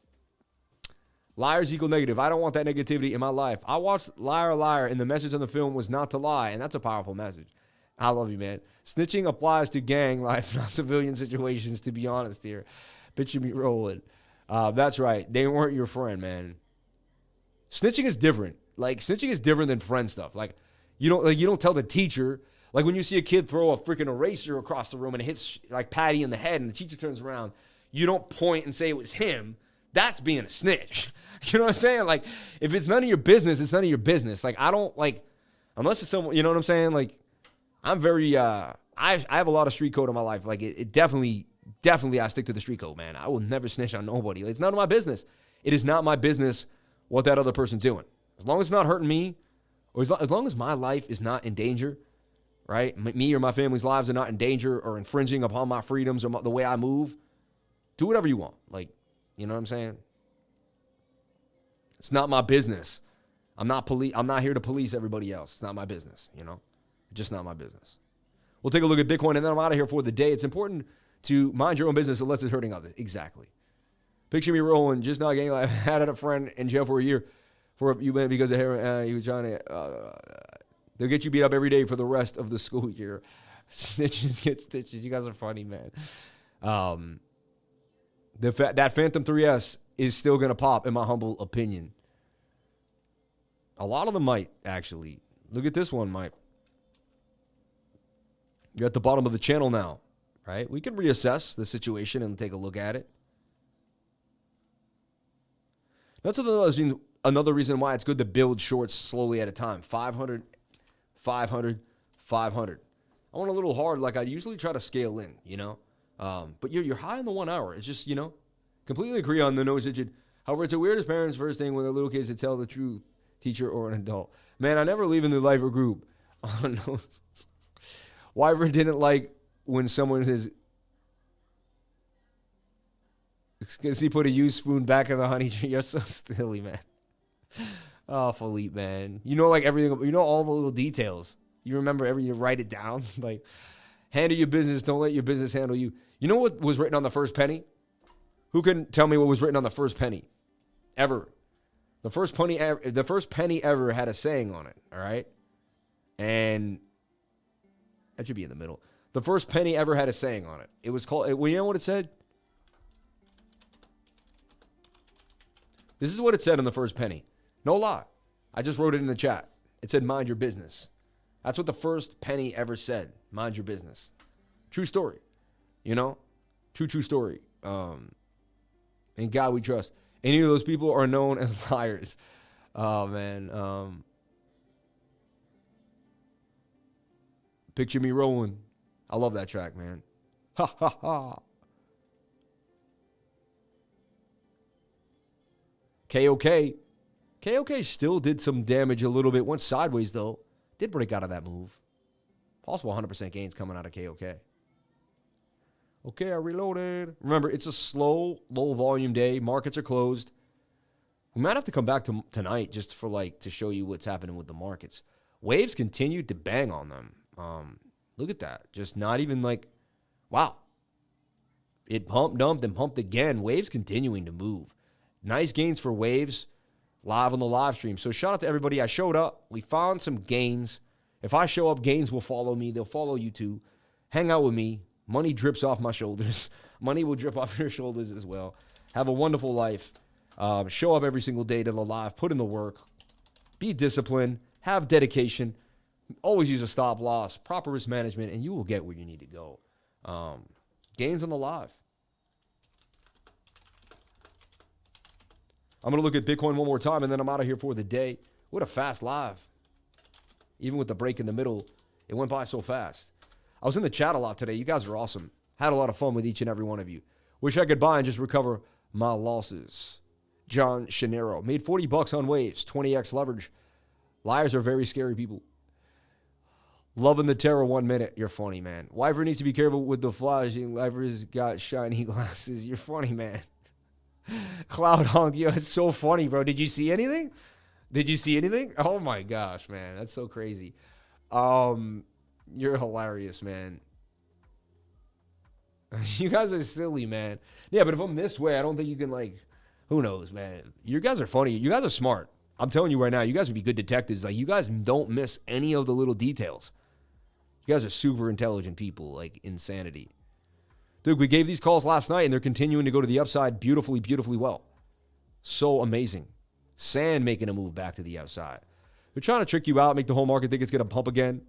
A: Liars equal negative. I don't want that negativity in my life. I watched Liar, Liar, and the message on the film was not to lie, and that's a powerful message. I love you, man. Snitching applies to gang life, not civilian situations, to be honest here. Bitch, you be rolling. That's right. They weren't your friend, man. Snitching is different. Like, snitching is different than friend stuff. Like, you don't tell the teacher. Like, when you see a kid throw a freaking eraser across the room and it hits, like, Patty in the head, and the teacher turns around, you don't point and say it was him. That's being a snitch. You know what I'm saying? Like, if it's none of your business, it's none of your business. Like, I don't, like, unless it's someone, you know what I'm saying? Like, I'm very, I have a lot of street code in my life. Like, it definitely I stick to the street code, man. I will never snitch on nobody. Like, it's none of my business. It is not my business what that other person's doing. As long as it's not hurting me, or as long as my life is not in danger, right? Me or my family's lives are not in danger or infringing upon my freedoms or the way I move, do whatever you want. Like, you know what I'm saying? It's not my business. I'm not here to police everybody else. It's not my business, you know? Just not my business. We'll take a look at Bitcoin, and then I'm out of here for the day. It's important to mind your own business unless it's hurting others. Exactly. Picture me rolling, just not getting like, I had a friend in jail for a year because of heroin. He was trying to, they'll get you beat up every day for the rest of the school year. Snitches get stitches. You guys are funny, man. That Phantom 3S is still going to pop, in my humble opinion. A lot of them might, actually. Look at this one, Mike. You're at the bottom of the channel now, right? We can reassess the situation and take a look at it. That's another reason why it's good to build shorts slowly at a time. 500, 500, 500. I went a little hard, like I usually try to scale in, you know? But you're high in the 1 hour. It's just, you know, completely agree on the nose digit. However, it's a weird as parents' first thing when they're little kids to tell the truth, teacher or an adult. Man, I never leave in the Lifer group. Oh, no. Wyvern didn't like when someone says, because he put a used spoon back in the honey tree. You're so silly, man. Oh, Philippe, man. You know, like everything, you know, all the little details. You remember you write it down. Like, handle your business. Don't let your business handle you. You know what was written on the first penny? Who can tell me what was written on the first penny? Ever. The first penny ever had a saying on it, all right? And that should be in the middle. The first penny ever had a saying on it. It was called, well, you know what it said? This is what it said on the first penny. No lie. I just wrote it in the chat. It said, mind your business. That's what the first penny ever said. Mind your business. True story. You know? True story. In God we trust. Any of those people are known as liars. Oh, man. Picture me rolling. I love that track, man. Ha, ha, ha. KOK still did some damage a little bit. Went sideways, though. Did break out of that move. Possible 100% gains coming out of KOK. Okay, I reloaded. Remember, it's a slow, low volume day. Markets are closed. We might have to come back to tonight just for to show you what's happening with the markets. Waves continued to bang on them. Look at that. Just not even wow. It pumped, dumped, and pumped again. Waves continuing to move. Nice gains for Waves live on the live stream. So shout out to everybody. I showed up. We found some gains. If I show up, gains will follow me. They'll follow you too. Hang out with me. Money drips off my shoulders. Money will drip off your shoulders as well. Have a wonderful life. Show up every single day to the live. Put in the work. Be disciplined. Have dedication. Always use a stop loss. Proper risk management, and you will get where you need to go. Gains on the live. I'm going to look at Bitcoin one more time, and then I'm out of here for the day. What a fast live. Even with the break in the middle, it went by so fast. I was in the chat a lot today. You guys are awesome. Had a lot of fun with each and every one of you. Wish I could buy and just recover my losses. John Shanero. Made 40 bucks on waves. 20x leverage. Liars are very scary people. Loving the terror 1 minute. You're funny, man. Wyvern needs to be careful with the flashing. Wyvern's got shiny glasses. You're funny, man. Cloud Honk. Yo, it's so funny, bro. Did you see anything? Did you see anything? Oh, my gosh, man. That's so crazy. You're hilarious, man. You guys are silly, man. Yeah, but if I'm this way, I don't think you can, like, who knows, man. You guys are funny. You guys are smart. I'm telling you right now, you guys would be good detectives. Like, you guys don't miss any of the little details. You guys are super intelligent people, like insanity. Dude, we gave these calls last night, and they're continuing to go to the upside beautifully, beautifully well. So amazing. Sand making a move back to the outside. They're trying to trick you out, make the whole market think it's going to pump again.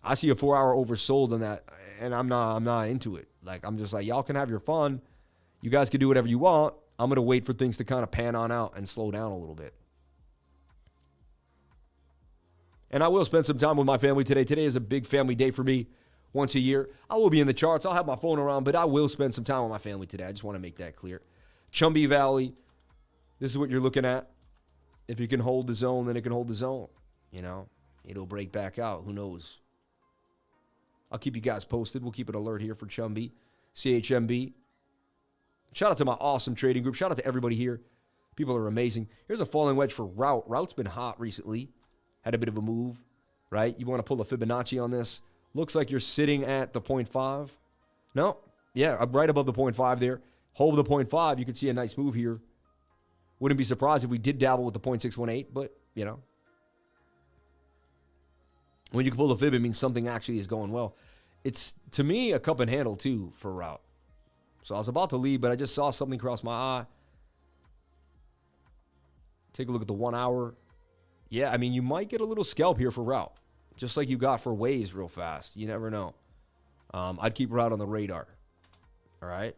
A: I see a 4-hour oversold on that, and I'm not into it. Like, I'm just like, y'all can have your fun. You guys can do whatever you want. I'm going to wait for things to kind of pan on out and slow down a little bit. And I will spend some time with my family today. Today is a big family day for me once a year. I will be in the charts. I'll have my phone around, but I will spend some time with my family today. I just want to make that clear. CHMB Valley, this is what you're looking at. If you can hold the zone, then it can hold the zone. You know, it'll break back out. Who knows? I'll keep you guys posted. We'll keep it alert here for CHMB, CHMB. Shout out to my awesome trading group. Shout out to everybody here. People are amazing. Here's a falling wedge for Route. Route's been hot recently. Had a bit of a move, right? You want to pull a Fibonacci on this. Looks like you're sitting at the 0.5. No. Yeah, I'm right above the 0.5 there. Hold the 0.5. You can see a nice move here. Wouldn't be surprised if we did dabble with the 0.618, but, you know. When you can pull the fib, it means something actually is going well. It's, to me, a cup and handle, too, for Route. So I was about to leave, but I just saw something cross my eye. Take a look at the 1 hour. Yeah, I mean, you might get a little scalp here for Route, just like you got for Waves real fast. You never know. I'd keep Route on the radar. All right?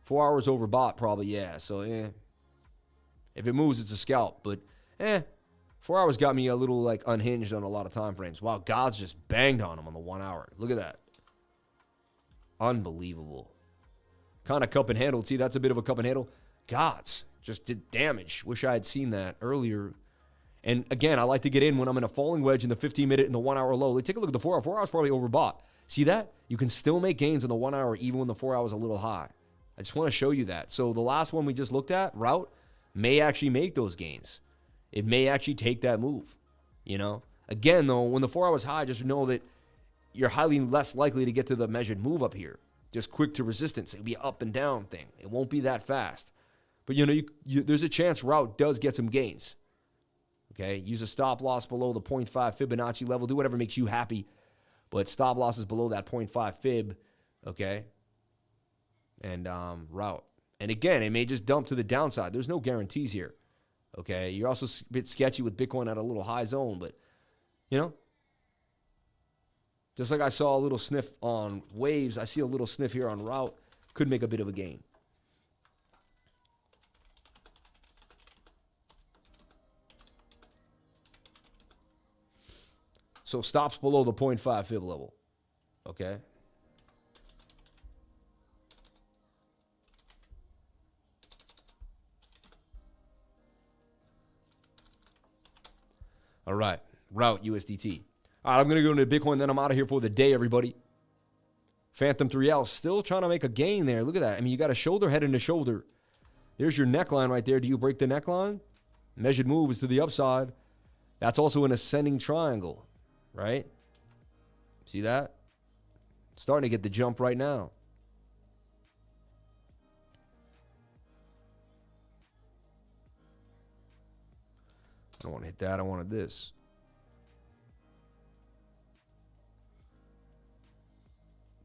A: 4 hours overbought, probably, yeah. So, if it moves, it's a scalp. But, 4 hours got me a little, like, unhinged on a lot of time frames. Wow, God's just banged on him on the 1 hour. Look at that. Unbelievable. Kind of cup and handle. See, that's a bit of a cup and handle. God's just did damage. Wish I had seen that earlier. And again, I like to get in when I'm in a falling wedge in the 15-minute and the 1 hour low. Like, take a look at the 4 hour. 4 hours probably overbought. See that? You can still make gains on the 1 hour even when the 4 hour is a little high. I just want to show you that. So the last one we just looked at, Route, may actually make those gains. It may actually take that move. You know? Again, though, when the 4 hour is high, just know that you're highly less likely to get to the measured move up here. Just quick to resistance. It'll be an up and down thing. It won't be that fast. But, you know, there's a chance Route does get some gains. Okay? Use a stop loss below the 0.5 Fibonacci level. Do whatever makes you happy. But stop losses below that 0.5 Fib. Okay? And Route. And again, it may just dump to the downside. There's no guarantees here. Okay? You're also a bit sketchy with Bitcoin at a little high zone. But, you know, just like I saw a little sniff on Waves, I see a little sniff here on Route. Could make a bit of a gain. So stops below the 0.5 fib level. Okay. All right. Route USDT. All right, I'm going to go into Bitcoin, then I'm out of here for the day, everybody. Phantom 3L still trying to make a gain there. Look at that. I mean, you got a shoulder head into shoulder. There's your neckline right there. Do you break the neckline? Measured move is to the upside. That's also an ascending triangle, right? See that? Starting to get the jump right now. I don't want to hit that. I wanted this.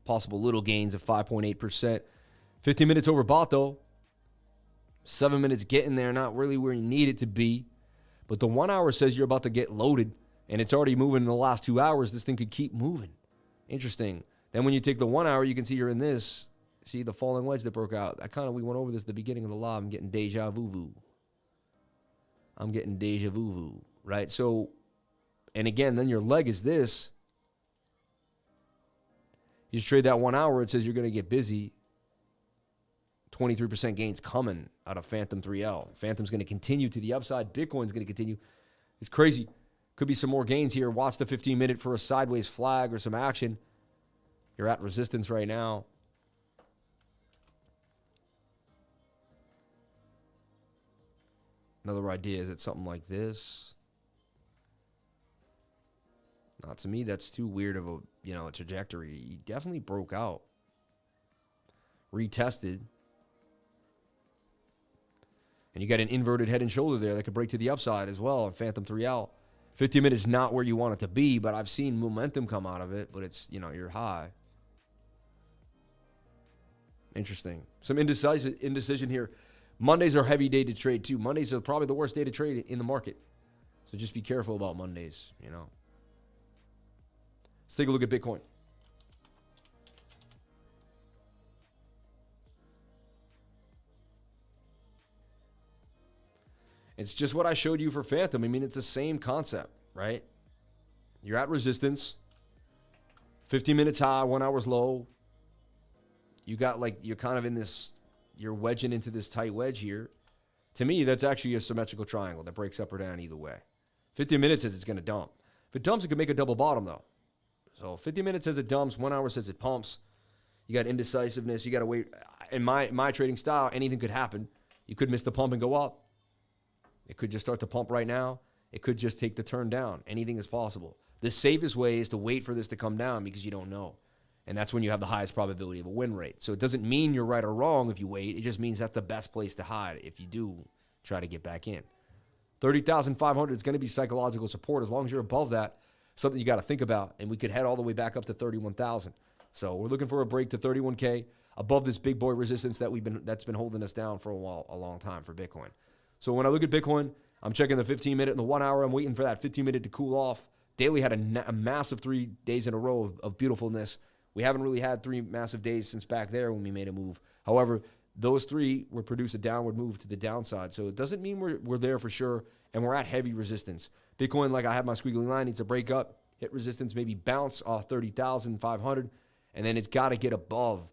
A: Possible little gains of 5.8%. 15 minutes overbought, though. 7 minutes getting there, not really where you need it to be. But the 1 hour says you're about to get loaded, and it's already moving in the last 2 hours. This thing could keep moving. Interesting. Then when you take the 1 hour, you can see you're in this. See the falling wedge that broke out. We went over this at the beginning of the live. I'm getting deja vu. I'm getting deja vu, right? So, and again, then your leg is this. You just trade that 1 hour. It says you're going to get busy. 23% gains coming out of Phantom 3L. Phantom's going to continue to the upside. Bitcoin's going to continue. It's crazy. Could be some more gains here. Watch the 15-minute for a sideways flag or some action. You're at resistance right now. Another idea is it's something like this. Not to me, that's too weird of a trajectory. He definitely broke out. Retested. And you got an inverted head and shoulder there that could break to the upside as well on Phantom 3L. 50 minutes is not where you want it to be, but I've seen momentum come out of it, but it's, you're high. Interesting. Some indecision here. Mondays are a heavy day to trade too. Mondays are probably the worst day to trade in the market. So just be careful about Mondays, Let's take a look at Bitcoin. It's just what I showed you for Phantom. I mean, it's the same concept, right? You're at resistance. 15 minutes high, 1 hour's low. You got you're kind of in this, you're wedging into this tight wedge here. To me, that's actually a symmetrical triangle that breaks up or down either way. 15 minutes says it's going to dump. If it dumps, it could make a double bottom though. So 50 minutes says it dumps, 1 hour says it pumps. You got indecisiveness. You got to wait. In my trading style, anything could happen. You could miss the pump and go up. It could just start to pump right now. It could just take the turn down. Anything is possible. The safest way is to wait for this to come down because you don't know. And that's when you have the highest probability of a win rate. So it doesn't mean you're right or wrong if you wait. It just means that's the best place to hide if you do try to get back in. 30,500 is going to be psychological support. As long as you're above that, something you got to think about. And we could head all the way back up to 31,000. So we're looking for a break to 31K above this big boy resistance that's been holding us down for a long time for Bitcoin. So when I look at Bitcoin, I'm checking the 15-minute and the 1 hour. I'm waiting for that 15-minute to cool off. Daily had a massive 3 days in a row of beautifulness. We haven't really had 3 massive days since back there when we made a move. However, those 3 would produce a downward move to the downside. So it doesn't mean we're there for sure, and we're at heavy resistance. Bitcoin, like I have my squiggly line, needs to break up, hit resistance, maybe bounce off 30,500, and then it's got to get above.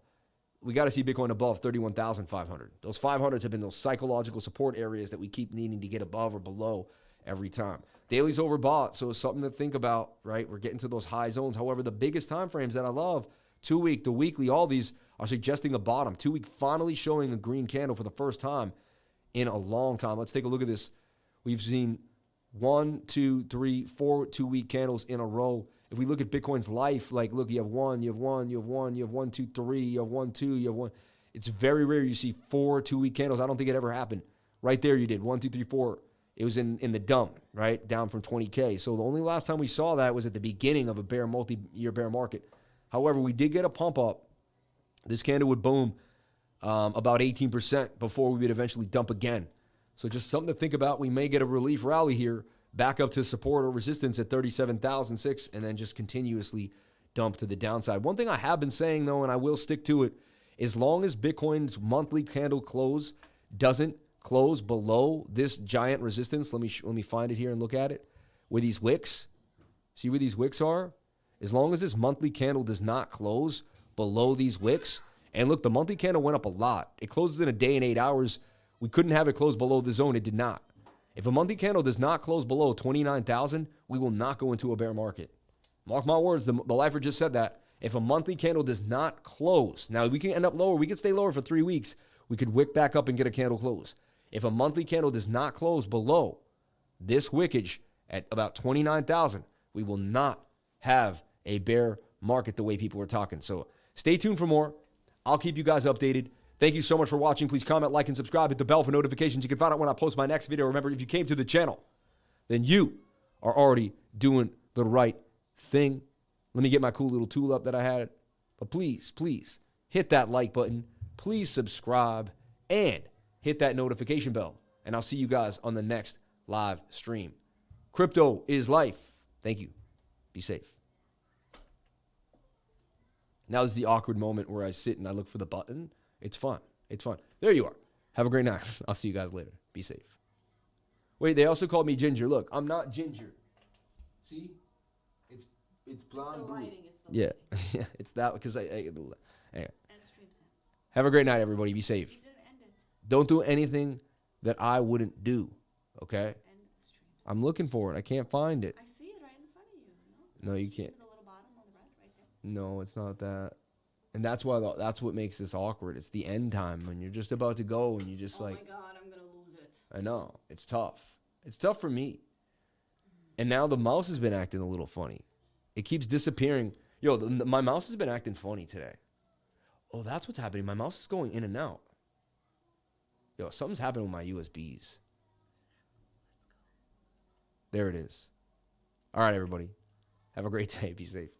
A: We got to see Bitcoin above 31,500. Those 500s have been those psychological support areas that we keep needing to get above or below every time. Daily's overbought, so it's something to think about, right? We're getting to those high zones. However, the biggest time frames that I love, 2 week, the weekly, all these are suggesting a bottom. 2 week finally showing a green candle for the first time in a long time. Let's take a look at this. We've seen 1, 2, 3, 4 2 week candles in a row. If we look at Bitcoin's life, look, you have 1, you have 1, you have 1, you have 1, 2, 3, you have 1, 2, you have 1. It's very rare you see 4 2 week candles. I don't think it ever happened. Right there you did 1, 2, 3, 4. It was in the dump, right? Down from 20K. So the only last time we saw that was at the beginning of a multi-year bear market. However, we did get a pump up. This candle would boom about 18% before we would eventually dump again. So just something to think about. We may get a relief rally here, back up to support or resistance at 37,006, and then just continuously dump to the downside. One thing I have been saying, though, and I will stick to it, as long as Bitcoin's monthly candle close doesn't close below this giant resistance, let me find it here and look at it, where these wicks, see where these wicks are? As long as this monthly candle does not close below these wicks, and look, the monthly candle went up a lot. It closes in a day and 8 hours. We couldn't have it close below the zone. It did not. If a monthly candle does not close below 29,000, we will not go into a bear market. Mark my words, the lifer just said that. If a monthly candle does not close, now we can end up lower. We could stay lower for 3 weeks. We could wick back up and get a candle close. If a monthly candle does not close below this wickage at about 29,000, we will not have a bear market the way people are talking. So stay tuned for more. I'll keep you guys updated. Thank you so much for watching. Please comment, like, and subscribe. Hit the bell for notifications. You can find out when I post my next video. Remember, if you came to the channel, then you are already doing the right thing. Let me get my cool little tool up that I had. But please, please hit that like button. Please subscribe and hit that notification bell. And I'll see you guys on the next live stream. Crypto is life. Thank you. Be safe. Now is the awkward moment where I sit and I look for the button. It's fun. It's fun. There you are. Have a great night. I'll see you guys later. Be safe. Wait, they also called me Ginger. Look, I'm not Ginger. See? It's blonde blue. Yeah. Yeah, it's that because anyway. Have a great night, everybody. Be safe.
C: You didn't end it.
A: Don't do anything that I wouldn't do. Okay? I'm looking for it. I can't find it.
C: I see it right in front of you.
A: No, you can't.
C: The little bottom on the right there.
A: No, it's not that. And that's what makes this awkward. It's the end time when you're just about to go and you just
C: Oh
A: like.
C: my God, I'm gonna lose it.
A: I know. It's tough. It's tough for me. And now the mouse has been acting a little funny. It keeps disappearing. Yo, my mouse has been acting funny today. Oh, that's what's happening. My mouse is going in and out. Yo, something's happening with my USBs. There it is. All right, everybody. Have a great day. Be safe.